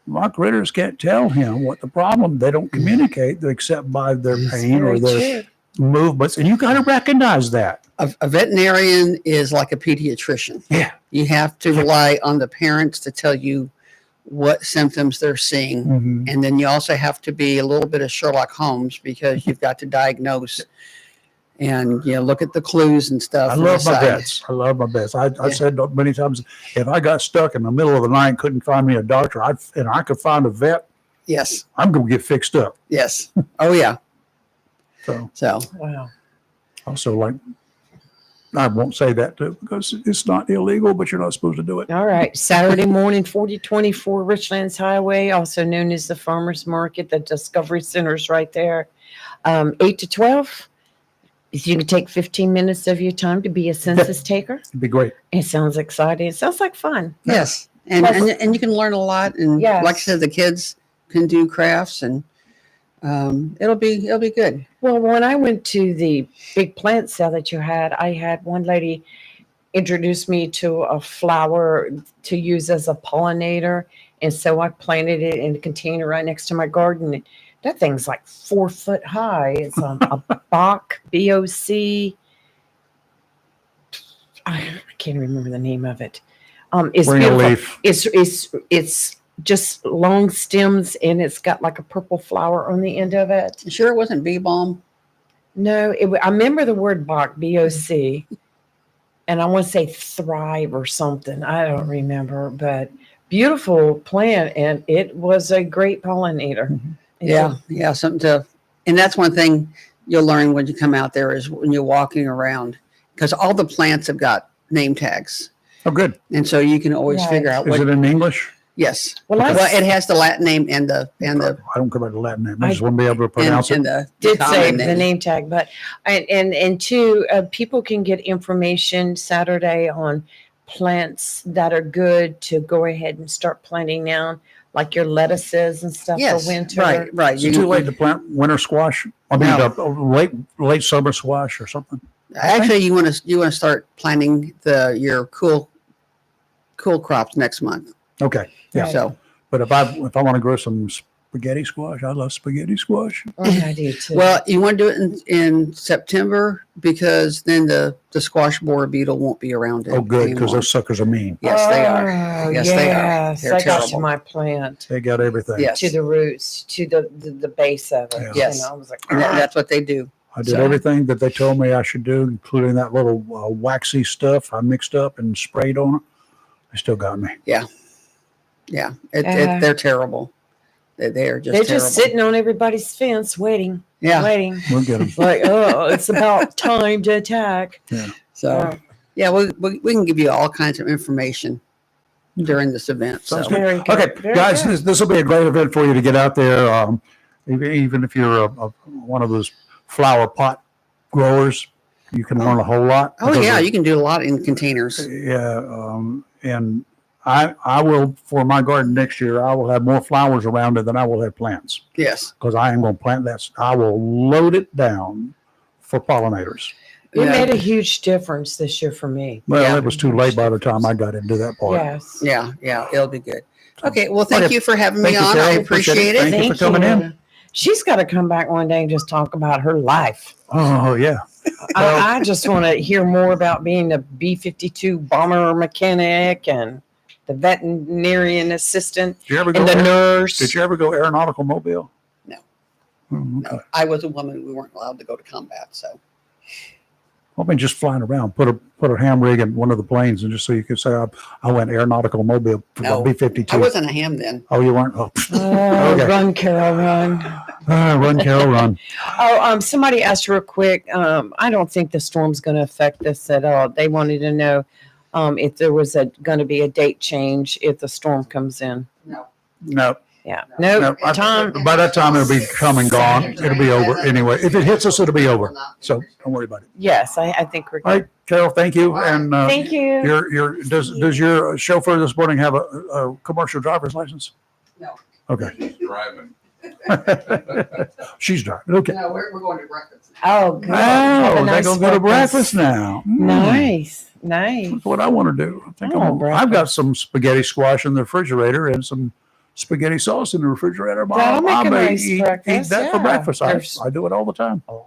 Speaker 1: my critters can't tell him what the problem. They don't communicate except by their pain or
Speaker 2: Very
Speaker 1: their
Speaker 2: true.
Speaker 1: movements, and you got to recognize that.
Speaker 3: A veterinarian is like a pediatrician.
Speaker 1: Yeah.
Speaker 3: You have to rely on the parents to tell you what symptoms they're seeing.
Speaker 1: Mm-hmm.
Speaker 3: And then you also have to be a little bit of Sherlock Holmes because you've got to diagnose and look at the clues and stuff.
Speaker 1: I
Speaker 3: and
Speaker 1: love my
Speaker 3: decide.
Speaker 1: vets. I love my vets. I said many times, if I got stuck in the middle of the night and couldn't find me a doctor, and I could find a vet,
Speaker 3: Yes.
Speaker 1: I'm going to get fixed up.
Speaker 3: Yes. Oh yeah.
Speaker 1: So
Speaker 2: Wow.
Speaker 1: also, I won't say that too, because it's not illegal, but you're not supposed to do it.
Speaker 2: All right. Saturday morning, 4024 Richlands Highway, also known as the Farmers Market. The Discovery Center's right there. 8 to 12. You can take 15 minutes of your time to be a census taker.
Speaker 1: It'd be great.
Speaker 2: It sounds exciting. It sounds like fun.
Speaker 3: Yes. And you can learn a lot. And
Speaker 2: Yes.
Speaker 3: like I said, the kids can do crafts and it'll be good.
Speaker 2: Well, when I went to the big plant sale that you had, I had one lady introduce me to a flower to use as a pollinator. And so I planted it in a container right next to my garden. That thing's like 4 foot high. It's a Bach, B-O-C. I can't remember the name of it. It's
Speaker 1: Bring a
Speaker 2: beautiful.
Speaker 1: leaf.
Speaker 2: It's just long stems and it's got like a purple flower on the end of it.
Speaker 3: You sure it wasn't bee balm?
Speaker 2: No, I remember the word Bach, B-O-C, and I want to say thrive or something. I don't remember, but beautiful plant, and it was a great pollinator.
Speaker 1: Mhm.
Speaker 3: Yeah. Something to, and that's one thing you'll learn when you come out there is when you're walking around, because all the plants have got name tags.
Speaker 1: Oh, good.
Speaker 3: And so you can always
Speaker 2: Right.
Speaker 3: figure out
Speaker 1: Is
Speaker 3: what,
Speaker 1: it in English?
Speaker 3: Yes.
Speaker 2: Well,
Speaker 3: Well,
Speaker 2: I
Speaker 3: it has the Latin name and the
Speaker 1: I don't care about the Latin name. I just want to be able to pronounce
Speaker 3: and
Speaker 1: it.
Speaker 3: the
Speaker 2: did say
Speaker 3: common
Speaker 2: the name tag, but and two, people can get information Saturday on plants that are good to go ahead and start planting now, like your lettuces and stuff
Speaker 3: Yes,
Speaker 2: for winter.
Speaker 3: right.
Speaker 1: Is it too late to plant winter squash? I mean, late summer squash or something.
Speaker 3: Actually, you want to start planting your cool crops next month.
Speaker 1: Okay. Yeah.
Speaker 2: Right.
Speaker 3: So,
Speaker 1: But if I want to grow some spaghetti squash, I love spaghetti squash.
Speaker 2: I do too.
Speaker 3: well, you want to do it in September because then the squash borer beetle won't be around it.
Speaker 1: Oh, good, because
Speaker 3: anymore.
Speaker 1: those suckers are mean.
Speaker 3: Yes, they are.
Speaker 2: Oh,
Speaker 3: Yes, they are.
Speaker 2: yes,
Speaker 3: They're
Speaker 2: I got to
Speaker 3: terrible.
Speaker 2: my plant,
Speaker 1: They got everything.
Speaker 3: Yes.
Speaker 2: to the roots, to the base of it.
Speaker 1: Yeah.
Speaker 3: Yes.
Speaker 2: I was like,
Speaker 3: And that's what they do.
Speaker 1: I did
Speaker 3: So-
Speaker 1: everything that they told me I should do, including that little waxy stuff I mixed up and sprayed on it. They still got me.
Speaker 3: Yeah, they're terrible. They are just
Speaker 2: they're
Speaker 3: terrible.
Speaker 2: just sitting on everybody's fence waiting,
Speaker 3: Yeah.
Speaker 2: waiting.
Speaker 1: We'll get them.
Speaker 2: Like, oh, it's about time to attack.
Speaker 3: So, yeah, we can give you all kinds of information during this event. So,
Speaker 1: Sounds good.
Speaker 2: Very good.
Speaker 1: Okay,
Speaker 2: Very
Speaker 1: guys,
Speaker 2: good.
Speaker 1: this will be a great event for you to get out there. Even if you're one of those flower pot growers, you can learn a whole lot.
Speaker 3: oh yeah, you can do a lot in containers.
Speaker 1: Yeah, and I will, for my garden next year, I will have more flowers around it than I will have plants,
Speaker 3: Yes.
Speaker 1: because I am going to plant that. I will load it down for pollinators.
Speaker 2: It
Speaker 3: Yeah.
Speaker 2: made a huge difference this year for me.
Speaker 1: Well,
Speaker 3: Yeah.
Speaker 1: it was too late by the time I got into that part.
Speaker 2: Yes.
Speaker 3: Yeah, it'll be good. Okay, well, thank
Speaker 1: Okay.
Speaker 3: you for having
Speaker 1: Thank
Speaker 3: me
Speaker 1: you,
Speaker 3: on.
Speaker 1: Carol.
Speaker 3: I
Speaker 1: Appreciate
Speaker 3: appreciate
Speaker 1: it.
Speaker 3: it.
Speaker 1: Thank you for coming in.
Speaker 2: She's got to come back one day and just talk about her life.
Speaker 1: Oh, yeah.
Speaker 2: I just want to hear more about being a B-52 bomber mechanic and the veterinarian assistant
Speaker 1: Did you ever go?
Speaker 2: and the nurse.
Speaker 1: Did you ever go aeronautical mobile?
Speaker 3: No.
Speaker 1: Oh, okay.
Speaker 3: No, I was a woman. We weren't allowed to go to combat. So,
Speaker 1: I mean, just flying around. Put a ham rig in one of the planes, and just so you could say I went aeronautical mobile for
Speaker 3: No,
Speaker 1: B-52.
Speaker 3: I wasn't a ham then.
Speaker 1: Oh, you weren't? Oh,
Speaker 2: Oh,
Speaker 1: Okay.
Speaker 2: run, Carol, run.
Speaker 1: run, Carol, run.
Speaker 2: Oh, somebody asked real quick. I don't think the storm's going to affect this at all. They wanted to know if there was going to be a date change if the storm comes in.
Speaker 1: No,
Speaker 2: Yeah.
Speaker 1: no.
Speaker 2: No, Tom.
Speaker 1: By that time, it'll be come and gone. It'll be over anyway. If it hits us, it'll be over. So don't worry about it.
Speaker 2: Yes, I think we're
Speaker 1: All
Speaker 2: good.
Speaker 1: right, Carol, thank you. And
Speaker 2: Thank you.
Speaker 1: does your chauffeur this morning have a commercial driver's license?
Speaker 3: No.
Speaker 1: Okay.
Speaker 6: He's driving.
Speaker 1: She's driving. Okay.
Speaker 3: No, we're going to breakfast.
Speaker 2: Oh, good. Have a
Speaker 1: Oh, they're
Speaker 2: nice
Speaker 1: gonna go to breakfast now.
Speaker 2: Nice, nice.
Speaker 1: That's what I want to do. I think
Speaker 2: Oh,
Speaker 1: I've got
Speaker 2: breakfast.
Speaker 1: some spaghetti squash in the refrigerator and some spaghetti sauce in the refrigerator.
Speaker 2: That'll make
Speaker 1: I
Speaker 2: a
Speaker 1: may
Speaker 2: nice
Speaker 1: eat
Speaker 2: breakfast,
Speaker 1: that for
Speaker 2: yeah.
Speaker 1: breakfast.
Speaker 2: There's-
Speaker 1: I do it all the time.
Speaker 2: Oh,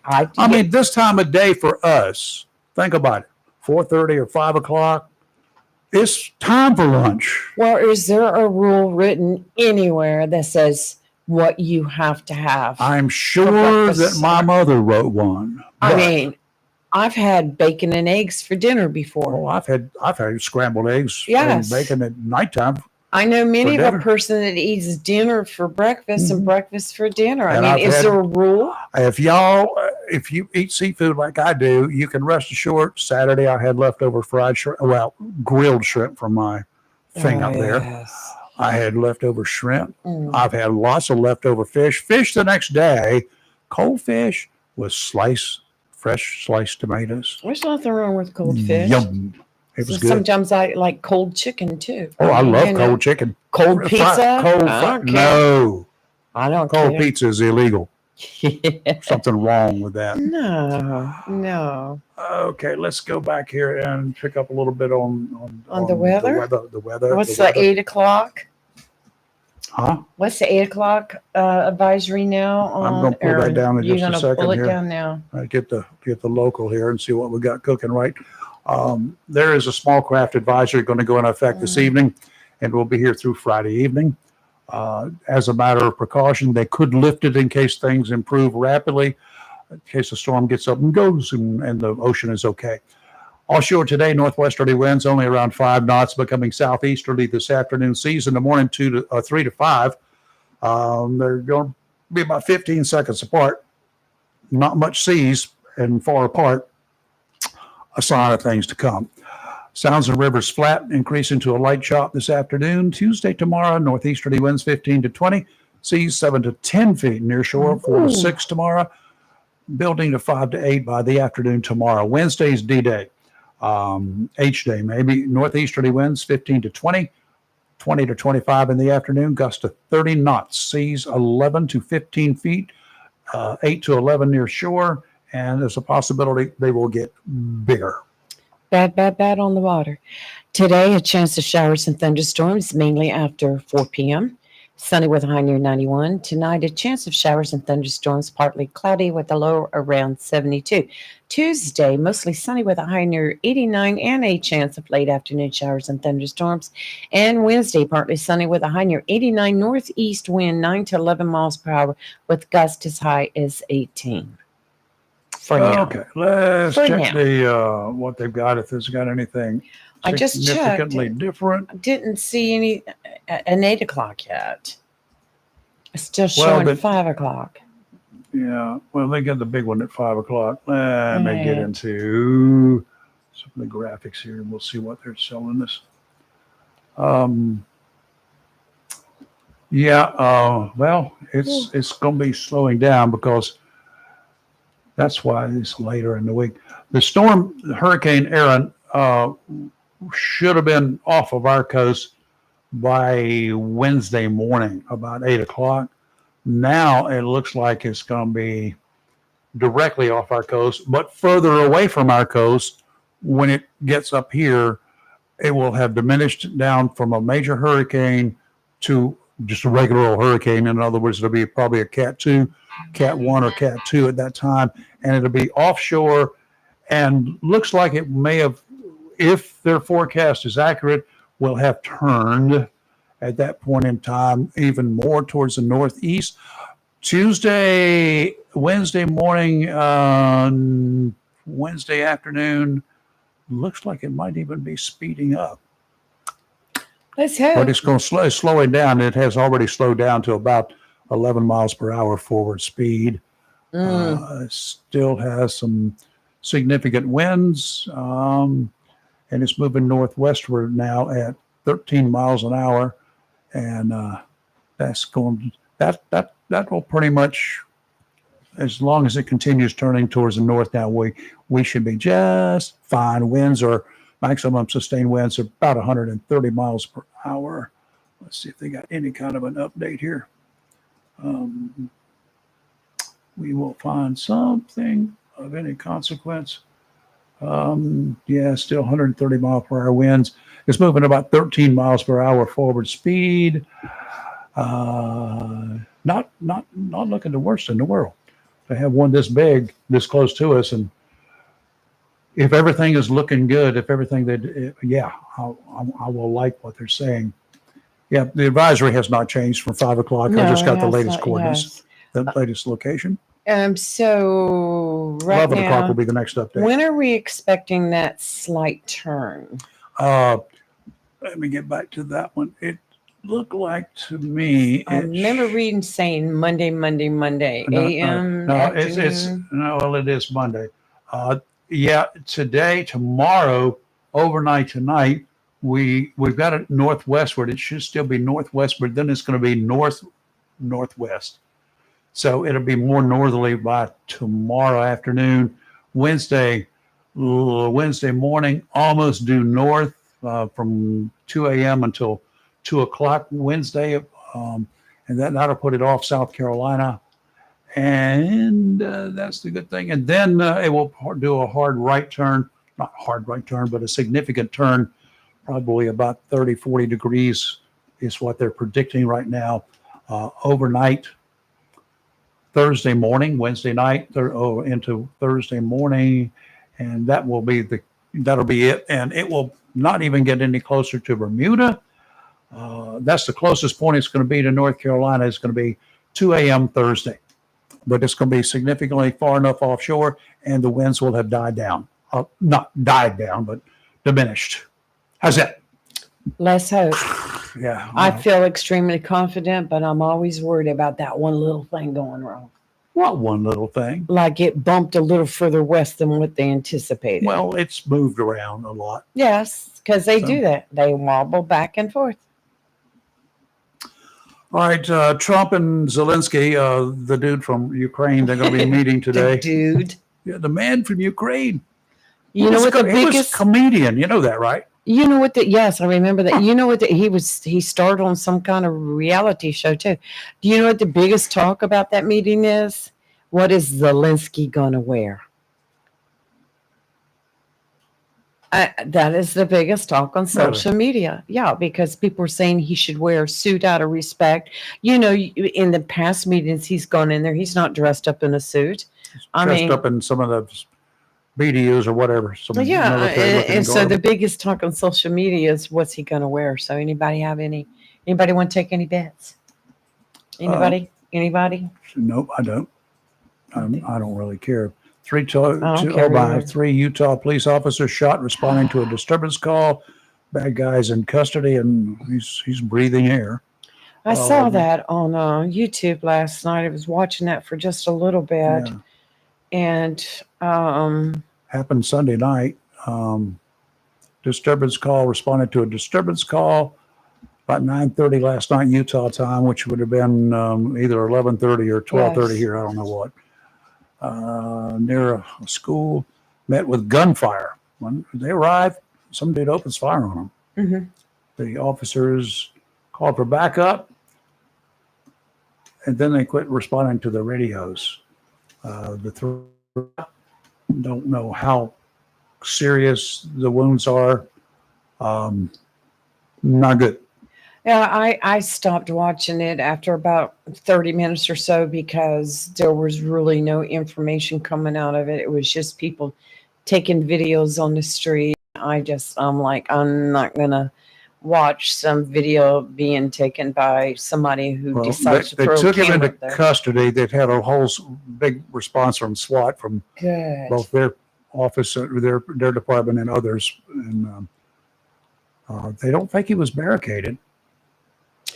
Speaker 1: I mean, this time of day for us, think about it, 4:30 or 5 o'clock, it's time for lunch.
Speaker 2: well, is there a rule written anywhere that says what you have to have?
Speaker 1: I'm sure that
Speaker 2: breakfast.
Speaker 1: my mother wrote one.
Speaker 2: I
Speaker 1: but-
Speaker 2: mean, I've had bacon and eggs for dinner before.
Speaker 1: Oh, I've had scrambled eggs
Speaker 2: Yes.
Speaker 1: and bacon at nighttime.
Speaker 2: I know many
Speaker 1: For
Speaker 2: of a
Speaker 1: dinner.
Speaker 2: person that eats dinner for breakfast and breakfast for dinner. I
Speaker 1: And
Speaker 2: mean,
Speaker 1: I've
Speaker 2: is
Speaker 1: had-
Speaker 2: there a rule?
Speaker 1: If you eat seafood like I do, you can rest assured. Saturday I had leftover fried shrimp, grilled shrimp from my thing up there.
Speaker 2: Yes.
Speaker 1: I had leftover shrimp.
Speaker 2: Mm.
Speaker 1: I've had lots of leftover fish. Fish the next day, cold fish with fresh sliced tomatoes.
Speaker 2: There's nothing wrong with cold fish.
Speaker 1: Yum. It was good.
Speaker 2: Sometimes I like cold chicken too.
Speaker 1: Oh, I love
Speaker 2: You know,
Speaker 1: cold chicken.
Speaker 2: cold pizza.
Speaker 1: Cold
Speaker 2: I don't care.
Speaker 1: No,
Speaker 2: I don't
Speaker 1: cold
Speaker 2: care.
Speaker 1: pizza is illegal. Something wrong with that.
Speaker 2: No.
Speaker 1: Okay, let's go back here and pick up a little bit on
Speaker 2: the weather?
Speaker 1: The weather.
Speaker 2: What's
Speaker 1: the
Speaker 2: the
Speaker 1: weather.
Speaker 2: 8 o'clock?
Speaker 1: Huh?
Speaker 2: What's the 8 o'clock advisory now?
Speaker 1: I'm gonna pull that
Speaker 2: Aaron?
Speaker 1: down in
Speaker 2: You're
Speaker 1: just a
Speaker 2: gonna
Speaker 1: second
Speaker 2: pull it
Speaker 1: here.
Speaker 2: down now.
Speaker 1: Get the local here and see what we got cooking right. There is a small craft advisory going to go into effect this evening, and we'll be here through Friday evening. As a matter of precaution, they could lift it in case things improve rapidly, in case the storm gets up and goes and the ocean is okay. Offshore today, northwesterly winds only around 5 knots, becoming southeasterly this afternoon. Seas in the morning 3 to 5. They're going to be about 15 seconds apart. Not much seas and far apart. A sign of things to come. Sounds and rivers flat, increasing to a light chop this afternoon. Tuesday, tomorrow, northeasterly winds 15 to 20, seas 7 to 10 feet near shore, 4 to 6 tomorrow, building to 5 to 8 by the afternoon tomorrow. Wednesday's D-Day, H-Day, maybe northeasterly winds 15 to 20, 20 to 25 in the afternoon, gusts to 30 knots, seas 11 to 15 feet, 8 to 11 near shore, and there's a possibility they will get bigger.
Speaker 2: Bad, bad, bad on the water. Today, a chance of showers and thunderstorms, mainly after 4 p.m. Sunny with a high near 91. Tonight, a chance of showers and thunderstorms, partly cloudy with a low around 72. Tuesday, mostly sunny with a high near 89 and a chance of late afternoon showers and thunderstorms. And Wednesday, partly sunny with a high near 89, northeast wind 9 to 11 miles per hour with gusts as high as 18. For now.
Speaker 1: Okay, let's
Speaker 2: For
Speaker 1: check
Speaker 2: now.
Speaker 1: the what they've got, if it's got anything
Speaker 2: I just checked.
Speaker 1: significantly different.
Speaker 2: I didn't see any an 8 o'clock yet. It's still
Speaker 1: Well,
Speaker 2: showing
Speaker 1: but-
Speaker 2: 5 o'clock.
Speaker 1: Yeah, well, they got the big one at 5 o'clock. Let me get
Speaker 2: Yeah.
Speaker 1: into some of the graphics here, and we'll see what they're selling us. Well, it's going to be slowing down because that's why it's later in the week. The storm, Hurricane Aaron, should have been off of our coast by Wednesday morning, about 8 o'clock. Now it looks like it's going to be directly off our coast, but further away from our coast. When it gets up here, it will have diminished down from a major hurricane to just a regular old hurricane. In other words, it'll be probably a Cat 2, Cat 1, or Cat 2 at that time, and it'll be offshore, and looks like it may have, if their forecast is accurate, will have turned at that point in time even more towards the northeast. Wednesday morning, Wednesday afternoon, looks like it might even be speeding up.
Speaker 2: Let's hope.
Speaker 1: But it's going to slow it down. It has already slowed down to about 11 miles per hour forward speed. Still has some significant winds, and it's moving northwestward now at 13 miles an hour, and that will pretty much, as long as it continues turning towards the north now, we should be just fine. Winds are maximum sustained winds are about 130 miles per hour. Let's see if they got any kind of an update here. We will find something of any consequence. Still 130 mile per hour winds. It's moving about 13 miles per hour forward speed. Not looking the worst in the world. To have one this big, this close to us, and if everything is looking good, I will like what they're saying. Yeah, the advisory has not changed from 5 o'clock. I just got the latest coordinates, the latest location.
Speaker 2: So right
Speaker 1: 11 o'clock will
Speaker 2: now,
Speaker 1: be the next update.
Speaker 2: when are we expecting that slight turn?
Speaker 1: Let me get back to that one. It looked like to me.
Speaker 2: I remember reading saying Monday, AM.
Speaker 1: No, it's it is Monday. Today, tomorrow, overnight tonight, we've got it northwestward. It should still be northwestward. Then it's going to be northwest. So it'll be more northerly by tomorrow afternoon. Wednesday morning, almost due north from 2 a.m. until 2 o'clock Wednesday. And that'll put it off South Carolina. And that's the good thing. And then it will do a hard right turn, not hard right turn, but a significant turn, probably about 30, 40 degrees is what they're predicting right now. Overnight, Thursday morning, Wednesday night, into Thursday morning. And that'll be it. And it will not even get any closer to Bermuda. That's the closest point it's going to be to North Carolina. It's going to be 2 a.m. Thursday. But it's going to be significantly far enough offshore, and the winds will have died down. Not died down, but diminished. How's that?
Speaker 2: Let's hope.
Speaker 1: Yeah.
Speaker 2: I feel extremely confident, but I'm always worried about that one little thing going wrong.
Speaker 1: Well, one little thing.
Speaker 2: Like it bumped a little further west than what they anticipated.
Speaker 1: Well, it's moved around a lot.
Speaker 2: Yes, because they
Speaker 1: So-
Speaker 2: do that. They wobble back and forth.
Speaker 1: All right, Trump and Zelensky, the dude from Ukraine, they're going to be meeting today.
Speaker 2: The dude.
Speaker 1: Yeah, the man from Ukraine.
Speaker 2: You know what the
Speaker 1: He was
Speaker 2: biggest
Speaker 1: a comedian. You know that, right?
Speaker 2: You know what? Yes, I remember that. You know what? He starred on some kind of reality show too. Do you know what the biggest talk about that meeting is? What is Zelensky gonna wear? That is the biggest talk on social media. Yeah, because people are saying he should wear a suit out of respect. You know, in the past meetings he's gone in there, he's not dressed up in a suit.
Speaker 1: Dressed up in some of the BDUs or whatever. Some
Speaker 2: Yeah,
Speaker 1: military-looking
Speaker 2: and so
Speaker 1: garb.
Speaker 2: the biggest talk on social media is what's he going to wear. So anybody want to take any bets? Anybody?
Speaker 1: Nope, I don't. I don't really care.
Speaker 2: I don't care either.
Speaker 1: 3 Utah police officers shot responding to a disturbance call. Bad guys in custody, and he's breathing air.
Speaker 2: I saw that on YouTube last night. I was watching that for just a little bit,
Speaker 1: Yeah.
Speaker 2: and
Speaker 1: Happened Sunday night. Disturbance call, responded to a disturbance call about 9:30 last night Utah time, which would have been either 11:30 or 12:30
Speaker 2: Yes.
Speaker 1: here. I don't know what. Near a school, met with gunfire. When they arrived, some dude opens fire on them.
Speaker 2: mhm.
Speaker 1: The officers called for backup, and then they quit responding to the radios. Don't know how serious the wounds are. Not good.
Speaker 2: Yeah, I stopped watching it after about 30 minutes or so because there was really no information coming out of it. It was just people taking videos on the street. I'm like, I'm not going to watch some video being taken by somebody who
Speaker 1: Well,
Speaker 2: decides
Speaker 1: they
Speaker 2: to throw
Speaker 1: took
Speaker 2: a
Speaker 1: him
Speaker 2: camera
Speaker 1: into
Speaker 2: up there.
Speaker 1: custody. They've had a whole big response from SWAT, from
Speaker 2: Good.
Speaker 1: both their office, their department, and others. And they don't think he was barricaded.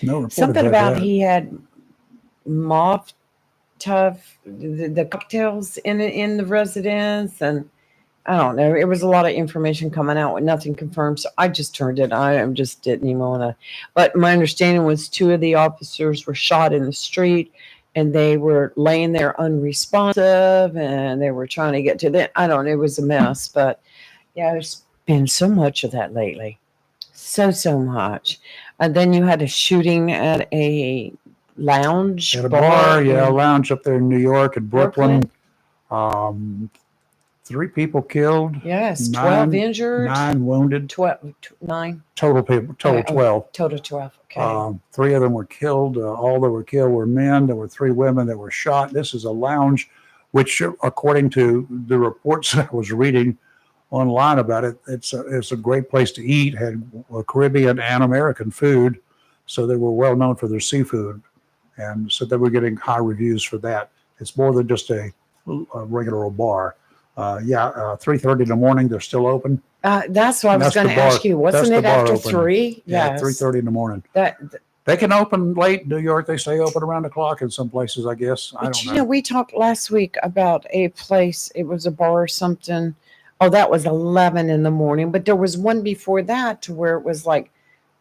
Speaker 1: No report
Speaker 2: Something
Speaker 1: about
Speaker 2: about
Speaker 1: that.
Speaker 2: he had the cocktails in the residence, and I don't know. It was a lot of information coming out with nothing confirmed, so I just turned it. I just didn't even want to. But my understanding was 2 of the officers were shot in the street, and they were laying there unresponsive, and they were trying to get to them. I don't know. It was a mess, but yeah, there's been so much of that lately. So much. And then you had a shooting at a lounge
Speaker 1: At a bar, yeah, a
Speaker 2: in
Speaker 1: lounge up there in New York and Brooklyn. 3 people killed,
Speaker 2: Yes, 12
Speaker 1: 9
Speaker 2: injured.
Speaker 1: 9 wounded,
Speaker 2: 9
Speaker 1: total people, total
Speaker 2: Okay.
Speaker 1: 12.
Speaker 2: total 12. Okay.
Speaker 1: 3 of them were killed. All that were killed were men. There were 3 women that were shot. This is a lounge, which, according to the reports that I was reading online about it, it's a great place to eat. Had Caribbean and American food, so they were well known for their seafood, and so they were getting high reviews for that. It's more than just a regular bar. 3:30 in the morning, they're still open.
Speaker 2: That's what I was
Speaker 1: That's the
Speaker 2: going to
Speaker 1: bar-
Speaker 2: ask you.
Speaker 1: that's
Speaker 2: Wasn't
Speaker 1: the
Speaker 2: it
Speaker 1: bar
Speaker 2: after
Speaker 1: opening.
Speaker 2: 3?
Speaker 1: Yeah,
Speaker 2: Yes.
Speaker 1: 3:30 in the morning.
Speaker 2: That,
Speaker 1: They can open late. New York, they say open around the clock in some places, I guess. I
Speaker 2: but
Speaker 1: don't
Speaker 2: you
Speaker 1: know.
Speaker 2: know, we talked last week about a place. It was a bar or something. Oh, that was 11 in the morning. But there was one before that to where it was like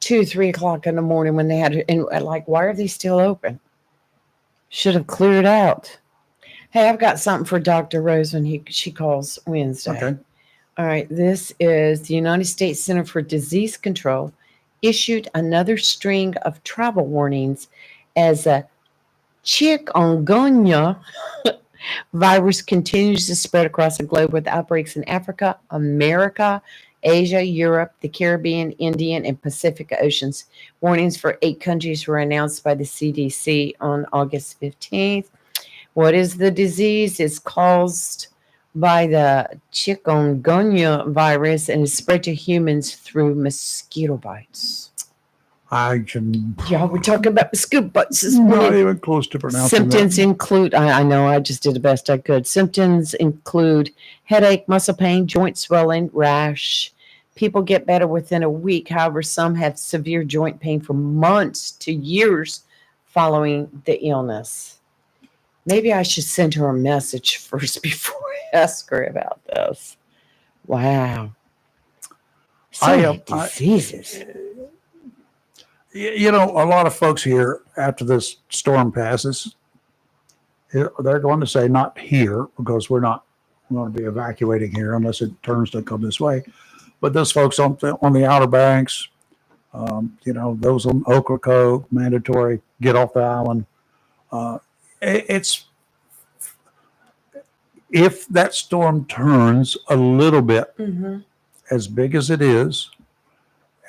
Speaker 2: 2, 3 o'clock in the morning when they had, and like, why are they still open? Should have cleared out. Hey, I've got something for Dr. Rose when she calls Wednesday.
Speaker 1: Okay.
Speaker 2: All right. This is the United States Center for Disease Control issued another string of travel warnings as a chikungunya virus continues to spread across the globe with outbreaks in Africa, America, Asia, Europe, the Caribbean, Indian, and Pacific Oceans. Warnings for 8 countries were announced by the CDC on August 15th. What is the disease? It's caused by the chikungunya virus and is spread to humans through mosquito bites.
Speaker 1: I can
Speaker 2: Yeah, we're talking about mosquito bites this
Speaker 1: not
Speaker 2: morning.
Speaker 1: even close to pronouncing
Speaker 2: Symptoms
Speaker 1: that.
Speaker 2: include, I know, I just did the best I could. Symptoms include headache, muscle pain, joint swelling, rash. People get better within a week. However, some have severe joint pain for months to years following the illness. Maybe I should send her a message first before I ask her about this. Wow. So many diseases.
Speaker 1: You know, a lot of folks here, after this storm passes, they're going to say not here, because we're not going to be evacuating here unless it turns to come this way. But those folks on the Outer Banks, you know, those on Ocracoke, mandatory, get off the island. It's if that storm turns a little bit, as big as it is,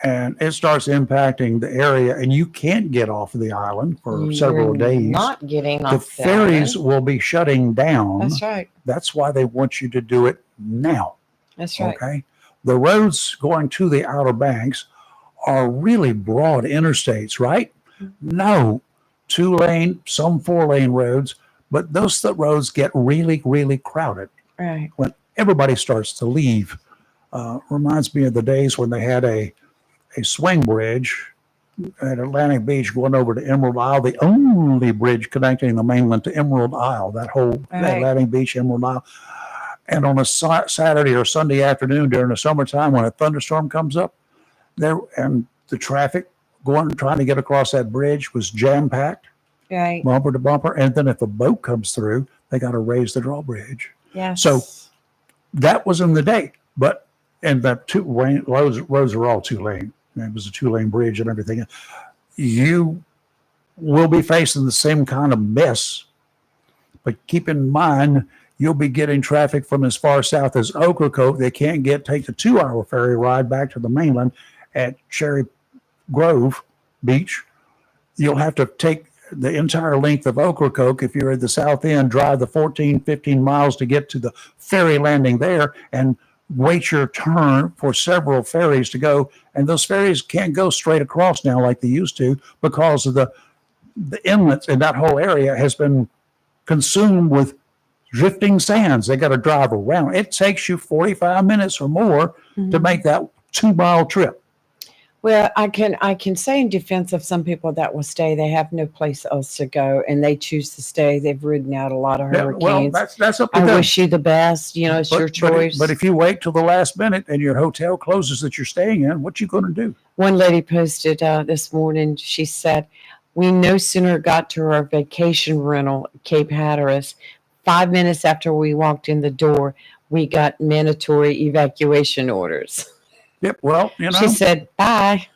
Speaker 1: and it starts impacting the area, and you can't get off of the island for several days.
Speaker 2: Not getting
Speaker 1: The
Speaker 2: off the
Speaker 1: ferries
Speaker 2: island.
Speaker 1: will be shutting down.
Speaker 2: That's right.
Speaker 1: That's why they want you to do it now.
Speaker 2: That's right.
Speaker 1: Okay. The roads going to the Outer Banks are really broad interstates, right? No, 2-lane, some 4-lane roads, but those roads get really, really crowded
Speaker 2: Right.
Speaker 1: when everybody starts to leave. Reminds me of the days when they had a swing bridge at Atlantic Beach going over to Emerald Isle, the only bridge connecting the mainland to Emerald Isle, that whole Atlantic Beach, Emerald Isle. And on a Saturday or Sunday afternoon during the summertime, when a thunderstorm comes up, there and the traffic trying to get across that bridge was jam packed,
Speaker 2: Right.
Speaker 1: bumper to bumper. And then if a boat comes through, they got to raise the drawbridge.
Speaker 2: Yeah.
Speaker 1: So that was in the day, and the roads are all 2-lane. It was a 2-lane bridge and everything. You will be facing the same kind of mess, but keep in mind, you'll be getting traffic from as far south as Ocracoke. They can't take the 2-hour ferry ride back to the mainland at Cherry Grove Beach. You'll have to take the entire length of Ocracoke. If you're at the south end, drive the 15 miles to get to the ferry landing there and wait your turn for several ferries to go. And those ferries can't go straight across now like they used to, because of the inlets in that whole area has been consumed with drifting sands. They got to drive around. It takes you 45 minutes or more to make that 2-mile trip.
Speaker 2: Well, I can say in defense of some people that will stay, they have no place else to go, and they choose to stay. They've ridden out a lot of hurricanes.
Speaker 1: Well, that's up to
Speaker 2: I
Speaker 1: them.
Speaker 2: wish you the best. You know, it's your choice.
Speaker 1: But if you wait till the last minute and your hotel closes that you're staying in, what you going to do?
Speaker 2: One lady posted this morning, she said, we no sooner got to our vacation rental at Cape Hatteras, 5 minutes after we walked in the door, we got mandatory evacuation orders.
Speaker 1: Yep. Well, you know,
Speaker 2: She said, bye.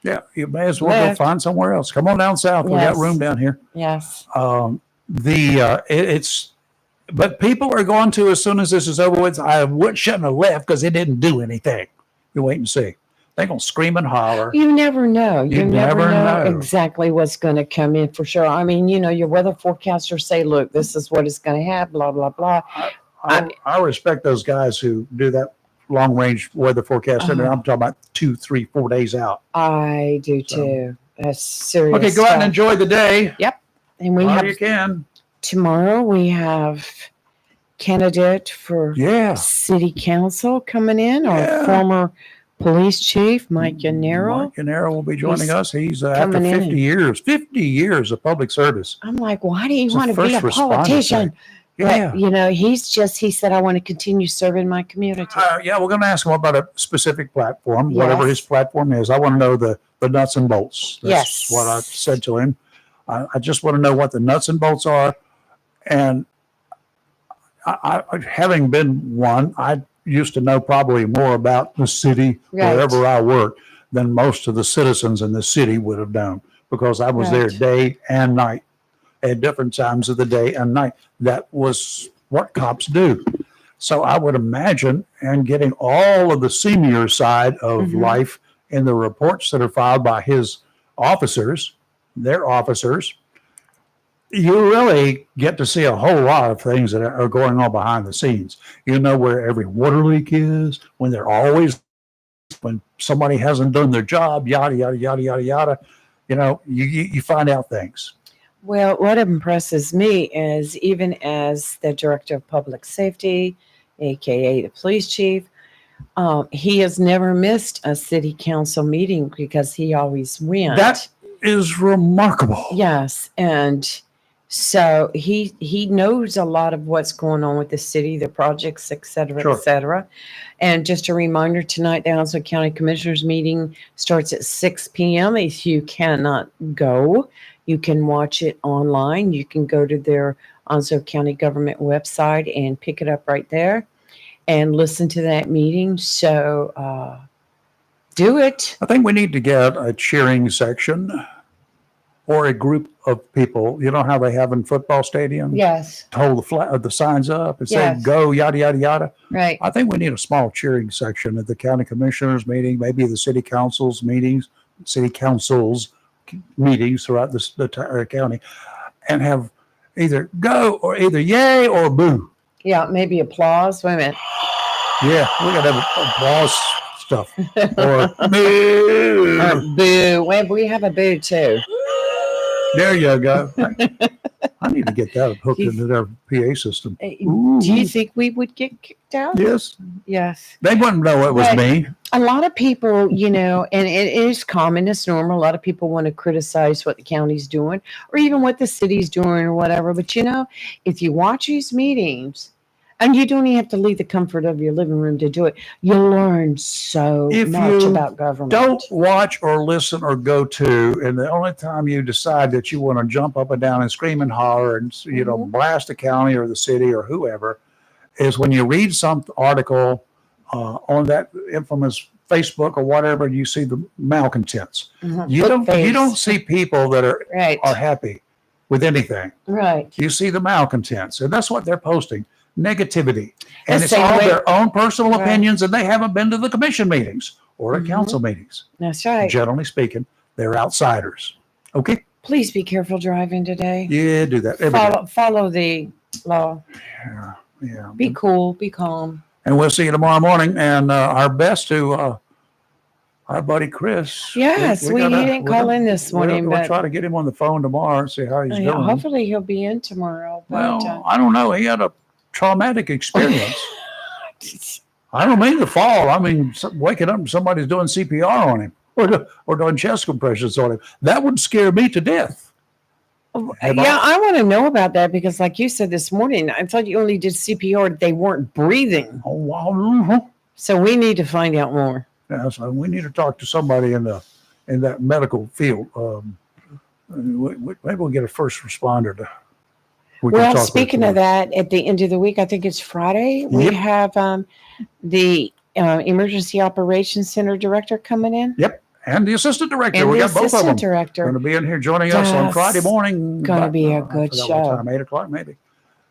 Speaker 1: yeah, you may as well go find somewhere else. Come on down south. We got room down here.
Speaker 2: Yes.
Speaker 1: But people are going to, as soon as this is over with, shouldn't have left because it didn't do anything. You wait and see. They're going to scream and holler.
Speaker 2: You never know. You never know
Speaker 1: know
Speaker 2: exactly what's going to come in for sure. I mean, you know, your weather forecasters say, look, this is what it's going to have, blah, blah, blah.
Speaker 1: I respect those guys who do that long range weather forecast. And I'm talking about 2, 3, 4 days out.
Speaker 2: I do too. That's serious.
Speaker 1: Okay, go out and enjoy the day.
Speaker 2: Yep. And we
Speaker 1: While you can.
Speaker 2: Tomorrow we have candidate for city council coming in, our former police chief, Mike Yanero.
Speaker 1: Mike Yanero will be joining us. He's after 50 years of public service.
Speaker 2: I'm like, why do you want to be a politician?
Speaker 1: Yeah.
Speaker 2: But, you know, he said, I want to continue serving my community.
Speaker 1: We're going to ask him about a specific platform, whatever his platform is. I want to know the nuts and bolts. That's what I said to him. I just want to know what the nuts and bolts are. And I having been one, I used to know probably more about the city wherever I worked than most of the citizens in the city would have known, because I was there day and night at different times of the day and night. That was what cops do. So I would imagine, and getting all of the senior side of life in the reports that are filed by his officers, their officers, you really get to see a whole lot of things that are going on behind the scenes. You know where every water leak is, when somebody hasn't done their job, yada, yada, yada, yada, yada. You know, you find out things.
Speaker 2: Well, what impresses me is, even as the director of public safety, AKA the police chief, he has never missed a city council meeting because he always went.
Speaker 1: That is remarkable.
Speaker 2: Yes. And So he knows a lot of what's going on with the city, the projects, et cetera,
Speaker 1: Sure.
Speaker 2: et cetera. And just a reminder, tonight, the Onslow County Commissioners meeting starts at 6 p.m. If you cannot go, you can watch it online. You can go to their Onslow County government website and pick it up right there and listen to that meeting. So do it.
Speaker 1: I think we need to get a cheering section or a group of people. You know how they have in football stadiums?
Speaker 2: Yes.
Speaker 1: To hold the signs up and say,
Speaker 2: Yes.
Speaker 1: go, yada, yada, yada.
Speaker 2: Right.
Speaker 1: I think we need a small cheering section at the county commissioners meeting, maybe the city councils meetings throughout the entire county, and have either go or either yay or boo.
Speaker 2: Yeah. Maybe applause. Wait a minute.
Speaker 1: Yeah, we got to have applause stuff. Or boo.
Speaker 2: Boo. Well, we have a boo too.
Speaker 1: There you go. I need to get that hooked into their PA system. Ooh.
Speaker 2: Do you think we would get kicked out?
Speaker 1: Yes.
Speaker 2: Yes.
Speaker 1: They wouldn't know it was
Speaker 2: Right.
Speaker 1: me.
Speaker 2: A lot of people, and it is common, it's normal. A lot of people want to criticize what the county's doing or even what the city's doing or whatever. But, if you watch these meetings, and you don't even have to leave the comfort of your living room to do it, you'll learn so
Speaker 1: If
Speaker 2: much
Speaker 1: you
Speaker 2: about government.
Speaker 1: Don't watch or listen or go to, and the only time you decide that you want to jump up and down and scream and holler and
Speaker 2: Mhm.
Speaker 1: blast the county or the city or whoever is when you read some article on that infamous Facebook or whatever, and you see the malcontents.
Speaker 2: Mhm.
Speaker 1: You
Speaker 2: Bookface.
Speaker 1: don't see people that
Speaker 2: Right.
Speaker 1: are happy with anything.
Speaker 2: Right.
Speaker 1: You see the malcontents, and that's what they're posting. Negativity. And
Speaker 2: The
Speaker 1: it's
Speaker 2: same
Speaker 1: all
Speaker 2: way-
Speaker 1: their own personal
Speaker 2: Right.
Speaker 1: opinions, and they haven't been to the commission meetings or at
Speaker 2: Mhm.
Speaker 1: council meetings.
Speaker 2: That's right.
Speaker 1: Generally speaking, they're outsiders. Okay?
Speaker 2: Please be careful driving today.
Speaker 1: Yeah, do that. Every day.
Speaker 2: Follow the law.
Speaker 1: Yeah.
Speaker 2: Be cool. Be calm.
Speaker 1: And we'll see you tomorrow morning. And our best to our buddy Chris.
Speaker 2: Yes, he didn't call in this morning,
Speaker 1: We'll
Speaker 2: but
Speaker 1: try to get him on the phone tomorrow and see how he's doing.
Speaker 2: hopefully he'll be in tomorrow. But,
Speaker 1: Well, I don't know. He had a traumatic experience. I don't mean the fall. I mean waking up and somebody's doing CPR on him or doing chest compressions on him. That would scare me to death.
Speaker 2: I want to know about that because, like you said this morning, I thought you only did CPR. They weren't breathing.
Speaker 1: Oh, wow.
Speaker 2: So we need to find out more.
Speaker 1: Yeah, so we need to talk to somebody in that medical field. Maybe we'll get a first responder to.
Speaker 2: Well, speaking of that, at the end of the week, I think it's Friday, we
Speaker 1: Yep.
Speaker 2: have the Emergency Operations Center director coming in.
Speaker 1: Yep, and the assistant director.
Speaker 2: And
Speaker 1: We
Speaker 2: the
Speaker 1: got both of them
Speaker 2: assistant
Speaker 1: going
Speaker 2: director.
Speaker 1: to be in here joining us on
Speaker 2: That's
Speaker 1: Friday morning.
Speaker 2: gonna be a
Speaker 1: I
Speaker 2: good
Speaker 1: forgot
Speaker 2: show.
Speaker 1: What time, 8:00 maybe.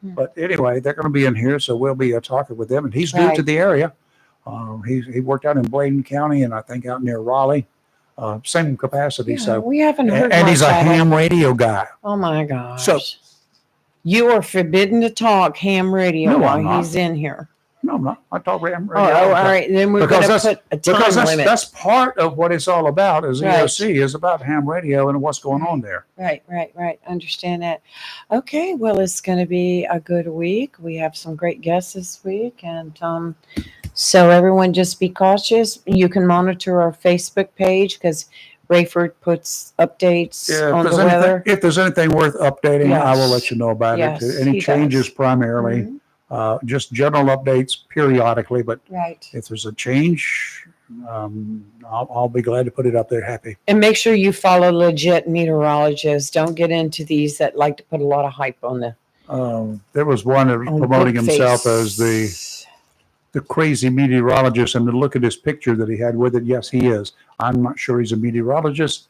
Speaker 2: Hmm.
Speaker 1: But anyway, they're going to be in here, so we'll be talking with them. And he's new
Speaker 2: Right.
Speaker 1: to the area. He worked out in Bladen County and I think out near Raleigh. Same capacity.
Speaker 2: Yeah,
Speaker 1: So
Speaker 2: we haven't heard
Speaker 1: and he's a
Speaker 2: much about it.
Speaker 1: ham radio guy.
Speaker 2: Oh my gosh.
Speaker 1: So-
Speaker 2: you are forbidden to talk ham radio
Speaker 1: No,
Speaker 2: while
Speaker 1: I'm not.
Speaker 2: he's in here.
Speaker 1: No, I'm not. I talk ham
Speaker 2: Oh,
Speaker 1: radio. all
Speaker 2: all
Speaker 1: the time.
Speaker 2: right. Then we're
Speaker 1: Because
Speaker 2: going to put a time
Speaker 1: Because
Speaker 2: limit.
Speaker 1: that's part of what it's all about. Is
Speaker 2: Right.
Speaker 1: EOC is about ham radio and what's going on there.
Speaker 2: Right. Understand that. Okay. Well, it's going to be a good week. We have some great guests this week. And so everyone just be cautious. You can monitor our Facebook page because Rayford puts updates
Speaker 1: Yeah,
Speaker 2: on
Speaker 1: if
Speaker 2: the
Speaker 1: there's, anything,
Speaker 2: weather.
Speaker 1: if there's anything worth updating, I will
Speaker 2: Yes.
Speaker 1: let you know about
Speaker 2: Yes,
Speaker 1: it. Any
Speaker 2: he
Speaker 1: changes
Speaker 2: does.
Speaker 1: primarily, just general updates periodically. But
Speaker 2: Right.
Speaker 1: if there's a change, I'll be glad to put it up there. Happy.
Speaker 2: And make sure you follow legit meteorologists. Don't get into these that like to put a lot of hype on
Speaker 1: There was one that was
Speaker 2: on
Speaker 1: promoting
Speaker 2: Bookface.
Speaker 1: himself as the crazy meteorologist, and to look at his picture that he had with it, yes, he is. I'm not sure he's a meteorologist,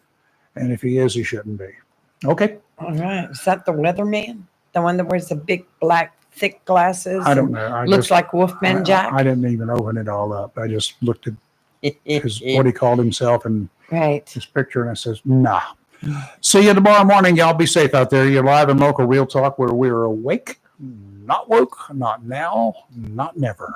Speaker 1: and if he is, he shouldn't be. Okay.
Speaker 2: All right. Is that the weatherman? The one that wears the big black thick glasses?
Speaker 1: I don't know. I
Speaker 2: Looks
Speaker 1: just-
Speaker 2: like Wolfman Jack.
Speaker 1: I didn't even open it all up. I just looked at what he called himself and
Speaker 2: Right.
Speaker 1: his picture, and I says, nah. See you tomorrow morning. Y'all be safe out there. You're live in local real talk where we're awake, not woke, not now, not never.